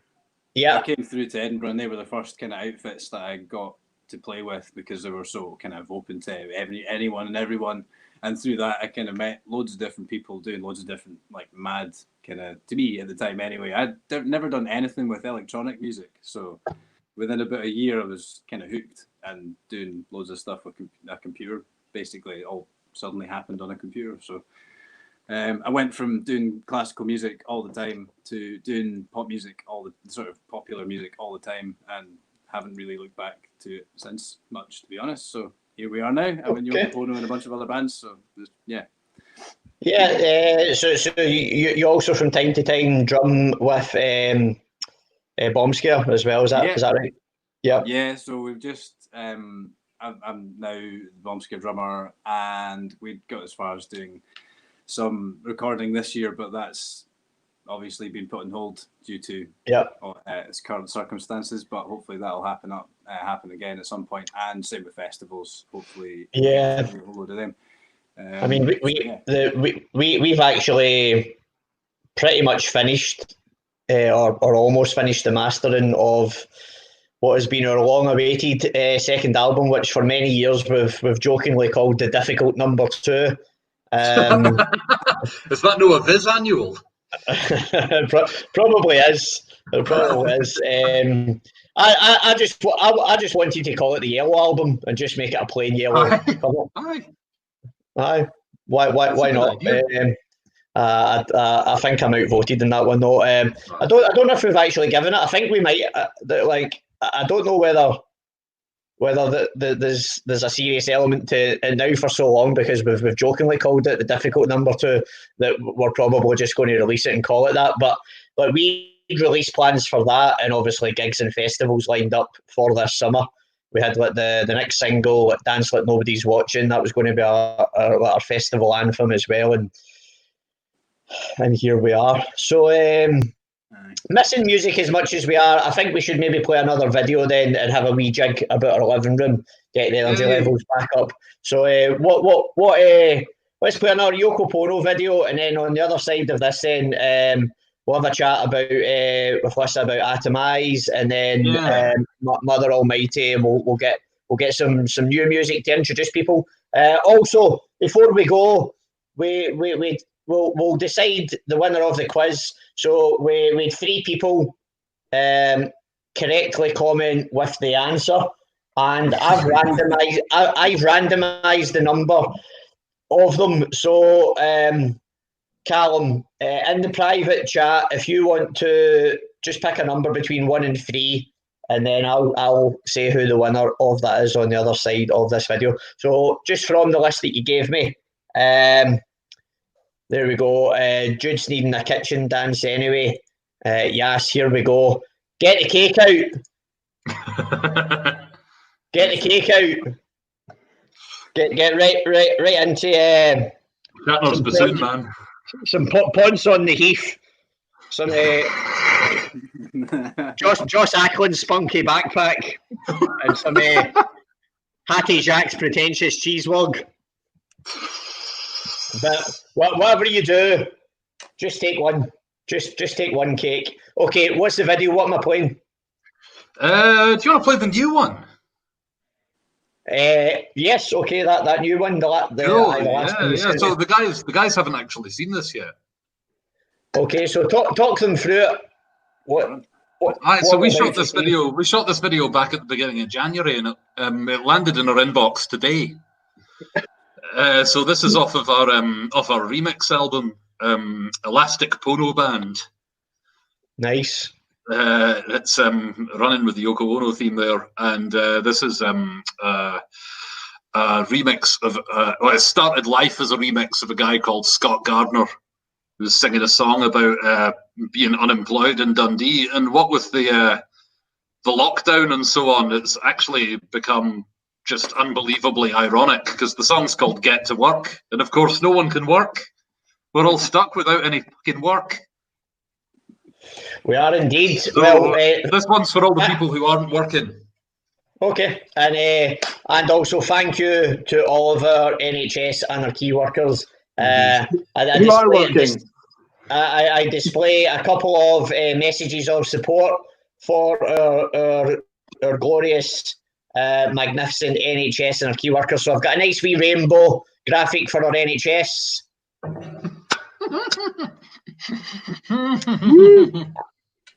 Yeah. I came through to Edinburgh, and they were the first kind of outfits that I got to play with because they were so kind of open to anyone and everyone. And through that, I kind of met loads of different people doing loads of different, like, mad kind of, to me at the time anyway, I'd never done anything with electronic music. So within about a year, I was kind of hooked and doing loads of stuff with a computer. Basically, it all suddenly happened on a computer. So I went from doing classical music all the time to doing pop music, all the sort of popular music all the time, and haven't really looked back to it since much, to be honest. So here we are now. I'm in Yoko, Pwno and a bunch of other bands. So yeah. Yeah. So you also from time to time drum with Bombscare as well. Is that right? Yeah. Yeah. So we've just I'm now the Bombscare drummer, and we got as far as doing some recording this year, but that's obviously been put on hold due to its current circumstances. But hopefully that'll happen again at some point, and same with festivals. Hopefully, a whole load of them. I mean, we've actually pretty much finished or almost finished the mastering of what has been our long-awaited second album, which for many years we've jokingly called the Difficult Number 2. Is that no a Viz annual? Probably is. It probably is. I just wanted to call it the Yellow Album and just make it a plain yellow cover. Aye. Why not? I think I'm outvoted in that one though. I don't know if we've actually given it. I think we might. I don't know whether there's a serious element to it now for so long, because we've jokingly called it the difficult number 2, that we're probably just going to release it and call it that. But we release plans for that, and obviously gigs and festivals lined up for this summer. We had the next single, Dance Like Nobody's Watching. That was going to be our festival anthem as well, and here we are. So missing music as much as we are, I think we should maybe play another video then and have a wee jig about our living room, get the energy levels back up. So let's play another Yoko Pwno video, and then on the other side of this then we'll have a chat about with Lisa about Atomize, and then Mother Almighty, and we'll get some new music to introduce people. Also, before we go, we'll decide the winner of the quiz. So we had 3 people correctly comment with the answer, and I've randomised the number of them. So Callum, in the private chat, if you want to just pick a number between 1 and 3, and then I'll say who the winner of that is on the other side of this video. So just from the list that you gave me, there we go. Jude's needing a kitchen dance anyway. Yes, here we go. Get the cake out. Get the cake out. Get right into Shatner's bassoon, man. Some Ponce on the Heath. Some Joss Ackland's spunky backpack, and some Hattie Jacques pretentious cheese wog. But whatever you do, just take one. Just take one cake. Okay, what's the video? What am I playing? Do you want to play the new one? Yes. Okay, that new one. So the guys haven't actually seen this yet. Okay, so talk them through it. So we shot this video. We shot this video back at the beginning of January, and it landed in our inbox today. So this is off our remix album, Elastic Pwno Band. Nice. It's running with the Yoko Ono theme there, and this is a remix of. It started life as a remix of a guy called Scott Gardner, who was singing a song about being unemployed in Dundee, and what with the lockdown and so on, it's actually become just unbelievably ironic, because the song's called Get to Work, and of course no one can work. We're all stuck without any fucking work. We are indeed. So, well, this one's for all the people who aren't working. Okay, and also thank you to all of our NHS and our key workers. I display a couple of messages of support for our glorious, magnificent NHS and our key workers. So I've got a nice wee rainbow graphic for our NHS.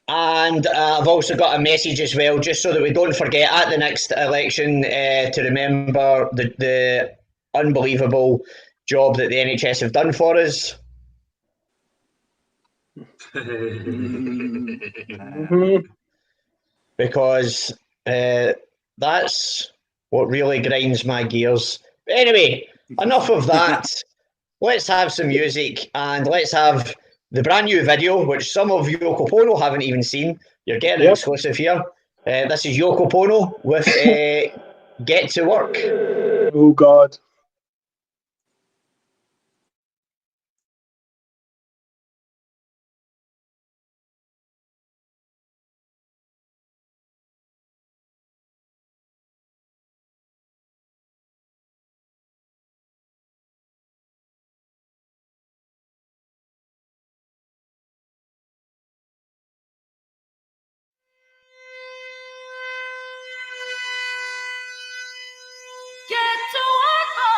And I've also got a message as well, just so that we don't forget at the next election to remember the unbelievable job that the NHS have done for us. Because that's what really grinds my gears. But anyway, enough of that. Let's have some music, and let's have the brand new video, which some of Yoko Pwno haven't even seen. You're getting an exclusive here. This is Yoko Pwno with Get to Work. Oh, God. Get to work,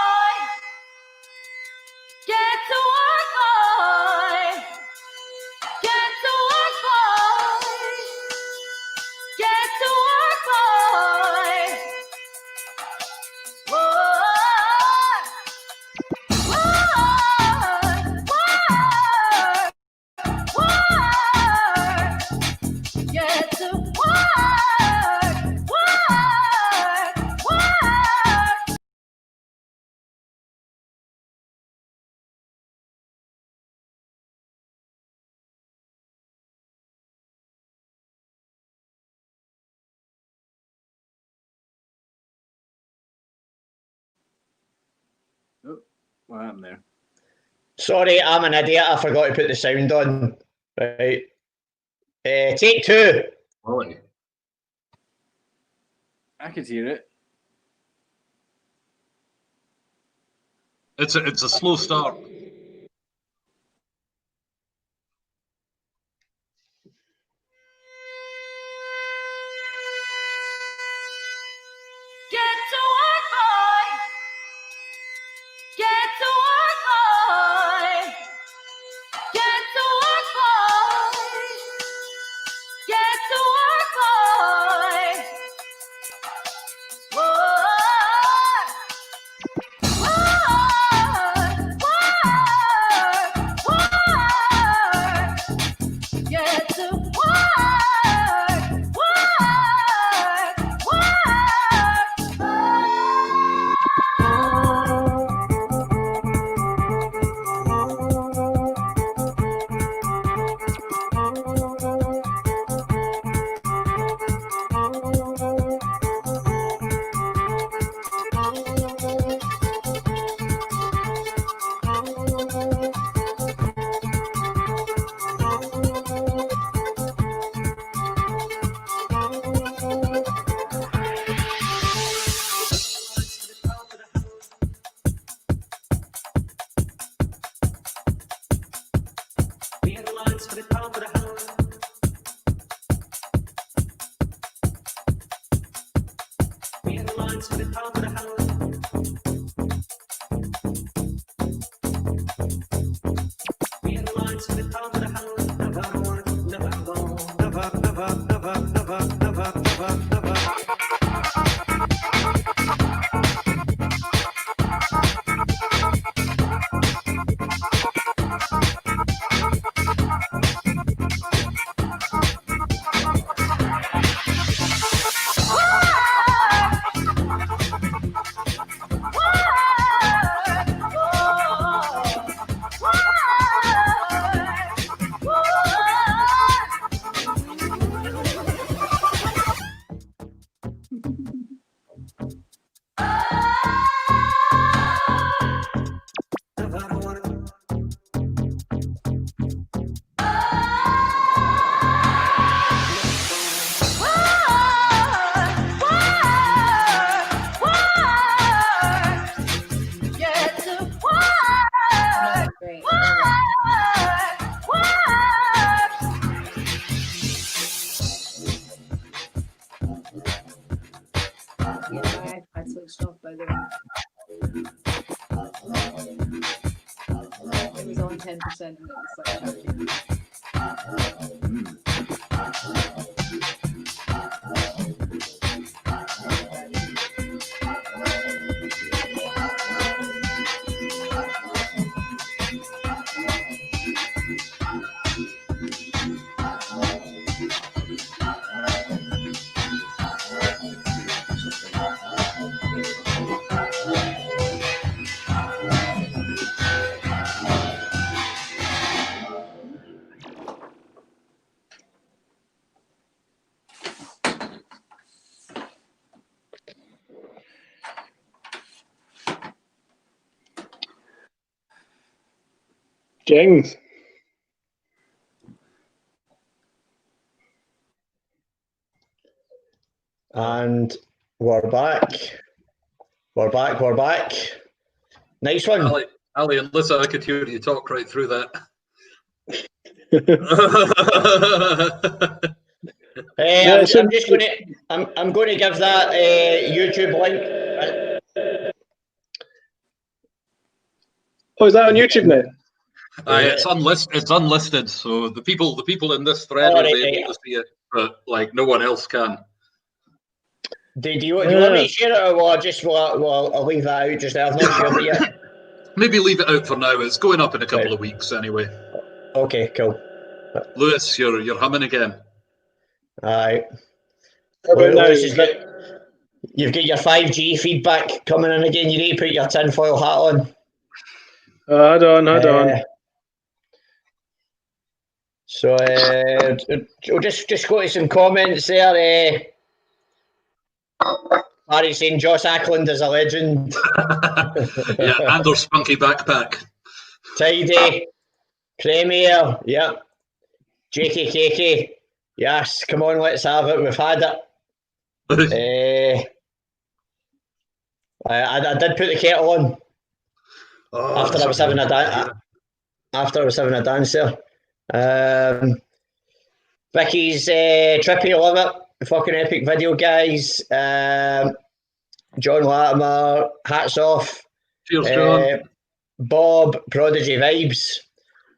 Oh, what happened there? Sorry, I'm an idiot. I forgot to put the sound on. Right. Take 2. Ollie. I could hear it. It's a slow start. Get to work, boy. Get to work, boy. Get to work, boy. Get to work, boy. Get to I switched off, by the way. It was on 10% and it was like choking. Jings. And we're back. We're back. Nice one. Ali and Lisa, I could hear you talk right through that. I'm going to give that YouTube link. Oh, is that on YouTube now? It's unlisted, so the people in this thread will be able to see it, but like no one else can. Do you want me to share it, or will I'll leave that out just now? I've not shared it yet. Maybe leave it out for now. It's going up in a couple of weeks anyway. Okay, cool. Lewis, you're humming again. Aye. How about now? You've got your 5G feedback coming in again. You need to put your tinfoil hat on. Hold on. So we'll just go to some comments there. Barry's saying Josh Ackland is a legend. Yeah, and their spunky backpack. Tidy. Premier. Yep. JKKK. Yes, come on, let's have it. We've had it. I did put the kettle on after I was having a dance there. Vicky's trippy, love it. Fucking epic video, guys. John Latimer, hats off. Cheers, John. Bob, Prodigy vibes.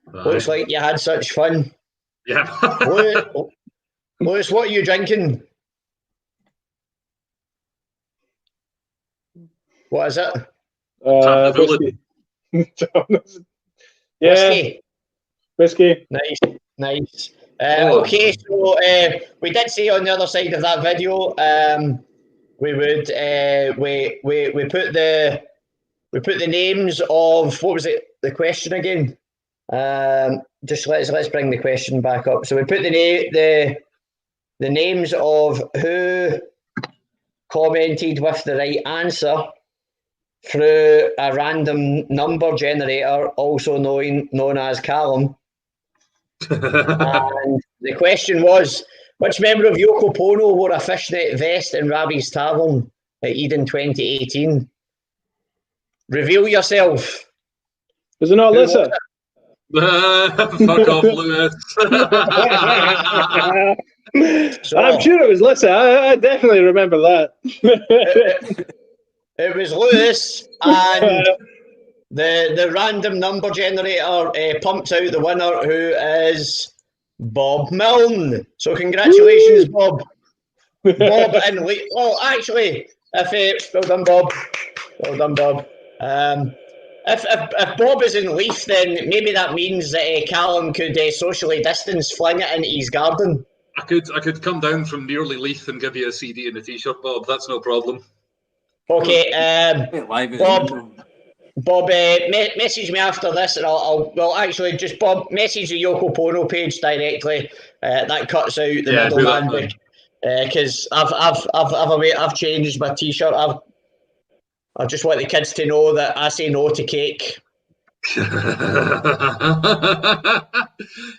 Right. Looks like you had such fun. Yeah. Lewis, what are you drinking? What is it? Whiskey. Yeah, whiskey. Nice. Okay, so we did say on the other side of that video, we would we put the names of, what was it, the question again? Just let's bring the question back up. So we put the names of who commented with the right answer through a random number generator, also known as Callum. And the question was, which member of Yoko Pwno wore a fishnet vest in Ravi's Tavern at Eden 2018? Reveal yourself. Was it not Alyssa? Fuck off, Lewis. So, I'm sure it was Alyssa. I definitely remember that. it was Lewis, and the random number generator pumps out the winner, who is Bob Milne. So congratulations, Bob. Bob and Lee. Oh, actually, well done, Bob. Well done, Bob. If Bob is in Leith, then maybe that means that Callum could socially distance, fling it into his garden. I could come down from nearly Leith and give you a CD and a T-shirt, Bob. That's no problem. Okay, Bob, message me after this, and I'll actually just Bob message the Yoko Pwno page directly. That cuts out the middleman, because I've changed my T-shirt. I just want the kids to know that I say no to cake.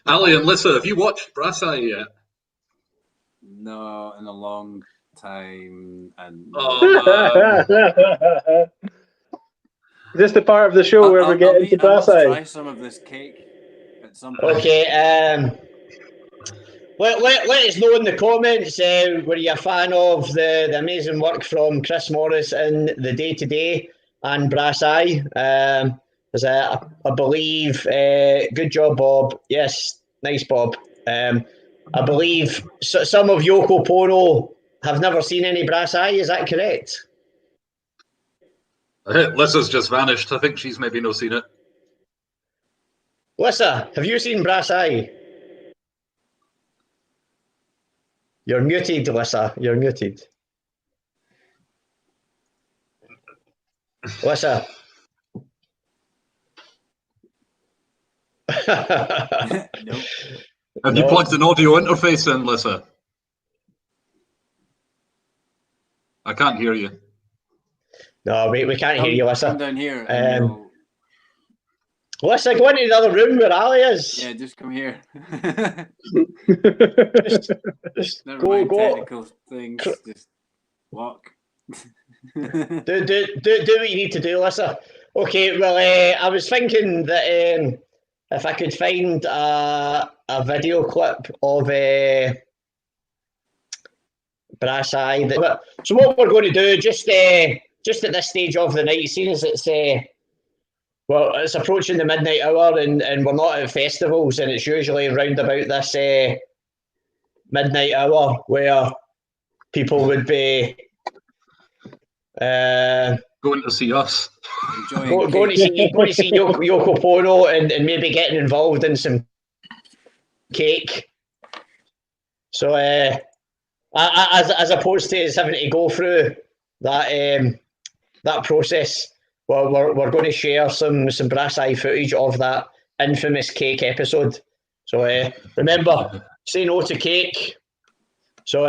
Ali and Lissa, have you watched Brass Eye yet? No, in a long time. And Is this the part of the show where we get into Brass Eye? Try some of this cake at some point. Okay, let us know in the comments, were you a fan of the amazing work from Chris Morris in The Day Today and Brass Eye? I believe, good job, Bob. Yes, nice, Bob. I believe some of Yoko Pwno have never seen any Brass Eye, is that correct? Lissa's just vanished. I think she's maybe not seen it. Lissa, have you seen Brass Eye? You're muted, Lissa. You're muted. Lissa. Nope. Have you plugged an audio interface in, Lissa? I can't hear you. No, we can't hear you, Lissa. Come down here. And Lissa, go into the other room where Ali is. yeah, just come here. Just Never go. mind technical things. Just walk. Do what you need to do, Lissa. Okay, well, I was thinking that if I could find a video clip of Brass Eye. So what we're going to do, just at this stage of the night, seeing as it's it's approaching the midnight hour, and we're not at festivals, and it's usually around about this midnight hour where people would be Going to see us. going to see Yoko Pwno and maybe getting involved in some cake. So as opposed to having to go through that process, well, we're going to share some Brass Eye footage of that infamous cake episode. So remember, say no to cake. So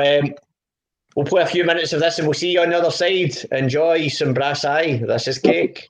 We'll play a few minutes of this and we'll see you on the other side. Enjoy some brass eye. This is Cake.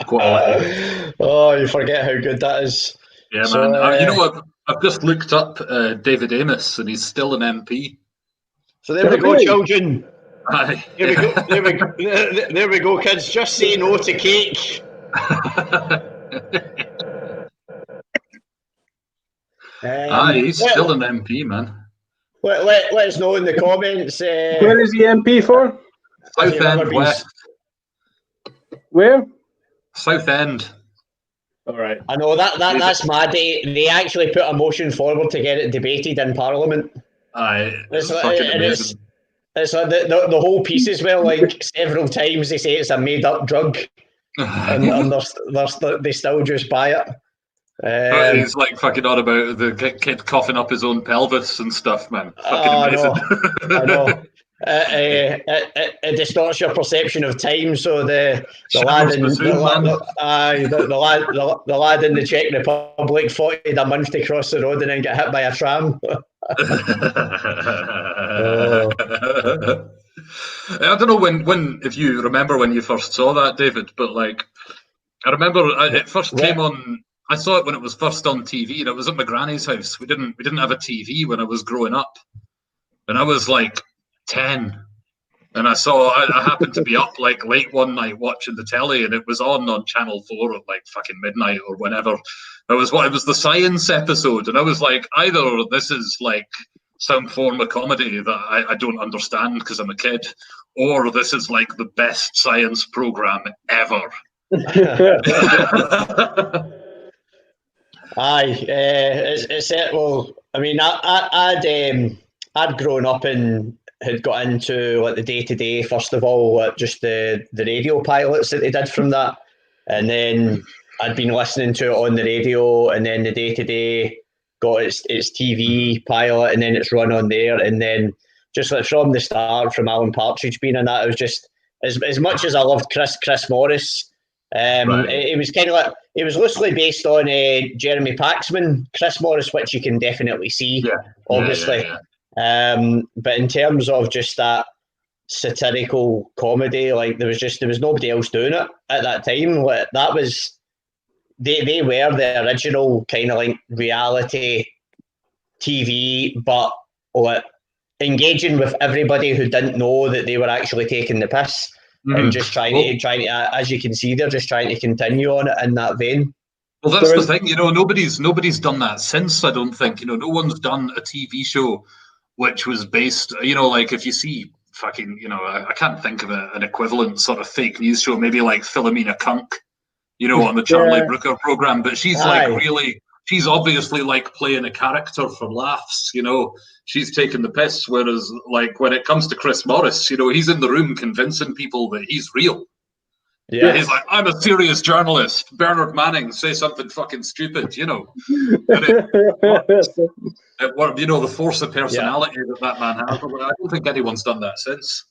Quality. Oh, you forget how good that is. Yeah, So, man. You know what? I've just looked up David Amos, and he's still an MP. So there we go, Really? children. Aye. There we go. There we go, kids. Just say no to cake. Aye, he's still an MP, man. Let us know in the comments. Where is he MP for? Southend West. Where? Southend. All right. I know that's mad. They actually put a motion forward to get it debated in Parliament. Aye, It's it's fucking amazing. It's like the whole piece as well. Like several times they say it's a made up drug, and they still just buy it. He's like fucking on about the kid coughing up his own pelvis and stuff, man. Fucking amazing. I know. It distorts your perception of time. So the lad in the lad in the Czech Republic fought a month to cross the road and then get hit by a tram. I don't know when if you remember when you first saw that, David, but like I remember it first came on. I saw it when it was first on TV, and it was at my granny's house. We didn't have a TV when I was growing up, and I was like 10, and I happened to be up like late one night watching the telly, and it was on Channel 4 at like fucking midnight or whenever. It was the science episode, and I was like, either this is like some form of comedy that I don't understand because I'm a kid, or this is like the best science program ever. Aye, it's it. Well, I mean, I'd grown up and had got into like the day-to-day, first of all, just the radio pilots that they did from that, and then I'd been listening to it on the radio, and then the day-to-day got its TV pilot, and then it's run on there, and then just like from the start, from Alan Partridge being in that, it was just as much as I loved Chris Morris. Right. It was kind of like it was loosely based on Jeremy Paxman, Chris Morris, which you can definitely see, obviously. Yeah. But in terms of just that satirical comedy, like there was nobody else doing it at that time. Like, that was they were the original kind of like reality TV, but like engaging with everybody who didn't know that they were actually taking the piss. And just trying to, as you can see, they're just trying to continue on it in that vein. Well, that's the thing, nobody's done that since. I don't think, no one's done a TV show which was based, like if you see fucking, I can't think of an equivalent sort of fake news show, maybe like Philomena Kunk, on the Charlie Brooker program, but she's like really. She's obviously like playing a character for laughs, She's taking the piss, whereas like when it comes to Chris Morris, he's in the room convincing people that he's real. Yeah, he's like, I'm a serious journalist. Bernard Manning, say something fucking stupid, And the force of personality that man has. I don't think anyone's done that since.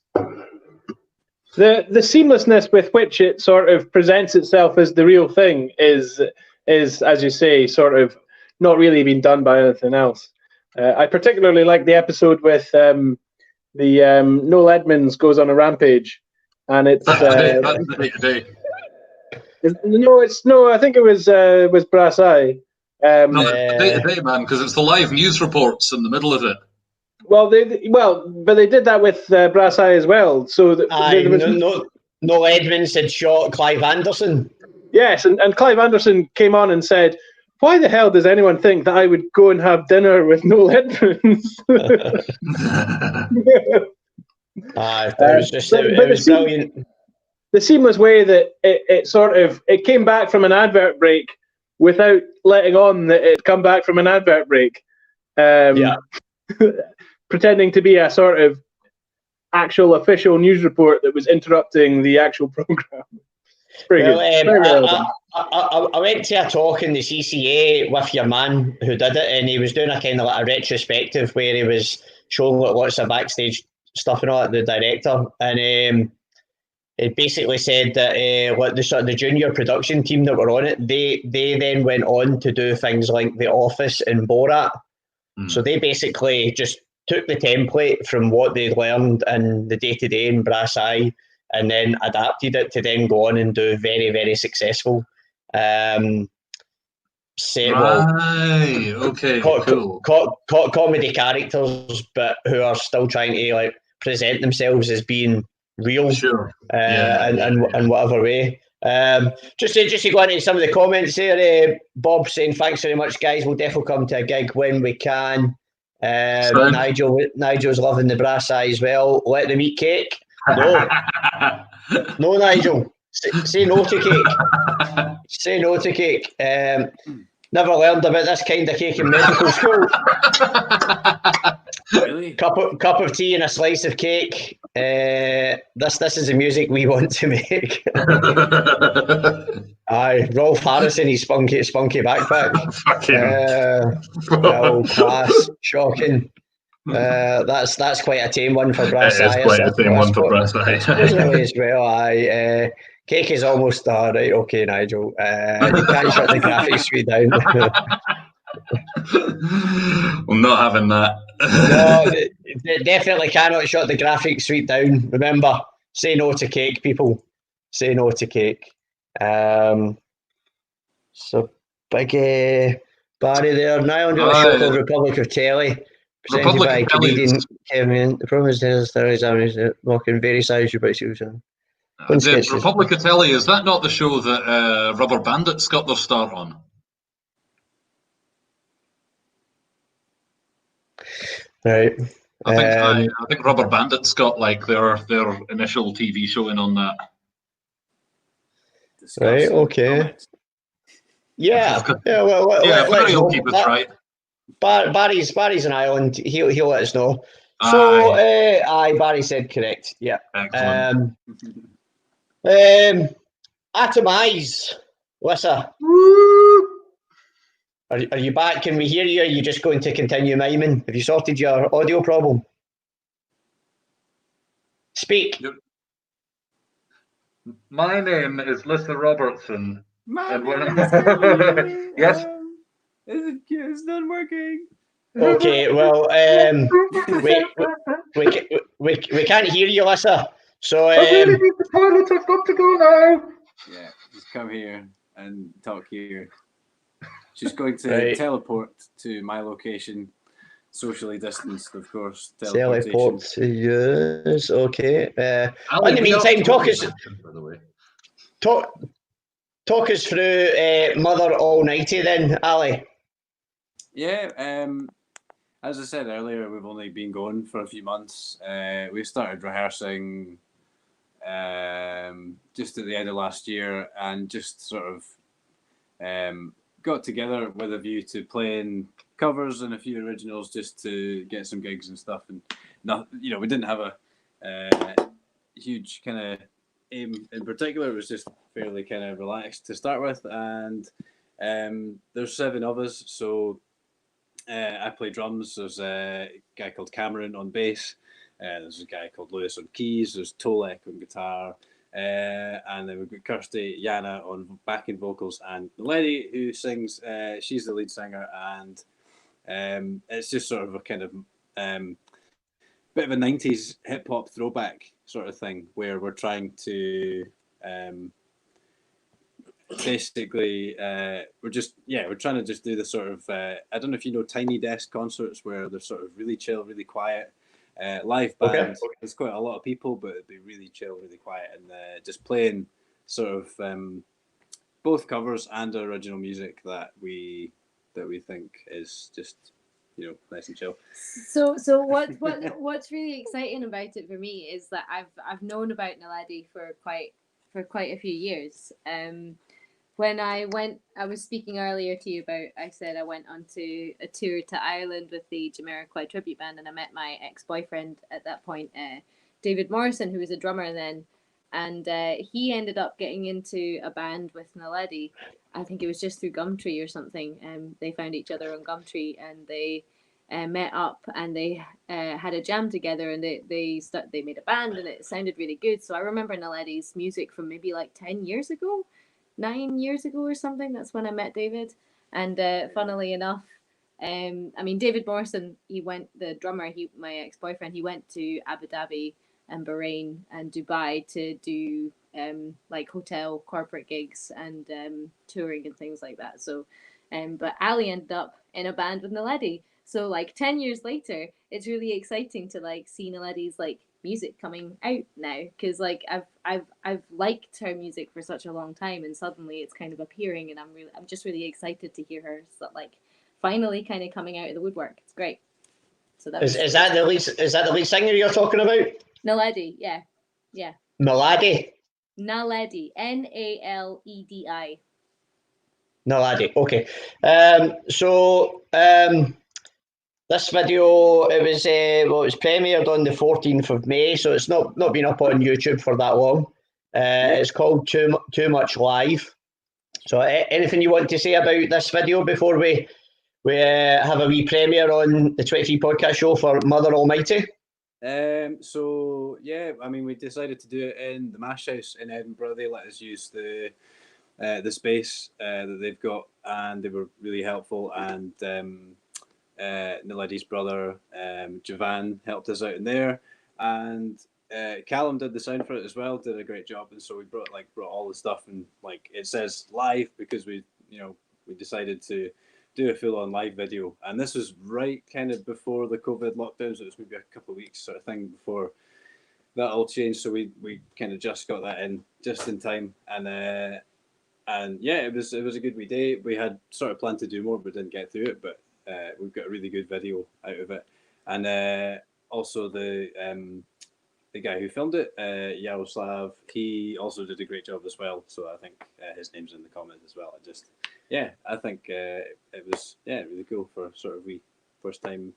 The seamlessness with which it sort of presents itself as the real thing is, as you say, sort of not really been done by anything else. I particularly like the episode with Noel Edmonds goes on a rampage, and it's today. No, I think it was Brass Eye. Today, man, because it's the live news reports in the middle of it. But they did that with Brass Eye as well. So Noel Edmonds had shot Clive Anderson. Yes, and Clive Anderson came on and said, "Why the hell does anyone think that I would go and have dinner with Noel Edmonds?" It was brilliant. the seamless way that it came back from an advert break without letting on that it come back from an advert break. Pretending to be a sort of actual official news report that was interrupting the actual program. Pretty good. Very relevant. I went to a talk in the CCA with your man who did it, and he was doing a kind of like a retrospective where he was showing lots of backstage stuff and all that, the director, and it basically said that the junior production team that were on it, they then went on to do things like The Office and Borat. So they basically just took the template from what they learned in the day-to-day in Brass Eye and then adapted it to then go on and do very, very successful comedy characters, but who are still trying to like present themselves as being real, in whatever way. Just to go into some of the comments there, Bob saying thanks very much, guys. We'll definitely come to a gig when we can. Nigel's loving the Brass Eye as well. Let them eat cake. No, no, Nigel. Say no to cake. Say no to cake. Never learned about this kind of cake in medical school. Really? Cup of tea and a slice of cake. This is the music we want to make. Aye, Rolf Harrison, his spunky backpack. Well, class, shocking. That's quite a tame one for Brass Eye. It is quite a tame one for Brass Eye. As well, aye. Cake is almost right. Okay, Nigel. You can't shut the graphics suite down. I'm not having that. No, they definitely cannot shut the graphics suite down. Remember, say no to cake, people. Say no to cake. So big Barry there. Now under the show called Republic of Telly. Presented by Canadian Kevin. The problem is there is walking very size. The Republic of Telly, is that not the show that Rubber Bandits got their start on? Right. I think Rubber Bandits got like their initial TV showing on that. Right. Okay. Yeah. We'll keep it right. Barry's an island. He'll let us know. So, Barry said correct. Yeah. Excellent. Atomize. Lissa. Are you back? Can we hear you? Are you just going to continue miming? Have you sorted your audio problem? Speak. My name is Lissa Robertson. Yes. It's not working. Okay, well, we can't hear you, Lissa. So the toilet. I've got to go now. Yeah, just come here and talk here. She's going to teleport to my location, socially distanced, of course. Teleport to yours. Okay. In the meantime, talk us through Mother Almighty then, Ali. Yeah, as I said earlier, we've only been going for a few months. We started rehearsing just at the end of last year and just sort of got together with a view to playing covers and a few originals just to get some gigs and stuff. And we didn't have a huge kind of aim in particular. It was just fairly kind of relaxed to start with. And there's 7 of us, so I play drums. There's a guy called Cameron on bass. There's a guy called Lewis on keys. There's Tolek on guitar. And then we've got Kirsty Yana on backing vocals, and the lady who sings, she's the lead singer, and it's just sort of a kind of bit of a 90s hip-hop throwback sort of thing where we're trying to basically we're trying to just do the sort of I don't know if you know Tiny Desk concerts where they're sort of really chill, really quiet. Live band. Okay. There's quite a lot of people, but it'd be really chill, really quiet, and just playing sort of both covers and original music that we think is just nice and chill. So what's really exciting about it for me is that I've known about Naledi for quite for quite a few years. When I was speaking earlier to you about, I said I went on to a tour to Ireland with the Jamiroquai tribute band, and I met my ex-boyfriend at that point, David Morrison, who was a drummer then, and he ended up getting into a band with Naledi. I think it was just through Gumtree or something. They found each other on Gumtree, and they met up, and they had a jam together, and they made a band, and it sounded really good. So I remember Naledi's music from maybe like 9 years ago or something. That's when I met David. And funnily enough, David Morrison, the drummer, my ex-boyfriend, he went to Abu Dhabi and Bahrain and Dubai to do like hotel corporate gigs and touring and things like that. So, but Ali ended up in a band with Naledi. So like 10 years later, it's really exciting to like see Naledi's like music coming out now, because like I've liked her music for such a long time, and suddenly it's kind of appearing, and I'm just really excited to hear her like finally kind of coming out of the woodwork. It's great. So is that the lead singer you're talking about? Naledi, yeah. Naledi, Naledi. Naledi. Okay. This video, it was premiered on the 14th of May, so it's not been up on YouTube for that long. It's called Too Much Live. So anything you want to say about this video before we have a wee premiere on the 23 podcast show for Mother Almighty? So yeah, we decided to do it in the Mash House in Edinburgh. They let us use the space that they've got, and they were really helpful. And Naledi's brother Javan helped us out in there, and Callum did the sound for it as well, did a great job. And so we brought all the stuff, and like it says live because we decided to do a full-on live video, and this was right kind of before the COVID lockdown, so it was maybe a couple of weeks sort of thing before that all changed. So we kind of just got that in just in time, and yeah, it was a good wee day. We had sort of planned to do more, but didn't get through it. But we've got a really good video out of it, and also the guy who filmed it, Yaroslav, he also did a great job as well. So I think his name's in the comments as well. I think it was really cool for sort of first time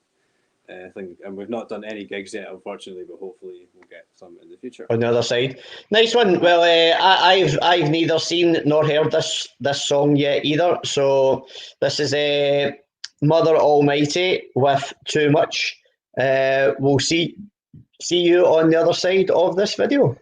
thing, and we've not done any gigs yet, unfortunately, but hopefully we'll get some in the future. On the other side, nice one. Well, I've neither seen nor heard this song yet either. So this is Mother Almighty with Too Much. We'll see you on the other side of this video.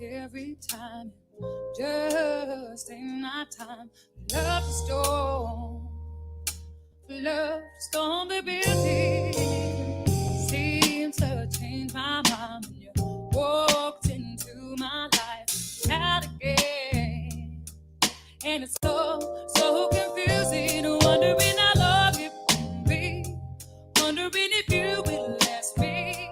Every time, just ain't my time. Love the storm, the beauty seems to change my mind when you walked into my life out again, and it's so confusing. Wondering how long it will be, wondering if you will last me.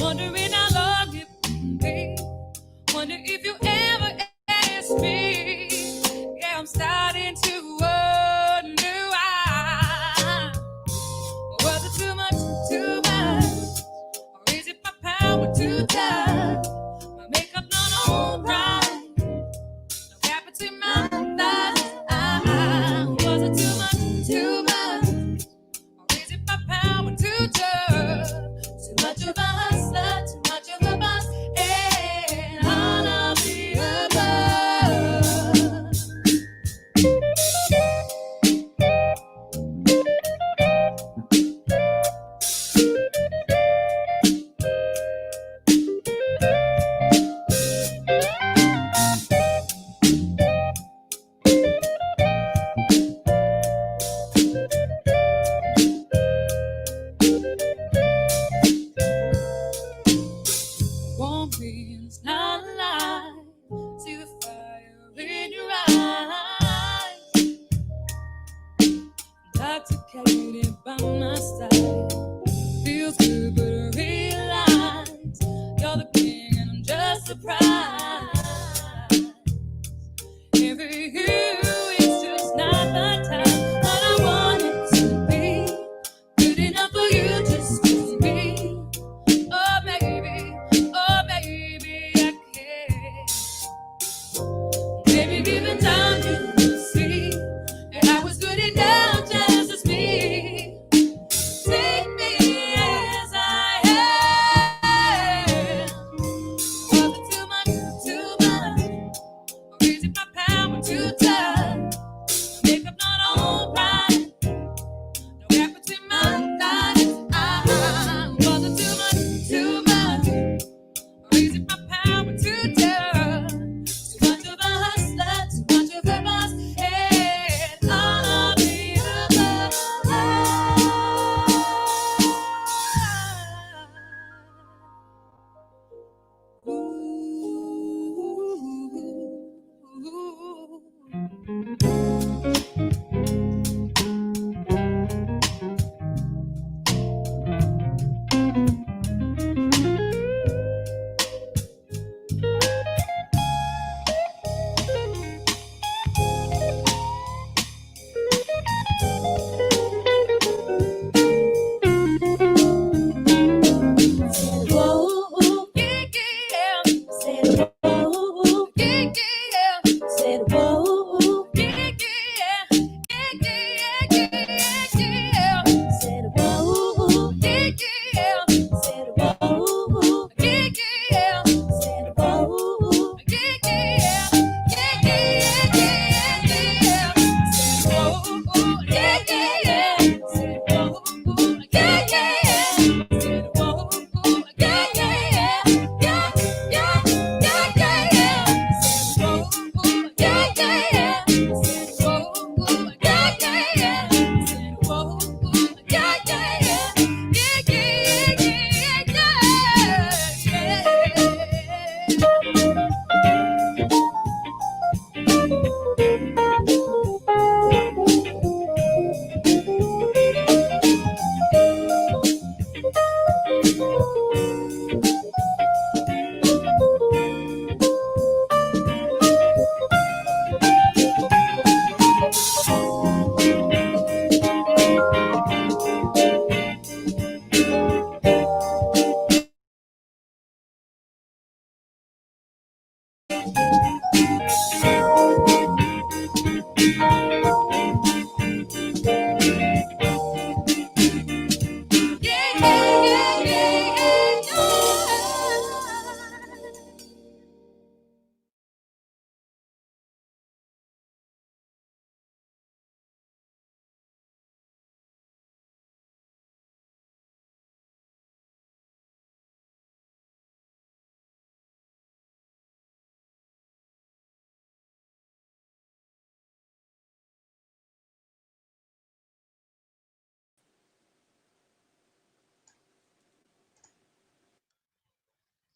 Wondering how long it will be. Wonder if you ever ask me. Yeah, I'm starting to wonder why. Was it too much, or is it my power too tight?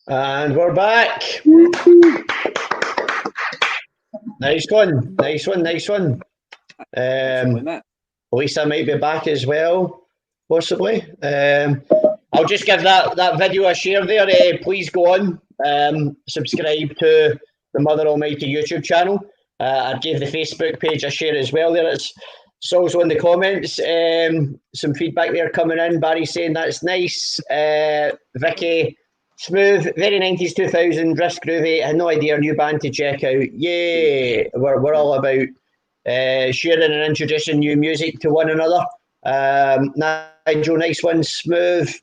And we're back. Nice one. Lisa might be back as well, possibly. I'll just give that video a share there. Please go on, subscribe to the Mother Almighty YouTube channel. I gave the Facebook page a share as well there. It's also in the comments. Some feedback there coming in. Barry saying that's nice. Vicky, smooth, very 90s, 2000, risk groovy. I had no idea, new band to check out. Yay! We're all about sharing and introducing new music to one another. Nigel, nice one, smooth.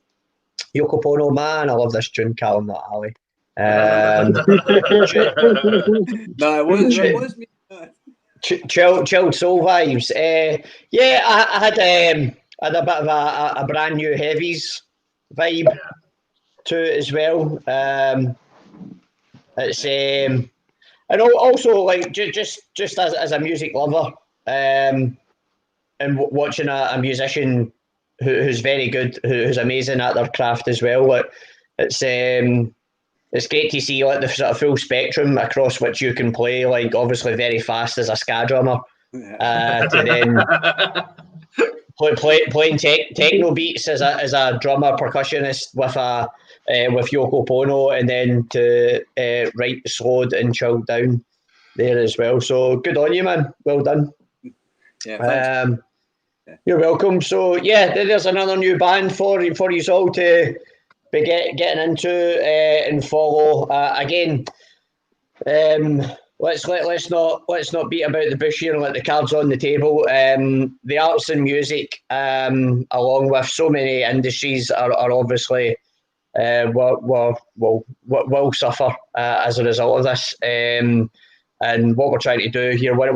Yoko Pwno, man, I love this tune, Callum, not Ali. No, it was me. Chilled soul vibes. Yeah, I had a bit of a brand new heavies vibe to it as well. It's and also like just as a music lover, and watching a musician who's very good, who's amazing at their craft as well. Like, it's great to see like the sort of full spectrum across which you can play. Like obviously very fast as a ska drummer, to then playing techno beats as a drummer percussionist with Yoko Pwno, and then to write slowed and chilled down there as well. So good on you, man. Well done. Yeah, you're welcome. So yeah, there's another new band for you all to be getting into and follow. Again, let's not beat about the bush here and let the cards on the table. The arts and music, along with so many industries, are obviously will suffer as a result of this. And what we're trying to do here, one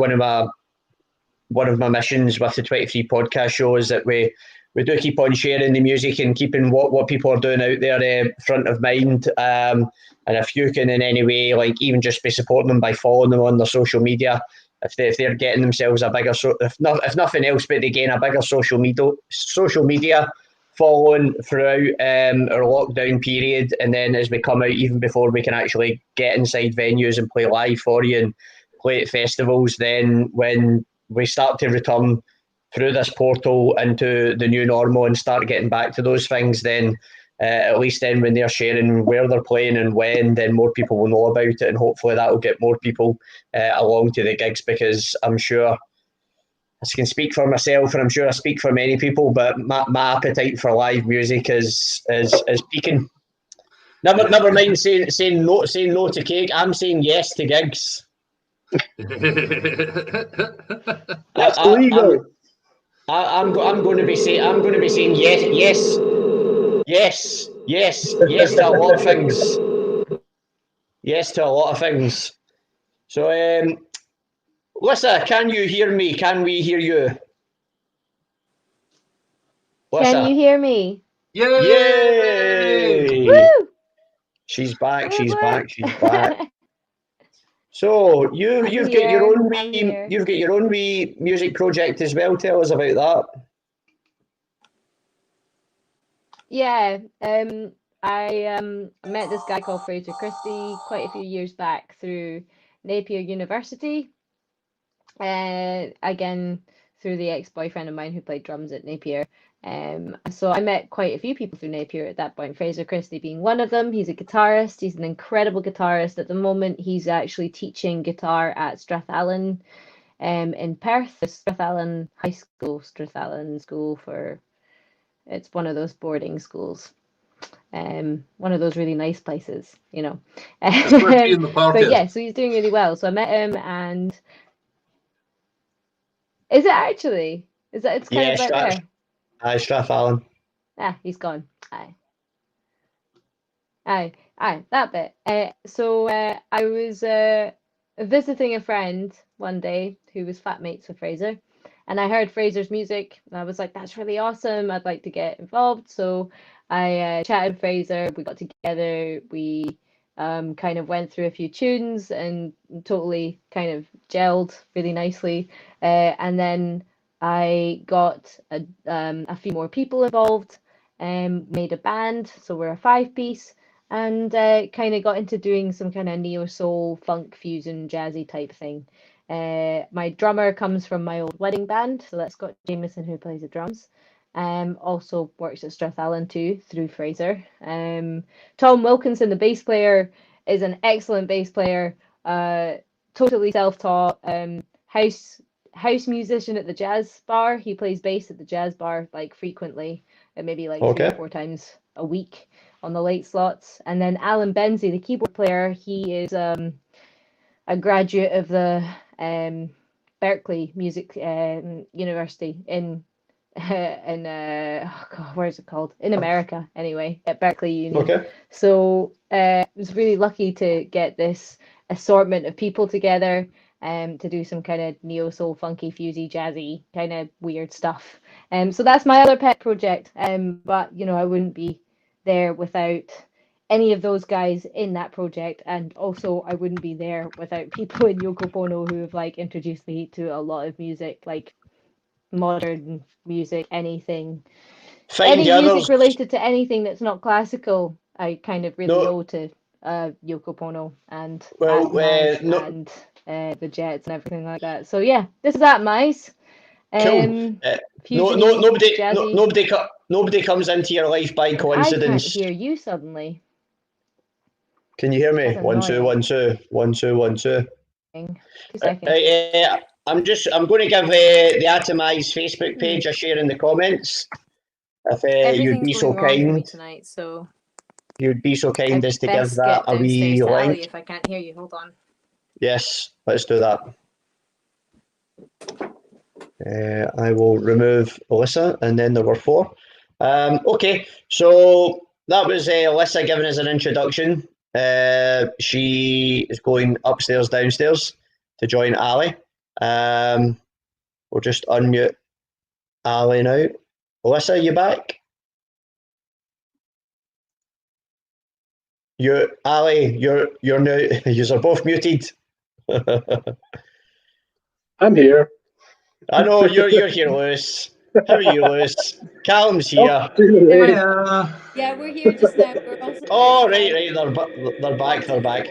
of my missions with the 23 podcast show is that we do keep on sharing the music and keeping what people are doing out there front of mind. And if you can in any way, like even just be supporting them by following them on their social media, if they're getting themselves a bigger, if nothing else, but they gain a bigger social media following throughout our lockdown period, and then as we come out, even before we can actually get inside venues and play live for you and play at festivals, then when we start to return through this portal into the new normal and start getting back to those things, then at least then when they're sharing where they're playing and when, then more people will know about it, and hopefully that will get more people along to the gigs, because I'm sure I can speak for myself, and I'm sure I speak for many people, but my appetite for live music is peaking. Never mind saying no to cake. I'm saying yes to gigs. That's illegal. I'm going to be saying yes to a lot of things. Yes to a lot of things. So, Lisa, can you hear me? Can we hear you? Lisa. Can you hear me? Yay! Woo! She's back. So you've got your own wee music project as well. Tell us about that. Yeah, I met this guy called Fraser Christie quite a few years back through Napier University. Again, through the ex-boyfriend of mine who played drums at Napier. So I met quite a few people through Napier at that point, Fraser Christie being one of them. He's a guitarist. He's an incredible guitarist. At the moment, he's actually teaching guitar at Strathallan in Perth, Strathallan High School, Strathallan School for... It's one of those boarding schools. One of those really nice places, you know. But yeah, so he's doing really well. So I met him, and is it actually? Is that it's kind of right there? Strathallan. He's gone. Aye, that bit. So I was visiting a friend one day who was flatmates with Fraser, and I heard Fraser's music, and I was like, that's really awesome. I'd like to get involved. So I chatted with Fraser. We got together. We kind of went through a few tunes and totally kind of gelled really nicely. And then I got a few more people involved, made a band. So we're a 5-piece. and kind of got into doing some kind of neo soul, funk, fusion, jazzy type thing. My drummer comes from my old wedding band, so that's Scott Jameson who plays the drums. Also works at Strathallan too through Fraser. Tom Wilkinson, the bass player, is an excellent bass player. Totally self-taught. House musician at the jazz bar. He plays bass at the jazz bar like frequently, maybe like 3 or 4 times a week on the late slots. And then Alan Benzie, the keyboard player, he is a graduate of the Berkeley Music University in where is it called? In America, anyway, at Berkeley Uni. Okay. So I was really lucky to get this assortment of people together to do some kind of neo soul, funky, fusey, jazzy kind of weird stuff. So that's my other pet project. But I wouldn't be there without any of those guys in that project, and also I wouldn't be there without people in Yoko Pwno who have like introduced me to a lot of music, like modern music, any music related to anything that's not classical. I kind of really owe to Yoko Pwno and and the Jets and everything like that. So yeah, this is Atomize. Cool. Nobody comes into your life by coincidence. I can't hear you suddenly. Can you hear me? That's 1 2 1 2 1 2 1 2. 2 seconds. I'm going to give the Atomize Facebook page a share in the comments. If you'd be so kind tonight, so you'd be so kind as to give that a wee link. If I can't hear you, hold on. Yes, let's do that. I will remove Alyssa, and then there were 4. Okay, so that was Alyssa giving us an introduction. She is going upstairs, downstairs to join Ali. We'll just unmute Ali now. Alyssa, you back? Ali, you're now. You're both muted. I'm here. I know you're here, Lewis. How are you, Lewis? Callum's here. Yeah, we're here just now. We're also right. They're back. They're back.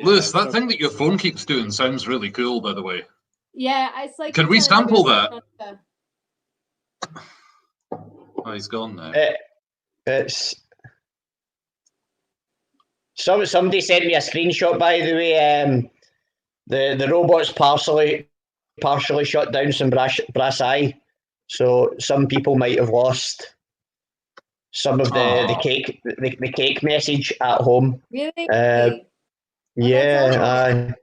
Lewis, that thing that your phone keeps doing sounds really cool, by the way. Yeah, it's like. Can we sample that? Oh, he's gone now. It's somebody sent me a screenshot, by the way. The robots partially shut down some brass eye, so some people might have lost some of the cake message at home. Really? Yeah,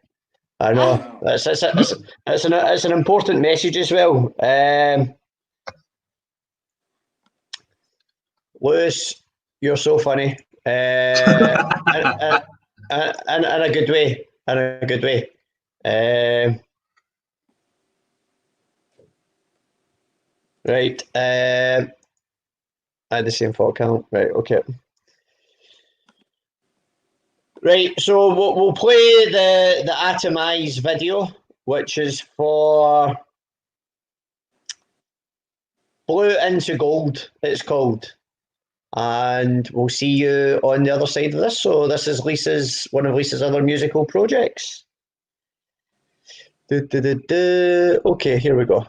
I know. It's an important message as well. Lewis, you're so funny, in a good way. In a good way. Right. I had the same thought count. Right. Okay. Right. So we'll play the Atomize video, which is for Blue into Gold. It's called, and we'll see you on the other side of this. So this is one of Lisa's other musical projects. Okay, here we go.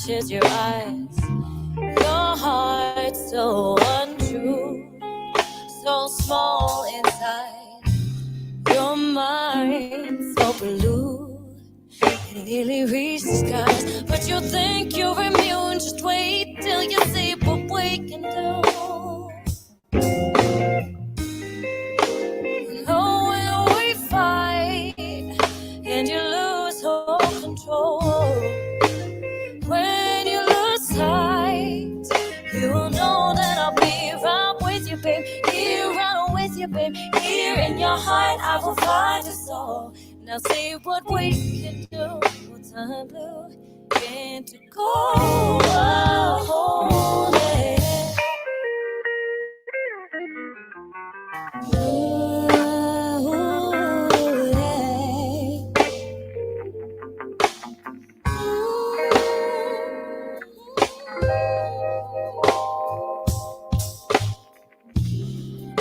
matches your eyes. Your heart so untrue, so small inside. Your mind so blue, it nearly reached the skies. But you think you're immune, just wait till you see what we can do. Oh, when we fight and you lose all control, when you lose sight, you will know that I'll be right with you, babe. Here, right with you, babe. Here in your heart, I will find your soul. Now see what we can do. What time blue into gold. Oh, yeah.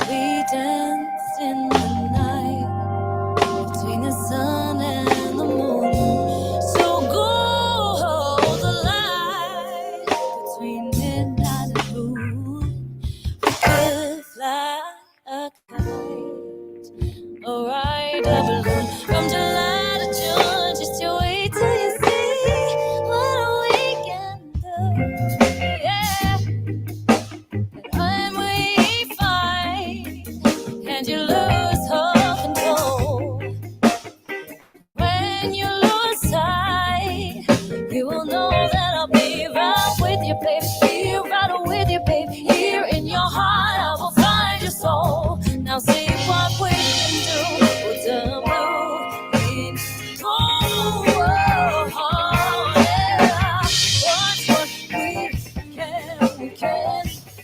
We danced in the night between the sun and the moon. So go the line between midnight and noon. We could fly a kite or ride a balloon from July to June. Just you wait till you see what we can do. Yeah. When we fight and you lose all control, when you lose sight, you will know that I'll be right with you, babe. Here, right with you, babe. Here in your heart, I will find your soul. Now see what we can do. With the blue in gold. Oh, yeah. Watch what we can.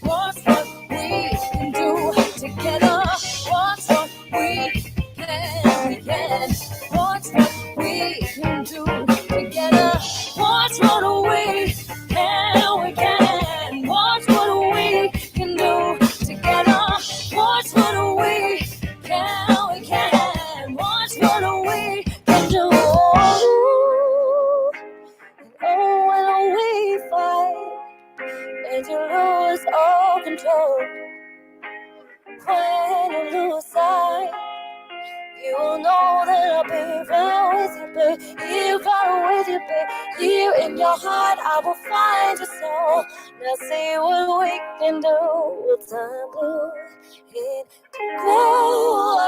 Watch what we can do together. Watch what we can. Watch what we can do together. Watch what we can. Watch what we can do together. Watch what we can. Watch what we can do. Oh, when we fight and you lose all control, when you lose sight, you will know that I'll be right with you, babe. Here, right with you, babe. Here in your heart, I will find your soul. Now see what we can do with time blue in gold.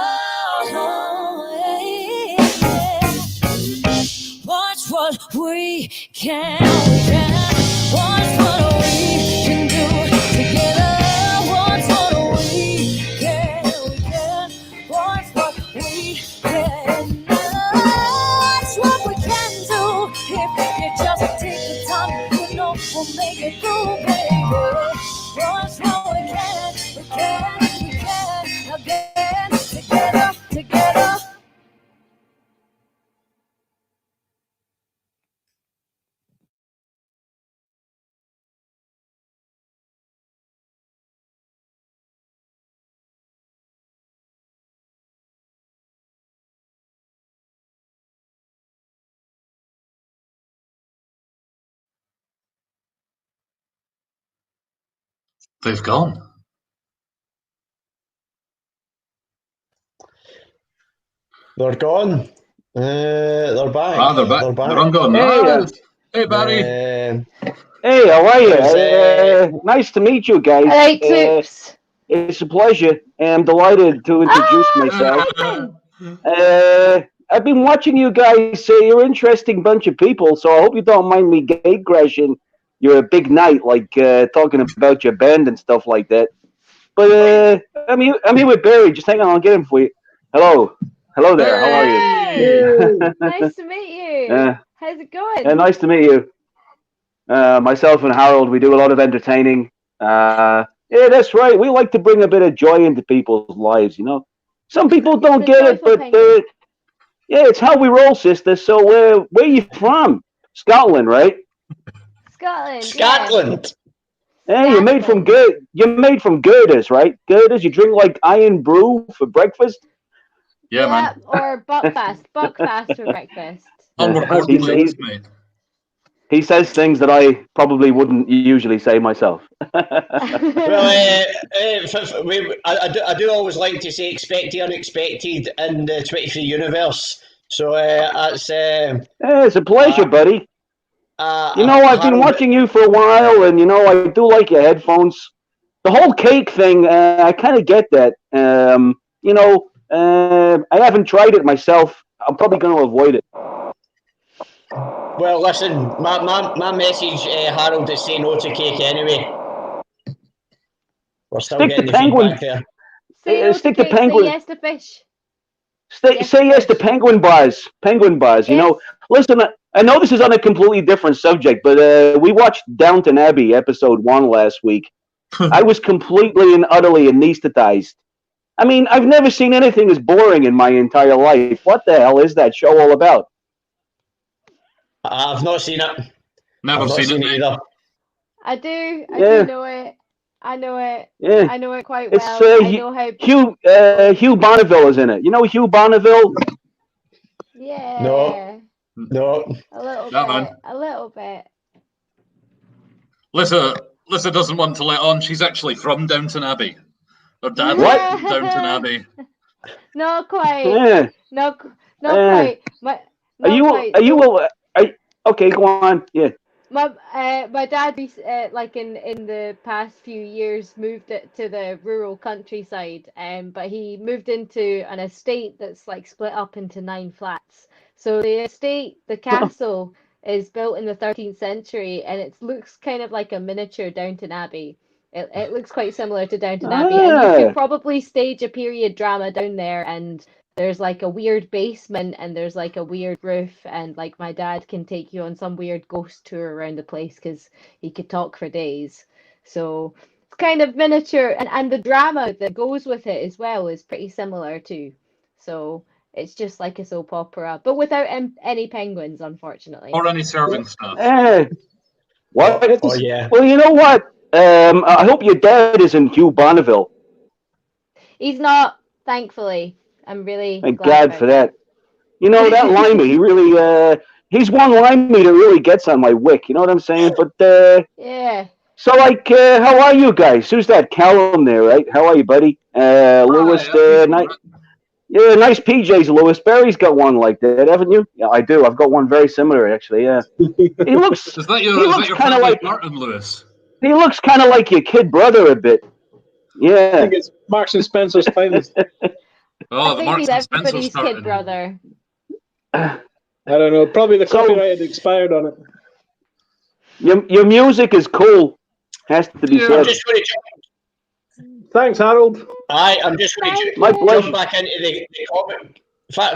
Watch what we can. Watch what we can do together. Watch what we can. Watch what we can. Watch what we can do. If you just take the time, you know we'll make it through, baby. Watch what we can. Again, together. They've gone. They're gone. They're back. Ah, they're back. They're on gone. Hey, Barry. Hey, how are you? How's Nice to meet you guys. Hey, Toops. It's a pleasure. I'm delighted to introduce myself. I've been watching you guys. You're an interesting bunch of people, so I hope you don't mind me gate crashing your big night, like talking about your band and stuff like that. But I'm here with Barry. Just hang on, I'll get him for you. Hello there. How are you? Nice to meet you. How's it going? Nice to meet you. Myself and Harold, we do a lot of entertaining. Yeah, that's right. We like to bring a bit of joy into people's lives, you know. Some people don't get it, but yeah, it's how we roll, sister. So where are you from? Scotland, right? Scotland. Yeah, you're made from girders, right? Girders. You drink like iron brew for breakfast. Yeah, man. Or buckfast for breakfast. Onward board, please, mate. He says things that I probably wouldn't usually say myself. Well, I do always like to say expect the unexpected in the 23 universe. So that's It's a pleasure, buddy. I've been Harold, watching you for a while, and I do like your headphones. The whole cake thing, I kind of get that. I haven't tried it myself. I'm probably going to avoid it. Well, listen, my message, Harold, is say no to cake anyway. We're still Stick getting to the penguin. feedback there. Say no Stick to to cake, penguin. say yes to fish. Say yes to penguin bars. Penguin bars. Yes. Listen, I know this is on a completely different subject, but we watched Downton Abbey episode 1 last week. I was completely and utterly anesthetized. I mean, I've never seen anything as boring in my entire life. What the hell is that show all about? I've not seen it. Never I've not seen it either. I do Yeah. know it. I know it. Yeah. I know it quite It's well. I know how. Hugh Bonneville is in it. You know Hugh Bonneville? Yeah. No. A little No, bit. man. A little bit. Lissa doesn't want to let on. She's actually from Downton Abbey. Her dad What? was from Downton Abbey. Not quite. Yeah. Not quite. Okay, go on. Yeah. My dad, like in the past few years, moved it to the rural countryside. But he moved into an estate that's like split up into 9 flats. So the estate, the castle, is built in the 13th century, and it looks kind of like a miniature Downton Abbey. It looks quite similar to Downton Abbey, and you could probably stage a period drama down there, and there's like a weird basement, and there's like a weird roof, and like my dad can take you on some weird ghost tour around the place because he could talk for days. So it's kind of miniature, and the drama that goes with it as well is pretty similar too. So it's just like a soap opera, but without any penguins, unfortunately. Or any serving staff. What? Oh, yeah. Well, you know what? I hope your dad isn't Hugh Bonneville. He's not, thankfully. I'm really Thank glad God for that. You know, that limey, he's one limey that really gets on my wick. You know what I'm saying? But, yeah. So, like, how are you guys? Who's that? Callum there, right? How are you, buddy? Lewis, yeah, nice PJs, Lewis. Barry's got one like that, haven't you? Yeah, I do. I've got one very similar, actually, yeah. He looks kind of like Martin Lewis? He looks kind of like your kid brother a bit. Yeah. I think it's Marks and Spencer's finest. I think he's everybody's kid brother. I don't know. Probably the copyright had expired on it. Your music is cool. Has to be said. Thanks, Harold. I'm just going to jump back into the comment.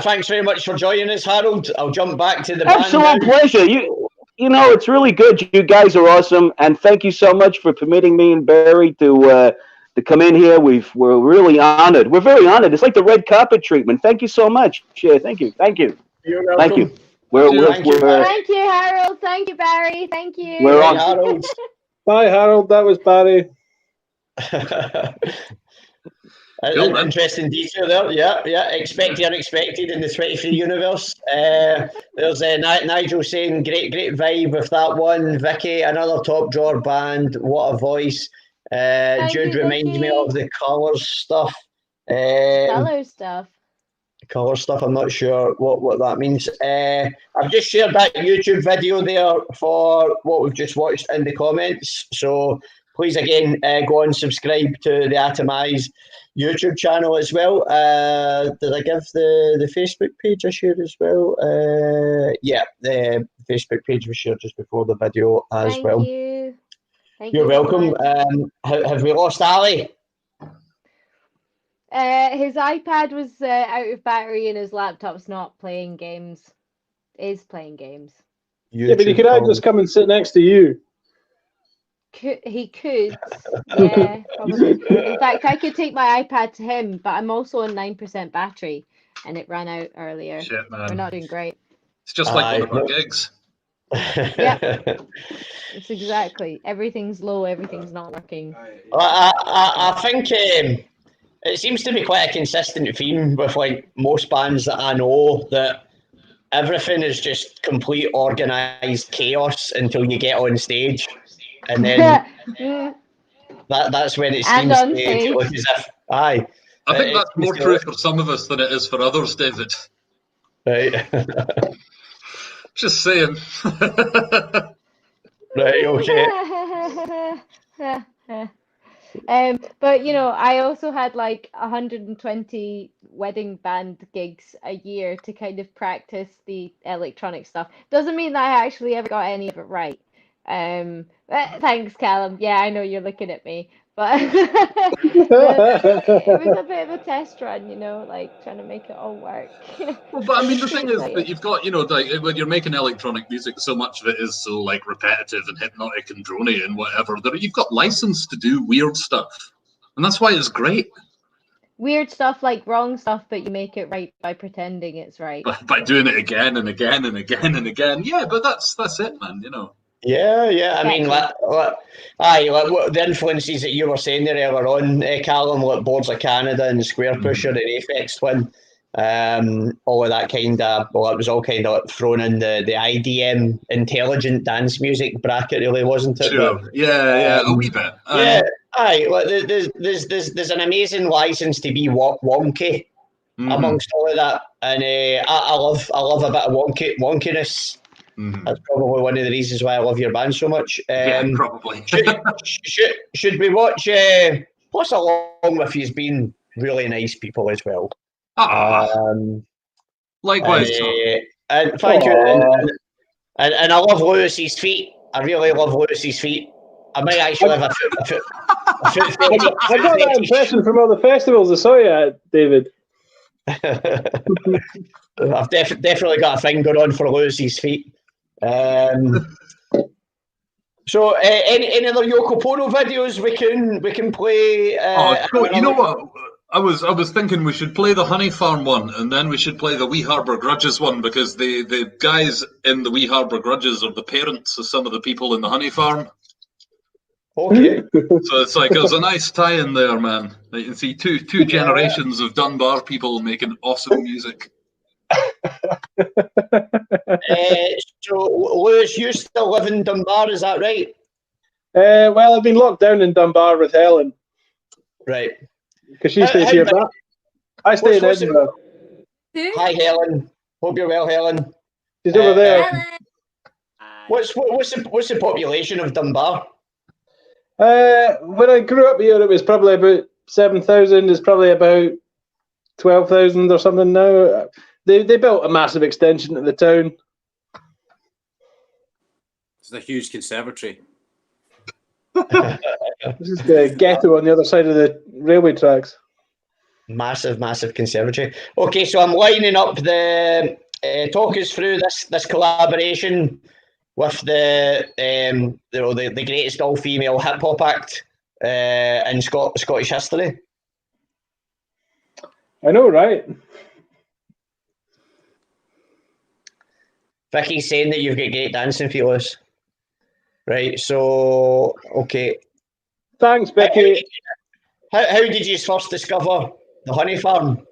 Thanks very much for joining us, Harold. I'll jump back to the Absolute band now. pleasure. You know, it's really good. You guys are awesome, and thank you so much for permitting me and Barry to come in here. We're really honored. We're very honored. It's like the red carpet treatment. Thank you so much. Yeah, thank you. You're welcome. Thank you. Thank you, Harold. Thank you, Barry. Thank you. We're on. Harold. Bye, Harold. That was Barry. Interesting detail there. Yeah. Expect the unexpected in the 23 universe. There's Nigel saying great vibe with that one. Vicky, another top drawer band. What a voice. Jude reminds me of the colours stuff. Colour stuff. I'm not sure what that means. I've just shared that YouTube video there for what we've just watched in the comments. So please again go and subscribe to the Atomize YouTube channel as well. Did I give the Facebook page I shared as well? Yeah, the Facebook page was shared just before the video as well. Thank You're you welcome. Have we lost Ali? His iPad was out of battery and his laptop's not playing games. Is playing games. Yeah, but he could just come and sit next to you. He could, yeah, probably. In fact, I could take my iPad to him, but I'm also on 9% battery, and it ran out earlier. Shit, man. We're not doing great. It's just like one of our gigs. Yep. It's exactly. Everything's low, everything's not working. I think it seems to be quite a consistent theme with like most bands that I know, that everything is just complete organised chaos until you get on stage, and then that's when it And seems on to stage. look as if I think that's more true for some of us than it is for others, David. Right. Just saying. Right, okay. But I also had like 120 wedding band gigs a year to kind of practice the electronic stuff. Doesn't mean that I actually ever got any of it right. Thanks, Callum. Yeah, I know you're looking at me, but it was a bit of a test run, like trying to make it all work. Well, but I mean, the thing is that you've got, like when you're making electronic music, so much of it is so like repetitive and hypnotic and drony and whatever that you've got license to do weird stuff, and that's why it's great. Weird stuff, like wrong stuff, but you make it right by pretending it's right. By doing it again and again and again and again. Yeah, but that's it, man. Yeah. I mean, the influences that you were saying there earlier on, Callum, like Boards of Canada and Square Pusher and Aphex Twin, all of that kind of, well, it was all kind of thrown in the IDM intelligent dance music bracket, really, wasn't it? Sure. But, yeah, a wee bit. Yeah, like there's an amazing license to be wonky amongst all of that, and I love a bit of wonkiness. That's probably one of the reasons why I love your band so much. Yeah, probably. should we watch? Plus, along with you's been really nice people as well. Likewise. And thank you. And I love Lewis's feet. I really love Lewis's feet. I might actually have a foot. I got that impression from all the festivals I saw you at, David. I've definitely got a thing going on for Lewis's feet. So, any other Yoko Pwno videos we can play? You know what? I was thinking we should play the Honey Farm one, and then we should play the Wee Harbour Grudges one, because the guys in the Wee Harbour Grudges are the parents of some of the people in the Honey Farm. Okay. So it's like there's a nice tie-in there, man. You can see two generations of Dunbar people making awesome music. So, Lewis, you still live in Dunbar, is that right? Well, I've been locked down in Dunbar with Helen. Right. Because she stays here, but I stay in Edinburgh. Hi, Helen. Hope you're well, Helen. She's over there. What's the population of Dunbar? When I grew up here, it was probably about 7,000. It's probably about 12,000 or something now. They built a massive extension to the town. It's a huge conservatory. This is the ghetto on the other side of the railway tracks. Massive conservatory. Okay, so I'm lining up the talk us through this collaboration with the greatest all-female hip hop act in Scottish history. I know, right? Vicky's saying that you've got great dancing feelings. Right, so okay. Thanks, Becky. How did you first discover the Honey Farm?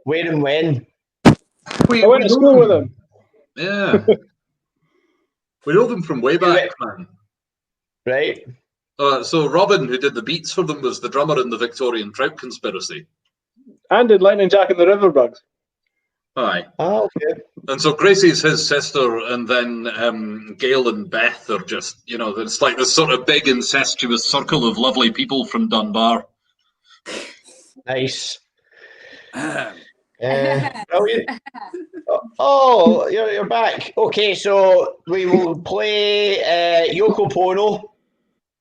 Where and when? I went to school with them. Yeah. We know them from way back, man. Right. So Robin, who did the beats for them, was the drummer in the Victorian Trout Conspiracy. And did Lightning Jack and the Riverbugs. Aye. Oh, okay. And so Gracie's his sister, and then Gail and Beth are just, it's like this sort of big incestuous circle of lovely people from Dunbar. Nice. Brilliant. Oh, you're back. Okay, so we will play Yoko Pwno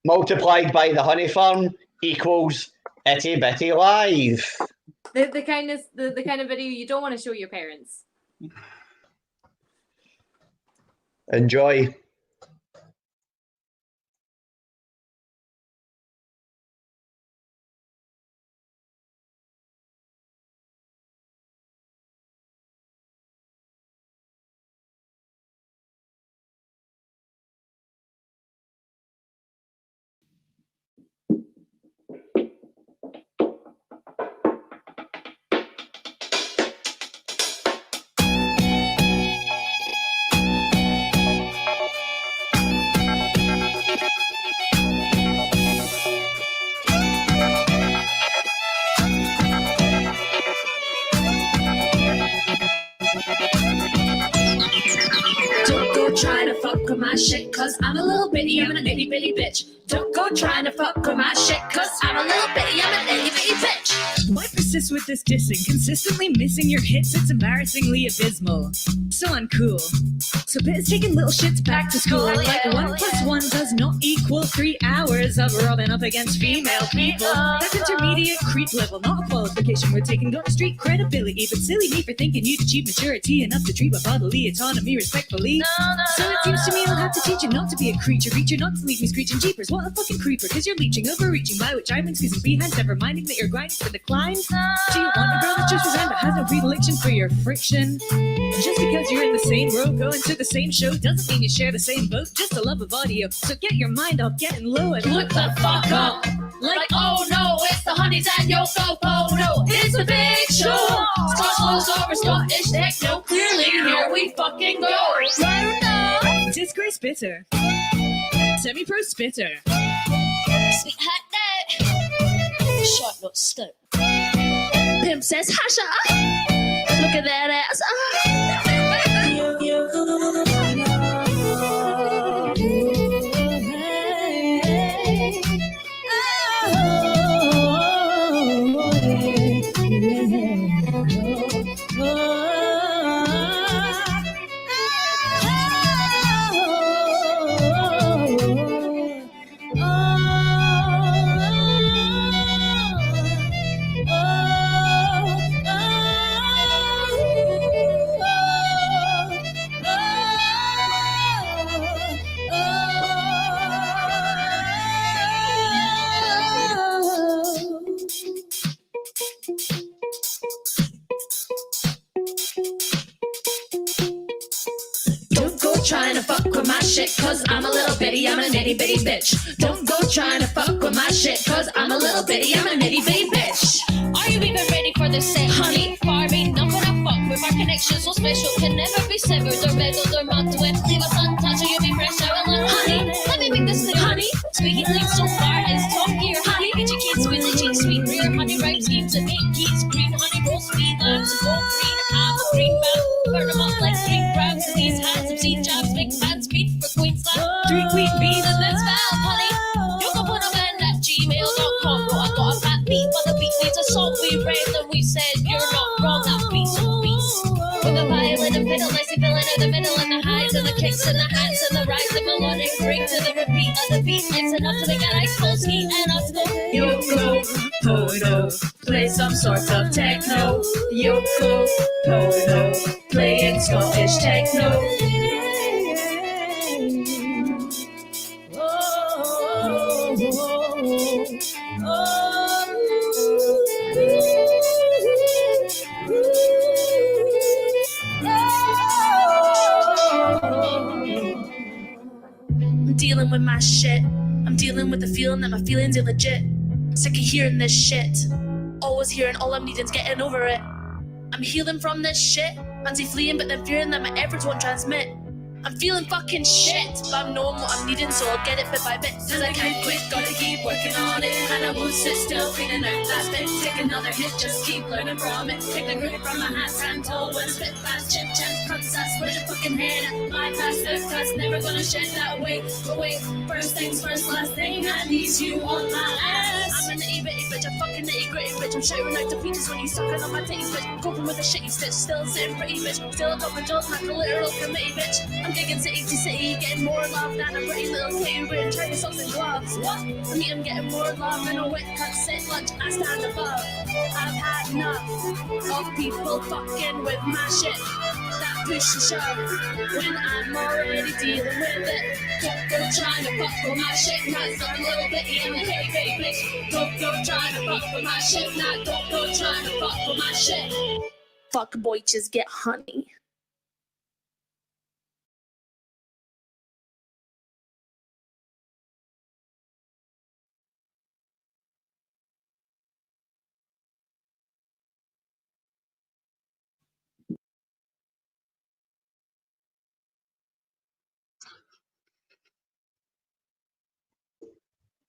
multiplied by the Honey Farm equals Itty Bitty Live. The kind of video you don't want to show your parents. Enjoy. trying to fuck with my shit, cause I'm a little bitty, I'm a itty bitty bitch. Don't go trying to fuck with my shit, cause I'm a little bitty, I'm an itty bitty bitch. Why persist with this dissing? Consistently missing your hits, it's embarrassingly abysmal. So uncool. So Pitt's taking little shits back to school. Like 1 + 1 does not equal 3 hours of rubbing up against female people. That's intermediate creep level, not a qualification we're taking. Got street credibility, but silly me for thinking you'd achieve maturity enough to treat my bodily autonomy respectfully. So it seems to me I'll have to teach you not to be a creature not to leave me screeching jeepers. What a fucking creeper, cause you're leeching, overreaching, by which I'm squeezing behinds, never minding that you're grinding for decline. Do you want a girl that just resigned but has no predilection for your friction? Just because you're in the same row, going to the same show, doesn't mean you share the same boat, just a love of audio. So get your mind off getting low and look the fuck up. Like, oh no, it's the honeys and Yoko, Pwno. It's the big show. Scotch flows over Scottish techno. Clearly, here we fucking go. Pwno. Disgrace bitter. Semi-pro spitter. Sweet hot night. Short not stuck. Pimp says, Hasha. Look at that ass. Trying to fuck with my shit, cause I'm a little bitty, I'm an itty bitty bitch. Don't go trying to fuck with my shit, cause I'm a little bitty, I'm an itty bitty bitch. Are you even ready for this set? Honey, far be not gonna fuck with our connection so special, can never be severed or meddled or mocked with. Leave us untouched or you'll be fresh out alone. Honey, let me make this clear. Honey, speaking things so far is top gear. Honey, get your kids with the cheese sweet rear. Honey, rhyme schemes and make keys green. Honey, roll sweet limes and gold green. Have a green mouth, burn them up like spring crabs. And these hands have seen jobs, big fans beat for Queen Slam. 3 queen bees And that's foul, honey. You can put them in at gmail.com. No, I got a fat beat, but the beat needs a song. We raised and we said, you're not wrong, that beat's a beast. With a violin and fiddle, nicely filling in the middle, and the highs and the kicks and the hats and the rise, the melodic break to the repeat of the beat. It's enough to make an ice cold ski and up to the Yoko, Pwno, play some sort of techno. Yoko, Pwno, playing Scottish techno. I'm dealing with my shit. I'm dealing with the feeling that my feelings are legit. Sick of hearing this shit. Always hearing all I'm needing's getting over it. I'm healing from this shit. Fancy fleeing, but then fearing that my efforts won't transmit. I'm feeling fucking shit, but I'm knowing what I'm needing, so I'll get it bit by bit. Cause I can't quit, gotta keep working on it. And I won't sit still, cleaning out last bit. Take another hit, just keep learning from it. Take the grip from my hands, hand told when I spit fast. Chip, chance, princess, where's your fucking head at? My past, this past, never gonna shed that weight. But wait, first things first, last thing, I need you on my ass. I'm an itty bitty bitch, I'm fucking nitty gritty bitch. I'm shouting out to peaches when you sucking on my titties, bitch. Coping with the shitty stitch, still sitting pretty bitch. Still a couple jolts, not the literal committee, bitch. I'm digging city to city, getting more love than a pretty little kitty wearing Chinese socks and gloves. What? I mean, I'm getting more love than a wet cut sit lunch. I stand above. I've had enough of people fucking with my shit. That push and shove when I'm already dealing with it. Don't go trying to fuck with my shit, not some little bitty and a hey hey bitch. Don't go trying to fuck with my shit, not don't go trying to fuck with my shit. Fuck boy, just get honey.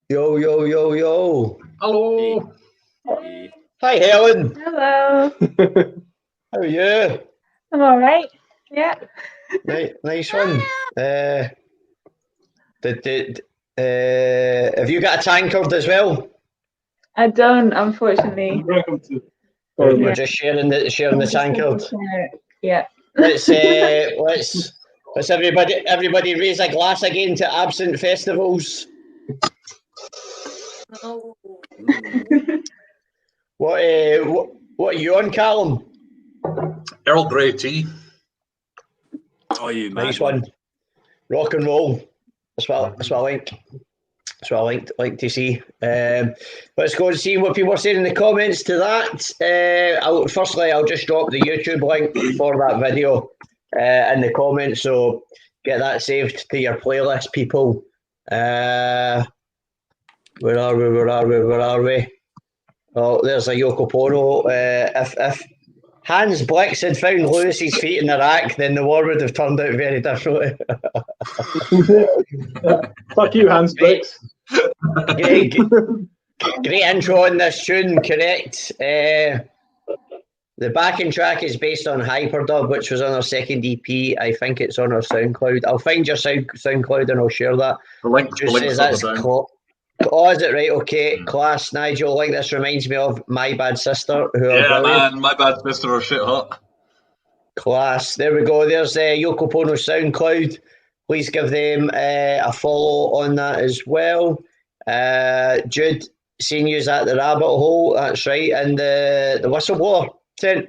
Yo, yo, yo, yo. Hello. Hey. Hi, Helen. Hello. How are you? I'm all right. Yeah. Right, nice one. Have you got a tankard as well? I don't, unfortunately. Welcome to. We're just sharing the tankard. Yeah. Let's everybody raise a glass again to absent festivals. Oh. What are you on, Callum? Earl Grey tea. Oh, you Nice mad one. Rock and roll. That's what I like. That's what I like to see. Let's go and see what people are saying in the comments to that. I'll just drop the YouTube link for that video in the comments, so get that saved to your playlist, people. Where are we? Oh, there's a Yoko Pwno. If Hans Blix had found Lewis's feet in Iraq, then the war would have turned out very differently. Fuck you, Hans Blix. Great intro on this tune, correct. The backing track is based on Hyperdub, which was on our second EP. I think it's on our SoundCloud. I'll find your SoundCloud and I'll share that. The link's that's oh, is it right? Okay, class, Nigel. Like this reminds me of My Bad Sister. Who are brilliant. Man, My Bad Sister are shit hot. Class. There we go. There's Yoko Pwno SoundCloud. Please give them a follow on that as well. Jude, seeing you at the rabbit hole. That's right. And the whistleblower tent.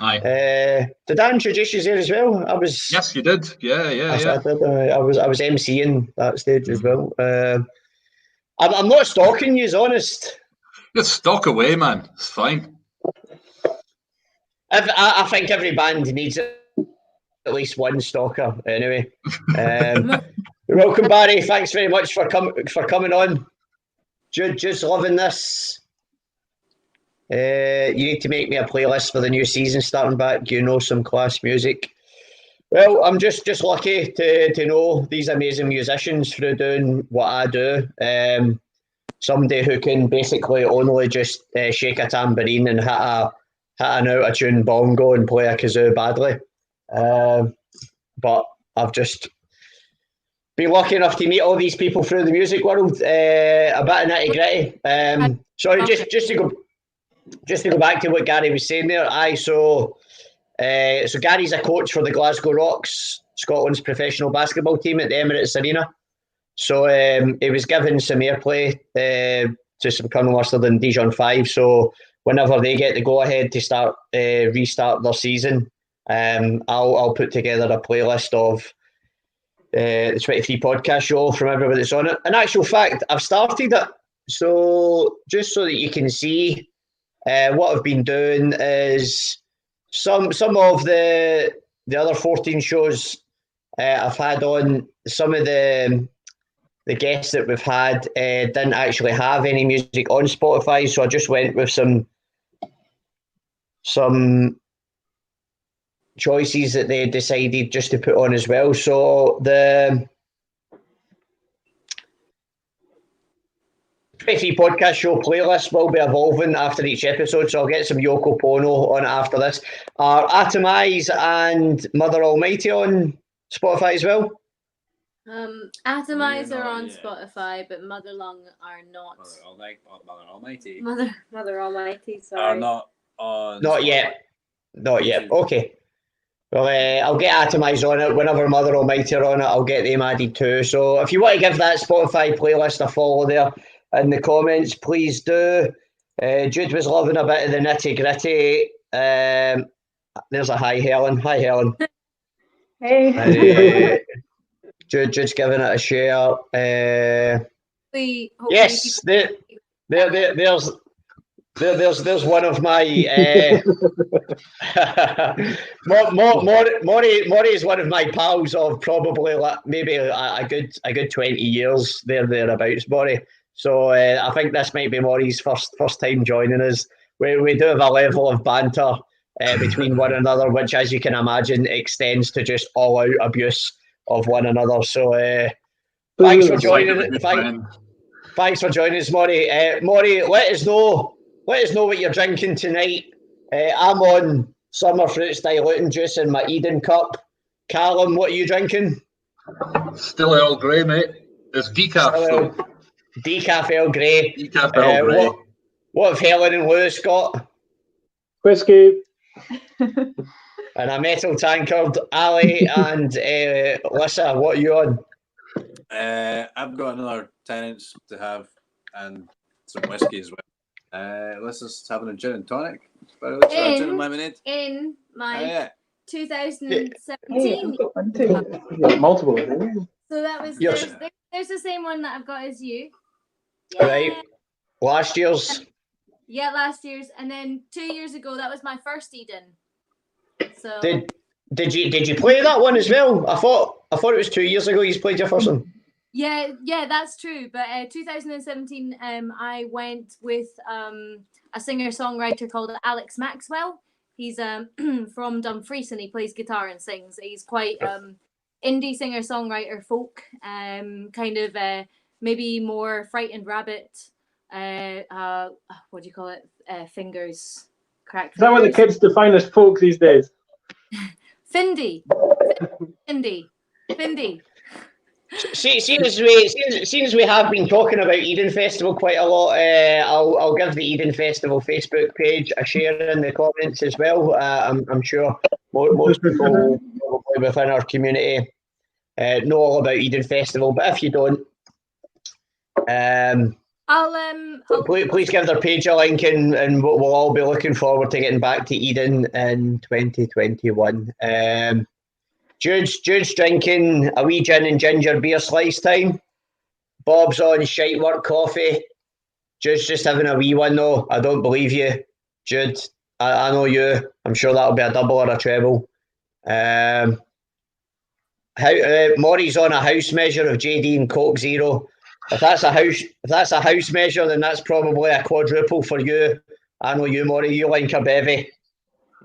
Aye. Did I introduce you there as well? Yes, you did. Yeah. I did. I was MCing that stage as well. I'm not stalking you, honest. Just stalk away, man. It's fine. I think every band needs at least one stalker. Anyway, welcome, Barry. Thanks very much for coming on. Just loving this. You need to make me a playlist for the new season starting back. You know, some class music. Well, I'm just lucky to know these amazing musicians through doing what I do. Somebody who can basically only just shake a tambourine and hit an out-of-tune bongo and play a kazoo badly. But I've just been lucky enough to meet all these people through the music world. A bit of nitty-gritty. Sorry, just to go back to what Gary was saying there. So Gary's a coach for the Glasgow Rocks, Scotland's professional basketball team at the Emirates Arena. So he was given some airplay to some Colonel Mustard and Dijon 5. So whenever they get the go-ahead to restart their season, I'll put together a playlist of the 23 podcast show from everybody that's on it. In actual fact, I've started it. So just so that you can see what I've been doing is some of the other 14 shows I've had on. Some of the guests that we've had didn't actually have any music on Spotify, so I just went with some choices that they decided just to put on as well. So the 23 podcast show playlist will be evolving after each episode, so I'll get some Yoko Pwno on it after this. Are Atomize and Mother Almighty on Spotify as well? Atomize are on Spotify, but Motherlong are not. Mother Almighty. Mother Almighty, sorry. Are not on. Not Spotify. yet. Okay. Well, I'll get Atomize on it. Whenever Mother Almighty are on it, I'll get them added too. So if you want to give that Spotify playlist a follow there in the comments, please do. Jude was loving a bit of the nitty gritty. There's a hi, Helen. Hi, Helen. Hey. Jude's giving it a share. Yes, there's one of my Maury is one of my pals of probably maybe a good 20 years thereabouts, Maury. So I think this might be Maury's first time joining us. We do have a level of banter between one another, which, as you can imagine, extends to just all out abuse of one another. So thanks for joining. Thanks for joining us, Maury. Maury, let us know what you're drinking tonight. I'm on summer fruits diluting juice in my Eden cup. Callum, what are you drinking? Still Earl Grey, mate. It's decaf. Still So. Decaf Earl Grey. Decaf Earl Grey. What have Helen and Lewis got? Whiskey. And a metal tankard. Ali and Lissa, what are you on? I've got another Tennent's to have and some whiskey as well. Let's just having a gin and tonic. Gin and lemonade. In my yeah. 2017. I've got one too. You've got multiple. Haven't you? So that was there's the same one that I've got as you. Yeah. Right. Last year's. Yeah, last year's, and then 2 years ago that was my first Eden. So did you play that one as well? I thought it was 2 years ago you played your first one. Yeah, that's true. But 2017, I went with a singer-songwriter called Alex Maxwell. He's from Dumfries and he plays guitar and sings. He's quite indie singer-songwriter, folk, kind of maybe more Frightened Rabbit. What do you call it? Fingers, cracked. Is that what the kids define as folk these days? Findy. Seeing as we have been talking about Eden Festival quite a lot, I'll give the Eden Festival Facebook page a share in the comments as well. I'm sure most people within our community know all about Eden Festival, but if you don't, please give their page a link, and we'll all be looking forward to getting back to Eden in 2021. Jude's drinking a wee gin and ginger beer slice time. Bob's on shite work coffee. Jude's just having a wee one though. I don't believe you, Jude. I know you. I'm sure that'll be a double or a treble. Maury's on a house measure of JD and Coke Zero. If that's a house measure, then that's probably a quadruple for you. I know you, Maury. You like a bevy,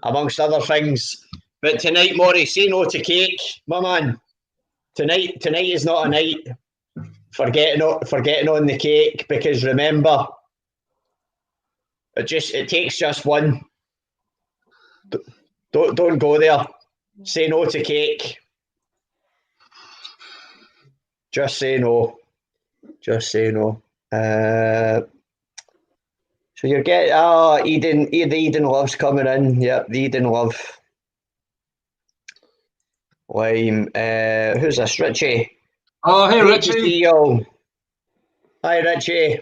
amongst other things. But tonight, Maury, say no to cake, my man. Tonight is not a night for getting on the cake, because remember, it takes just one. Don't go there. Say no to cake. Just say no. Just say no. So you're getting the Eden love's coming in. Yep, the Eden love. Lime. Who's this? Richie. Oh, hey, Richie. CEO. Hi, Richie.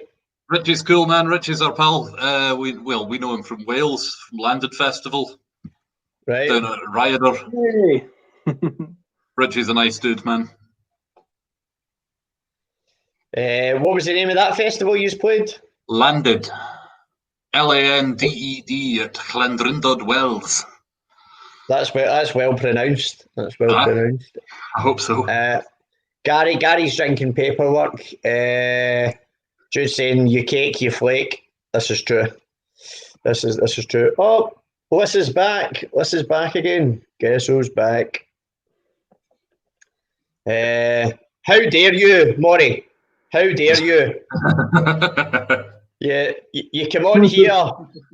Richie's cool, man. Richie's our pal. We know him from Wales, from Landed Festival. Right. Down at Rioter. Hey. Richie's a nice dude, man. What was the name of that festival you played? Landed. Landed at Llandrindod Wells. That's well pronounced. That's well pronounced. I hope so. Gary's drinking paperwork. Just saying, you cake, you flake. This is true. This is true. Oh, Liz is back. Liz is back again. Guess who's back? How dare you, Maury? How dare you? You come on here,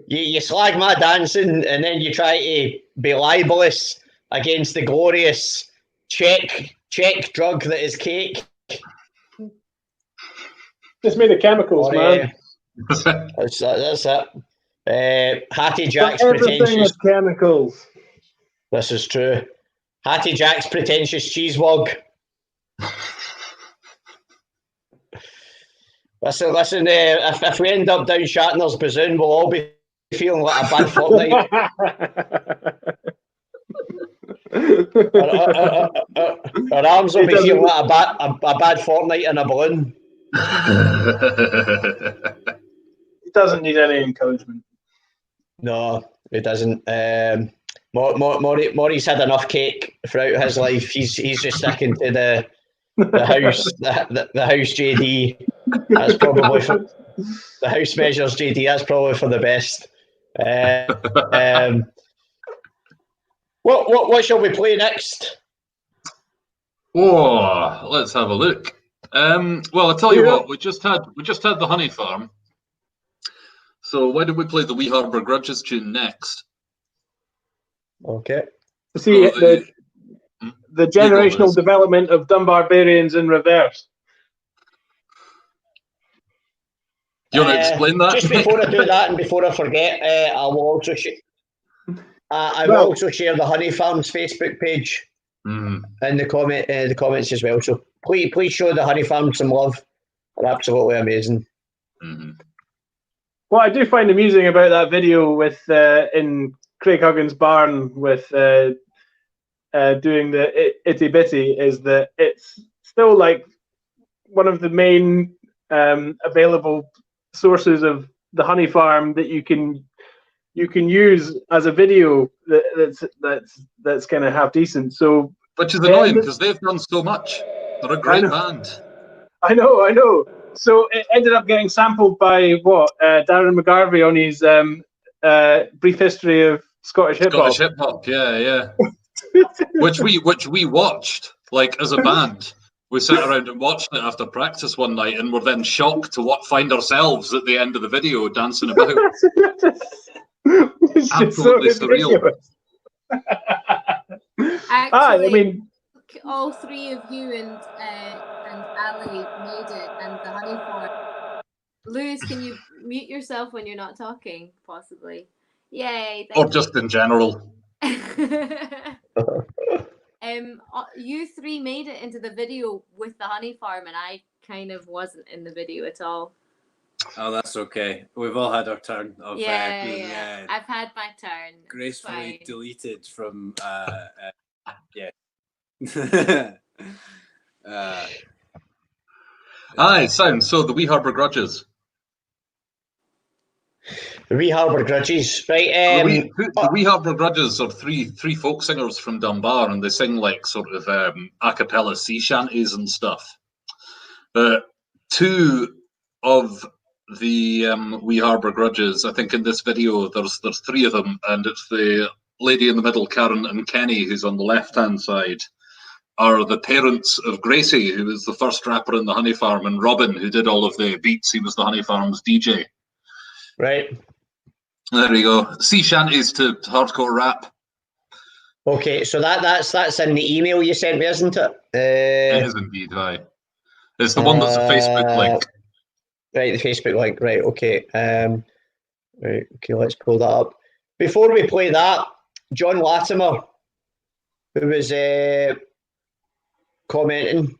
you slag my dancing, and then you try to be libelous against the glorious Czech drug that is cake. Just made of chemicals, man. That's it. Hattie Jack's everything pretentious is chemicals. This is true. Hattie Jack's pretentious cheese wog. Listen. If we end up down Shatner's Bazoon, we'll all be feeling like a bad fortnight. Our arms will be feeling like a bad fortnight in a balloon. He doesn't need any encouragement. No, he doesn't. Maury's had enough cake throughout his life. He's just sticking to the house, the house JD. That's probably for the house measures JD. That's probably for the best. What shall we play next? Oh, let's have a look. Well, I'll tell you what. We just had the Honey Farm. So why don't we play the Wee Harbour Grudges tune next? Okay. See, the generational development of dumb barbarians in reverse. Do you want to explain that? Just before I do that and before I forget, I will also I will also share the Honey Farms Facebook page in the comments as well. So please show the Honey Farms some love. They're absolutely amazing. What I do find amusing about that video with in Craig Huggins' barn with doing the itty bitty is that it's still like one of the main available sources of the honey farm that you can use as a video that's kind of half decent. So, which is annoying because they've done so much. They're a great band. I know. So it ended up getting sampled by Darren McGarvey on his brief history of Scottish hip hop. Scottish hip hop, yeah. which we watched like as a band. We sat around and watched it after practice one night, and were then shocked to find ourselves at the end of the video dancing about. Absolutely surreal. Actually, I mean, all three of you and Ali made it, and the honey farm. Lewis, can you mute yourself when you're not talking? Possibly. Yay! Or just in general. You three made it into the video with the honey farm, and I kind of wasn't in the video at all. Oh, that's okay. We've all had our turn of being I've had my turn. Gracefully deleted from Aye, sounds so the Wee Harbour Grudges. The Wee Harbour Grudges, right? The Wee Harbour Grudges are three folk singers from Dunbar, and they sing like sort of a cappella sea shanties and stuff. Two of the Wee Harbour Grudges, I think in this video there's three of them, and it's the lady in the middle, Karen, and Kenny, who's on the left-hand side, are the parents of Gracie, who was the first rapper in the Honey Farm, and Robin, who did all of the beats. He was the Honey Farm's DJ. Right. There we go. Sea shanties to hardcore rap. Okay, so that's in the email you sent me, isn't it? It is indeed, aye. It's the one that's a Facebook link. Right, the Facebook link. Right, okay. Right, okay. Let's pull that up. Before we play that, John Latimer, who was commenting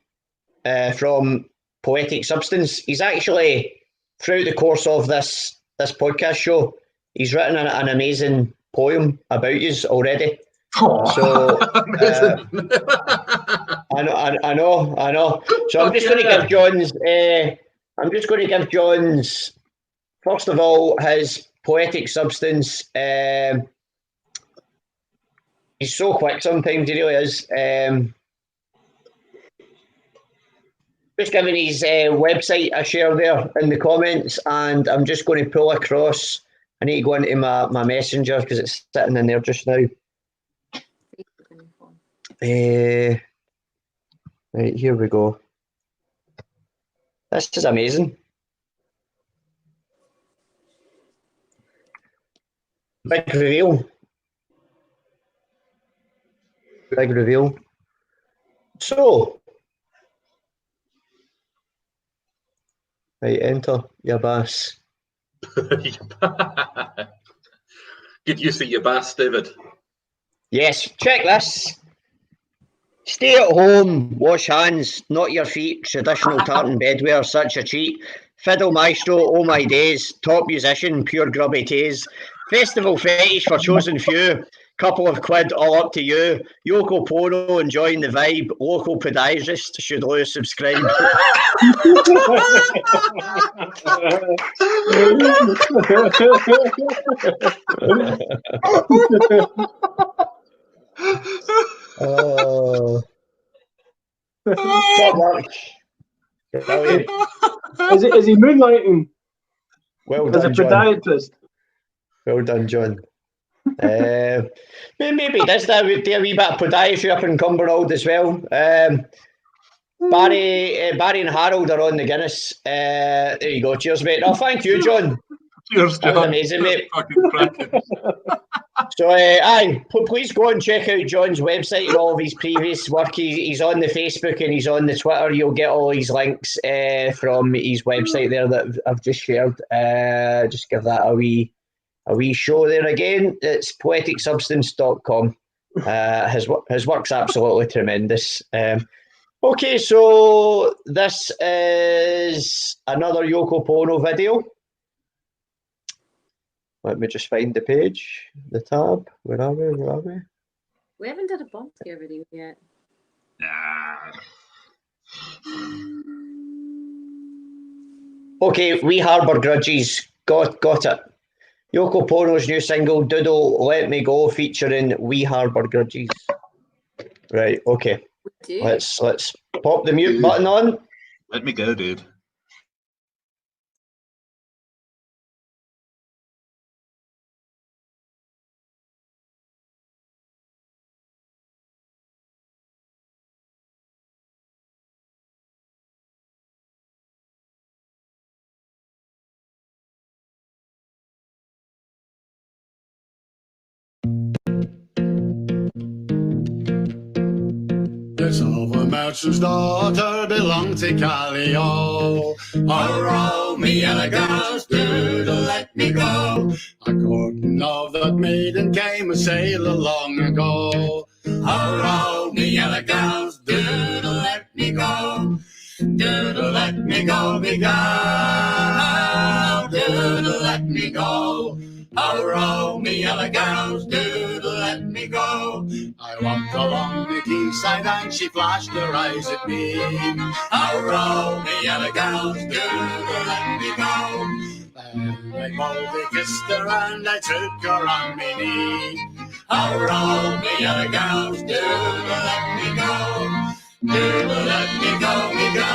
from Poetic Substance, he's actually throughout the course of this podcast show, he's written an amazing poem about yous already. Oh, so I know. So I'm just going to give John's. I'm just going to give John's. First of all, his Poetic Substance. He's so quick sometimes. He really is. Just giving his website a share there in the comments, and I'm just going to pull across. I need to go into my messenger because it's sitting in there just now. Right, here we go. This is amazing. Big reveal. So, right, enter your bass. Get used to your bass, David. Yes, check this. Stay at home, wash hands, not your feet. Traditional tartan bedwear, such a cheat. Fiddle maestro, oh my days. Top musician, pure grubby teas. Festival fetish for chosen few. Couple of quid, all up to you. Yoko Pwno, enjoying the vibe. Local podiatrist, should Lewis subscribe? Oh. Top work. Is he moonlighting? Well done, as a podiatrist? Well done, John. Maybe does that would do a wee bit of podiatry up in Cumbernauld as well. Barry and Harold are on the Guinness. There you go. Cheers, mate. Oh, thank you, John. Cheers, John. That was amazing, mate. Fucking cracking. So, please go and check out John's website and all of his previous work. He's on the Facebook and he's on the Twitter. You'll get all his links from his website there that I've just shared. Just give that a wee show there again. It's poeticsubstance.com. His work's absolutely tremendous. Okay, so this is another Yoko Pwno video. Let me just find the page, the tab. Where are we? We haven't done a bomb scare video yet. Okay, We Harbour Grudges. Got it. Yoko Pwno's new single, Doodle Let Me Go, featuring We Harbour Grudges. Right, okay. Let's pop the mute button on. Let me go, dude. This silver merchant's daughter belonged to Callio. Oh, roll me elegance, doodle, let me go. A courting of that maiden came a sailor long ago. Oh, roll me elegance, doodle, let me go. Doodle, let me go, me gal. Doodle, let me go. Oh, roll me elegance, doodle, let me go. I walked along the quayside and she flashed her eyes at me. Oh, roll me elegance, doodle, let me go. Then I boldly kissed her and I took her on me knee. Oh, roll me elegance, doodle, let me go. Doodle, let me go, me go.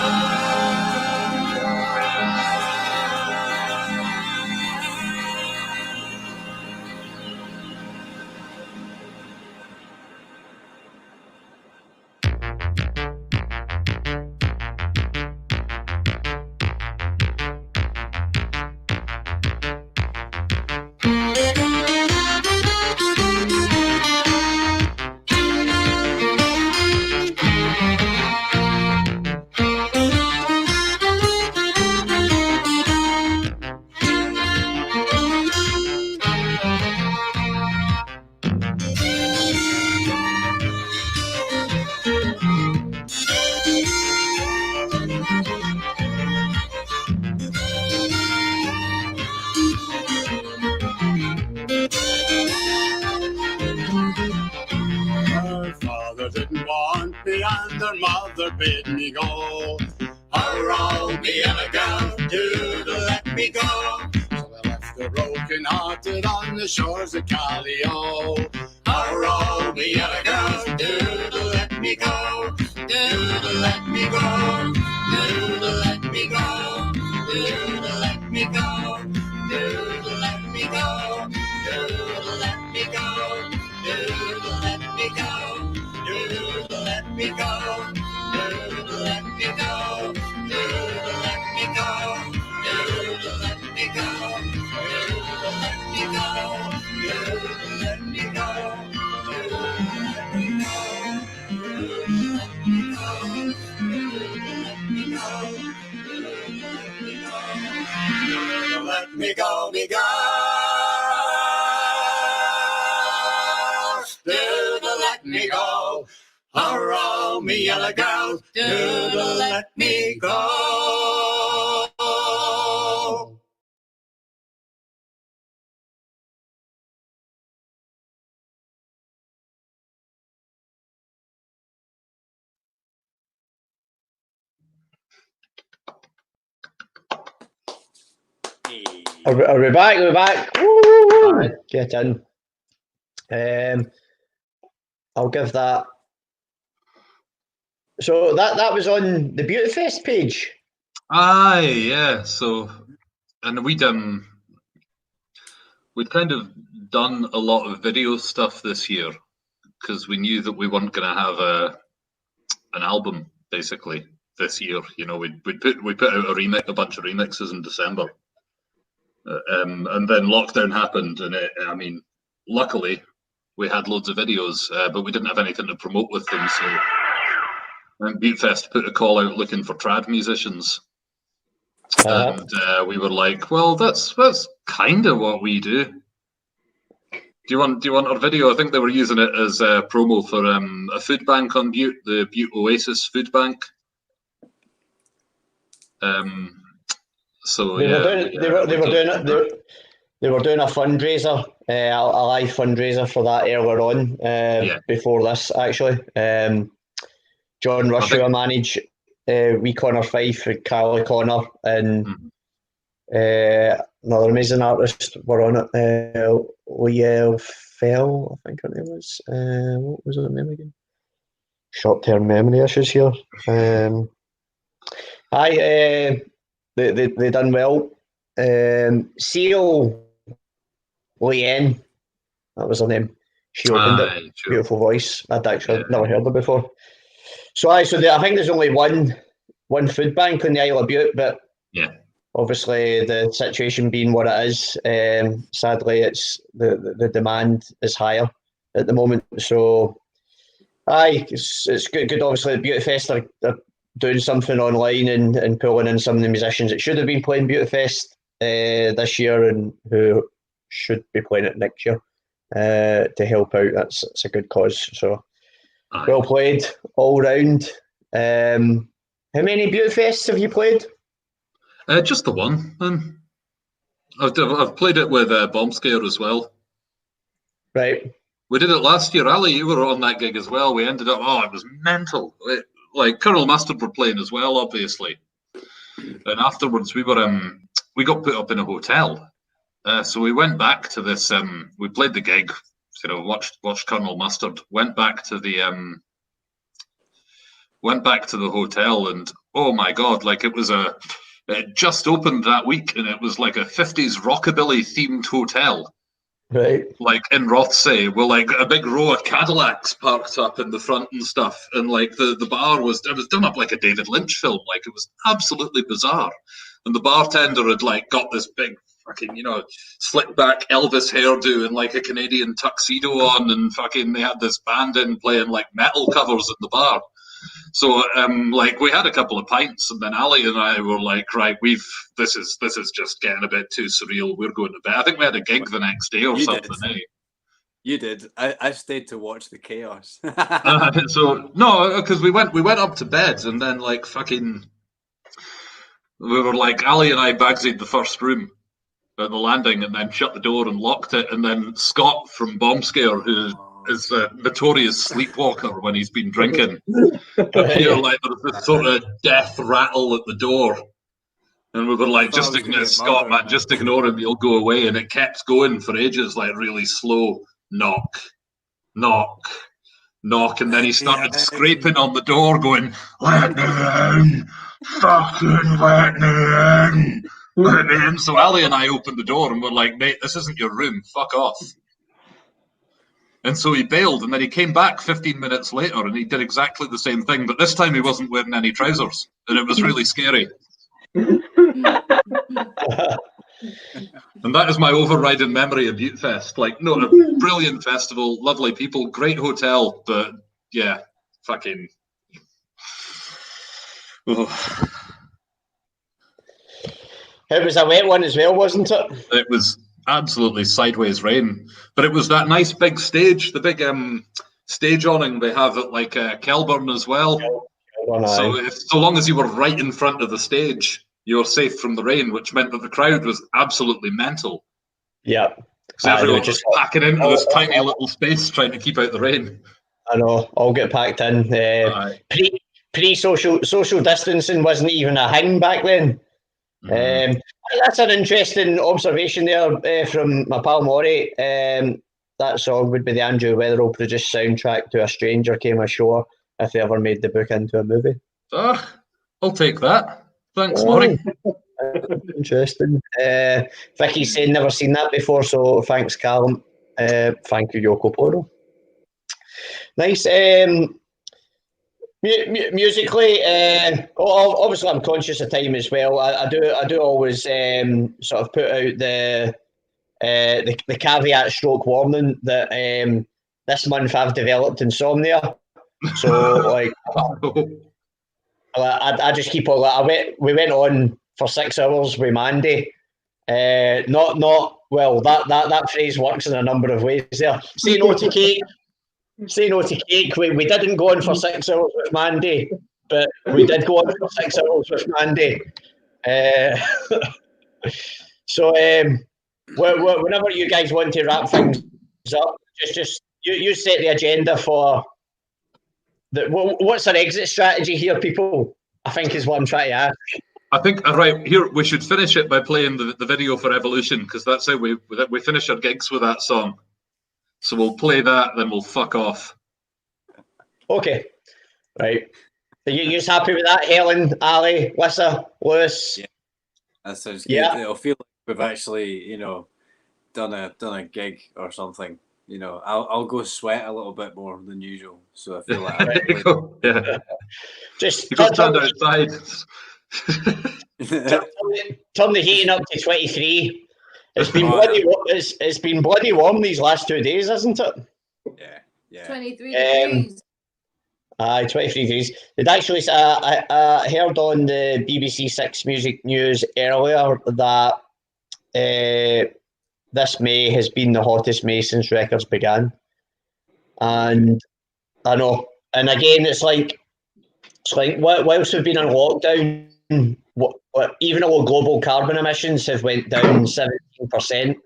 Didn't want me and her mother bid me go. Oh, roll me elegant, doodle, let me go. So I left her broken hearted on the shores of Callio. Oh, roll me elegant, doodle, let me go. Doodle, let me go. Doodle, let me go. Doodle, let me go. Doodle, let me go. Doodle, let me go. Doodle, let me go. Doodle, let me go. Doodle, let me go. Doodle, let me go. Doodle, let me go. Doodle, let me go. Doodle, let me go. Doodle, let me go. Doodle, let me go. Doodle, let me go. Doodle, let me go, me go. Doodle, let me go. Oh, roll me yellow girls, doodle, let me go. Are we back? We're back. Woo! Get in. I'll give that. So that was on the Beautyfest page. Aye, yeah. So, and we'd kind of done a lot of video stuff this year because we knew that we weren't going to have an album basically this year. You know, we put out a bunch of remixes in December, and then lockdown happened, and luckily, we had loads of videos, but we didn't have anything to promote with them. So, and Beatfest put a call out looking for trad musicians, and we were like, "Well, that's kind of what we do. Do you want our video?" I think they were using it as a promo for a food bank on Butte, the Butte Oasis Food Bank. So They were doing a fundraiser, a live fundraiser for that earlier on, before this actually. John Rushua managed Wee Connor Fife and Carly Connor and another amazing artist were on it. Liel Fell, I think her name was. What was her name again? Short-term memory issues here. They done well. Seal Leanne, that was her name. She opened it. Sure. Beautiful voice. I'd actually never heard her before. So I think there's only one food bank on the Isle of Bute, but obviously the situation being what it is, sadly it's the demand is higher at the moment. So it's good. Obviously the Beautyfest are doing something online and pulling in some of the musicians that should have been playing Beautyfest this year and who should be playing it next year to help out. It's a good cause. So well played all round. How many Beautyfests have you played? Just the one. I've played it with Bomb Scare as well. Right. We did it last year. Ali, you were on that gig as well. We ended up, it was mental. Like Colonel Mustard were playing as well, obviously. And afterwards, we got put up in a hotel. So we went back to this. We played the gig, watched Colonel Mustard. Went back to the hotel, and oh my god, like it just opened that week, and it was like a 50s rockabilly themed hotel. Right. Like in Rothsay, with like a big row of Cadillacs parked up in the front and stuff. And like the bar was done up like a David Lynch film. Like it was absolutely bizarre. And the bartender had like got this big fucking, slick back Elvis hairdo and like a Canadian tuxedo on, and fucking they had this band in playing like metal covers in the bar. So we had a couple of pints, and then Ali and I were like, right, this is just getting a bit too surreal. We're going to bed. I think we had a gig the next day or something. You did. I stayed to watch the chaos. So no, because we went up to bed, and then like fucking, we were like, Ali and I bagsied the first room at the landing, and then shut the door and locked it, and then Scott from Bomb Scare, who is a notorious sleepwalker when he's been drinking, appeared like there was this sort of death rattle at the door, and we were like, just ignore Scott, man, just ignore him, he'll go away. And it kept going for ages, like really slow, knock, knock, knock, and then he started scraping on the door, going, "Let me in, fucking let me in, let me in." So Ali and I opened the door and we're like, "Mate, this isn't your room, fuck off." And so he bailed, and then he came back 15 minutes later, and he did exactly the same thing, but this time he wasn't wearing any trousers, and it was really scary. And that is my overriding memory of Buttefest. Like, no, a brilliant festival, lovely people, great hotel, but yeah, fucking. Oh. It was a wet one as well, wasn't it? It was absolutely sideways rain, but it was that nice big stage, the big stage awning they have at like Kelburn as well. So long as you were right in front of the stage, you were safe from the rain, which meant that the crowd was absolutely mental. Yeah, because everyone was packing into this tiny little space trying to keep out the rain. I know, all get packed in. Pre-social distancing wasn't even a thing back then. That's an interesting observation there from my pal Maury. That song would be the Andrew Weatherall produced soundtrack to A Stranger Came Ashore if they ever made the book into a movie. I'll take that. Thanks, Maury. Interesting. Vicky's saying never seen that before, so thanks, Callum. Thank you, Yoko Pwno. Nice. Musically, obviously I'm conscious of time as well. I do always sort of put out the the caveat stroke warning that this month I've developed insomnia. So like, I just keep on. We went on for 6 hours with Mandy. Well, that phrase works in a number of ways there. Say no to cake. Say no to cake. We didn't go on for 6 hours with Mandy, but we did go on for 6 hours with Mandy. So whenever you guys want to wrap things up, just you set the agenda for what's our exit strategy here, people? I think is what I'm trying to ask. I think right here we should finish it by playing the video for Evolution, because that's how we finish our gigs with that song. So we'll play that, then we'll fuck off. Okay, right. Are you happy with that, Helen, Ali, Lissa, Lewis? Yeah, that sounds good. Yeah. It'll feel like we've actually, done a gig or something. I'll go sweat a little bit more than usual, so I feel like yeah. Just you go stand outside. Turn the heating up to 23. It's been it's been bloody warm these last 2 days, isn't it? Yeah. 23 degrees. 23 degrees. It actually, I heard on the BBC Six Music News earlier that this May has been the hottest May since records began. And I know. And again, it's like whilst we've been in lockdown, even though global carbon emissions have went down 17%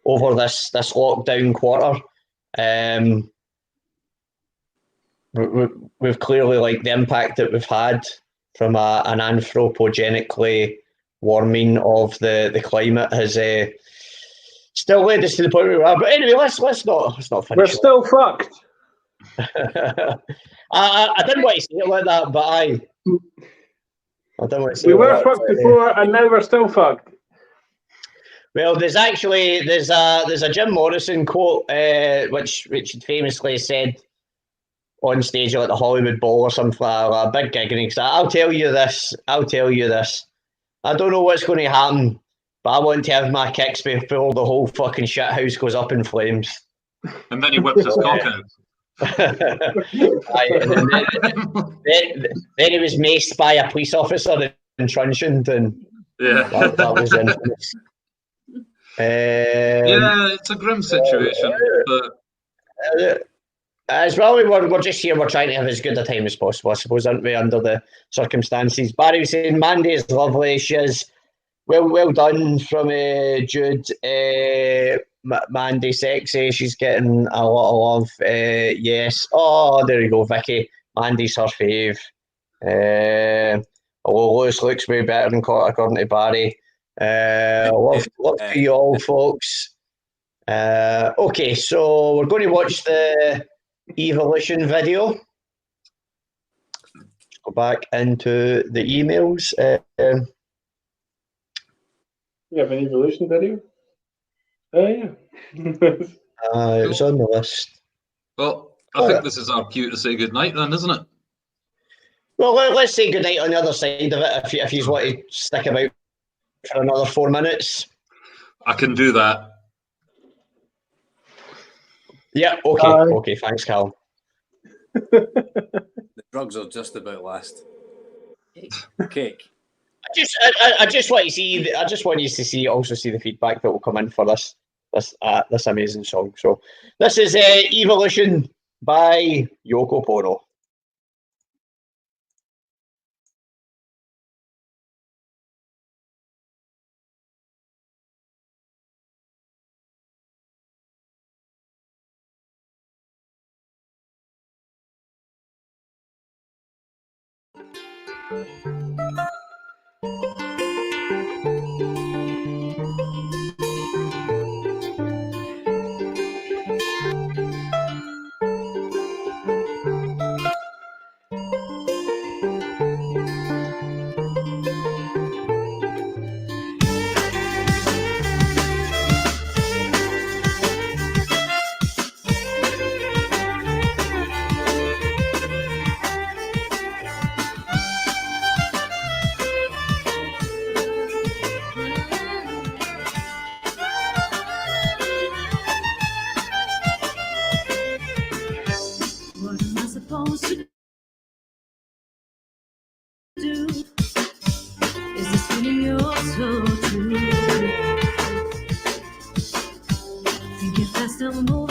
over this lockdown quarter, we've clearly the impact that we've had from an anthropogenically warming of the climate has still led us to the point where we are. But anyway, let's not finish. We're still fucked. I didn't want to say it like that, but I don't want to say we were fucked before, and now we're still fucked. Well, there's a Jim Morrison quote which famously said on stage at the Hollywood Bowl or something like a big gig, and he said, I'll tell you this. I don't know what's going to happen, but I want to have my kicks before the whole fucking shit house goes up in flames. And then he whips his cock out. then he was maced by a police officer in Truncheon, and that was infamous. Yeah, it's a grim situation. But as well, we're just here. We're trying to have as good a time as possible, I suppose, aren't we? Under the circumstances. Barry was saying Mandy is lovely. She is well done from Jude. Mandy sexy. She's getting a lot of love. Yes. Oh, there you go, Vicky. Mandy's her fave. Although Lewis looks way better than according to Barry. Love to you all, folks. Okay, so we're going to watch the Evolution video. Let's go back into the emails. You have an Evolution video? Oh, yeah. It was on the list. Well, I think this is our cue to say goodnight then, isn't it? Well, let's say goodnight on the other side of it if you want to stick about for another 4 minutes. I can do that. Yeah, okay, thanks, Cal. The drugs are just about last. Cake. I just want to see. I just want you to see the feedback that will come in for this amazing song. So this is Evolution by Yoko Pwno.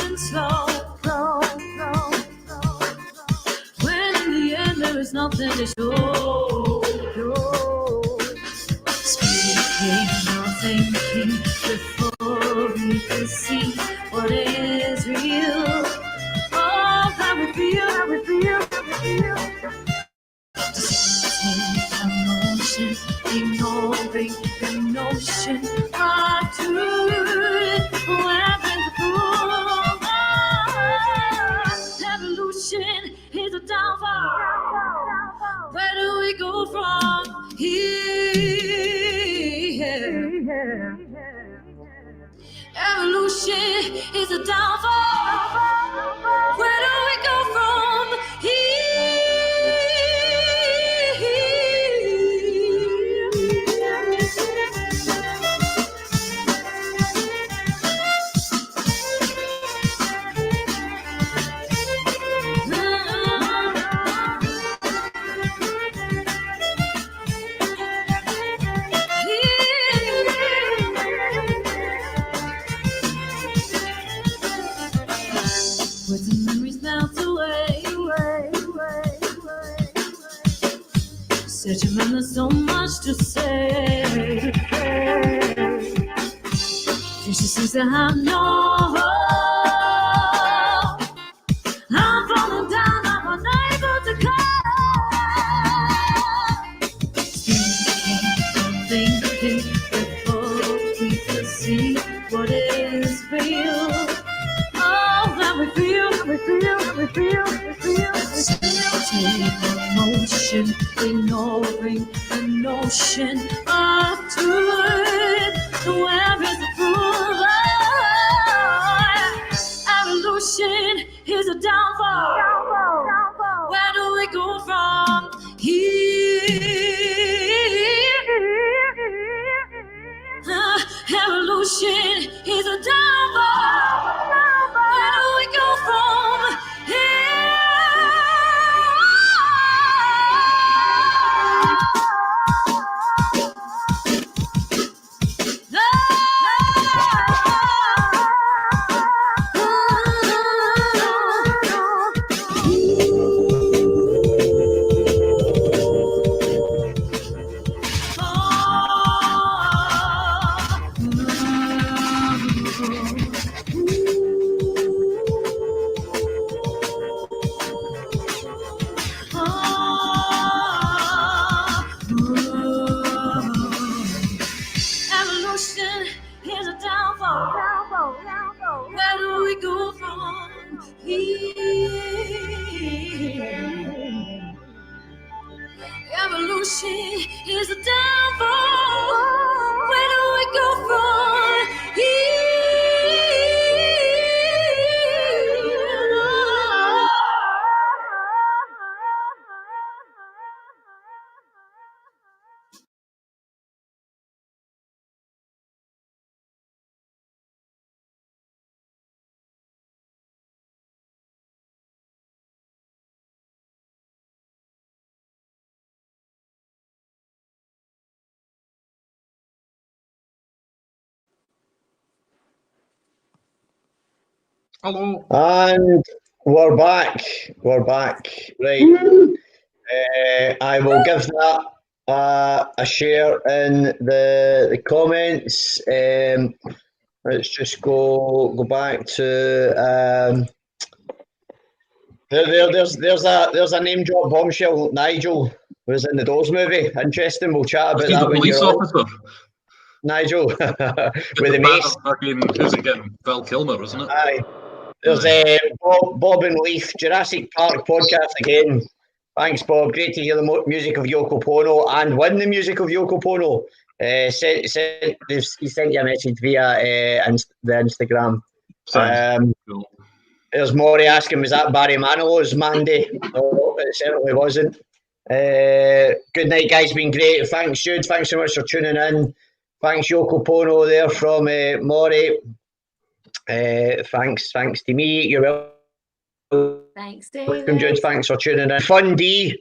moving slow. When in the end there is nothing to show. Speaking or thinking before we can see what is real. Oh, how we feel. Emotion, ignoring the notion of truth. Wherever the proof, evolution is a downfall. Where do we go from here? Evolution is a downfall. Where do we go from here? Where the memories melt away. Such a man, there's so much to say. She seems to have no hope. I'm falling down, I'm unable to cope. Thinking before we can see what is real. Oh, how we feel. Emotion, ignoring the notion of truth. Where is the proof? Evolution is a downfall. Where do we go from here? Evolution is a downfall. Where do we go from here? Evolution is a downfall. Where do we go from here? Evolution is a downfall. Where do we go from here? Hello. And we're back. Right. I will give that a share in the comments. Let's just go back to there's a name drop bombshell. Nigel was in the Doors movie. Interesting. We'll chat about that. The police officer. Nigel with the mace. Who's it again? Val Kilmer, isn't it? Aye. There's Bob and Leaf, Jurassic Park podcast again. Thanks, Bob. Great to hear the music of Yoko Pwno and win the music of Yoko Pwno. He sent you a message via the Instagram. Cool. There's Maury asking, was that Barry Manilow's Mandy? No, it certainly wasn't. Good night, guys. Been great. Thanks, Jude. Thanks so much for tuning in. Thanks, Yoko Pwno there from Maury. Thanks to me. You're welcome. Thanks, David. Jude. Thanks for tuning in. Fun D.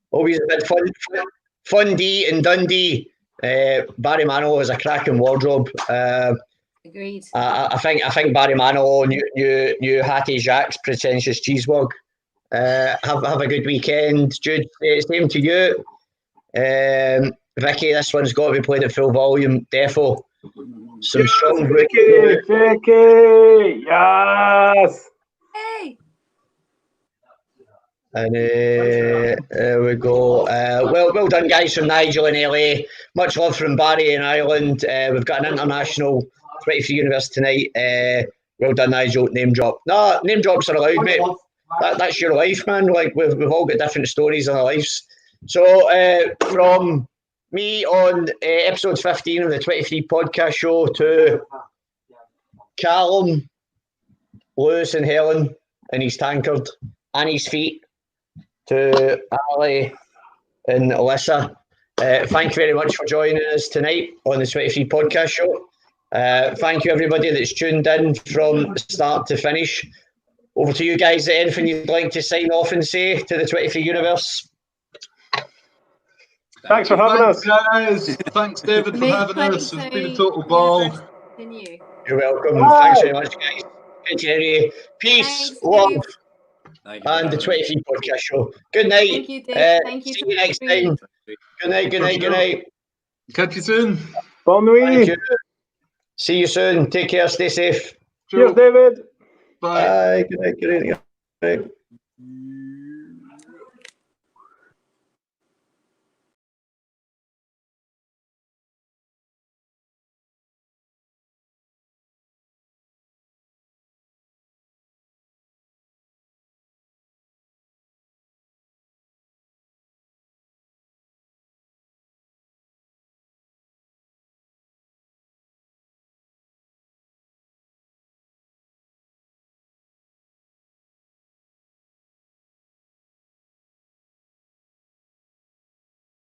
Always a bit fun D in Dundee. Barry Manilow has a cracking wardrobe. Agreed. I think Barry Manilow and you Hattie Jacques pretentious cheesewog. Have a good weekend, Jude. Same to you. Vicky, this one's got to be played at full volume. Defo. Some strong Vicky, yes. Hey. And there we go. Well done, guys, from Nigel in LA. Much love from Barry in Ireland. We've got an international 23 universe tonight. Well done, Nigel. Name drop. No, name drops are allowed, mate. That's your life, man. Like we've all got different stories in our lives. So from me on episode 15 of the 23 podcast show to Callum, Lewis, and Helen in his tankard and his feet, to Ali and Alyssa. Thank you very much for joining us tonight on the 23 podcast show. Thank you, everybody that's tuned in from start to finish. Over to you guys. Anything you'd like to sign off and say to the 23 universe? Thanks for having us, guys. Thanks, David, for having us. It's been a total ball. You're welcome. Thanks very much, guys. Continue. Peace, love, and the 23 podcast show. Good night. Thank you, Dave. Thank you. See you next time. Good night. Good night. Good night. Catch you soon. Bon nuit. Thank you. See you soon. Take care. Stay safe. Cheers, David. Bye. Good night. Good night. Good night.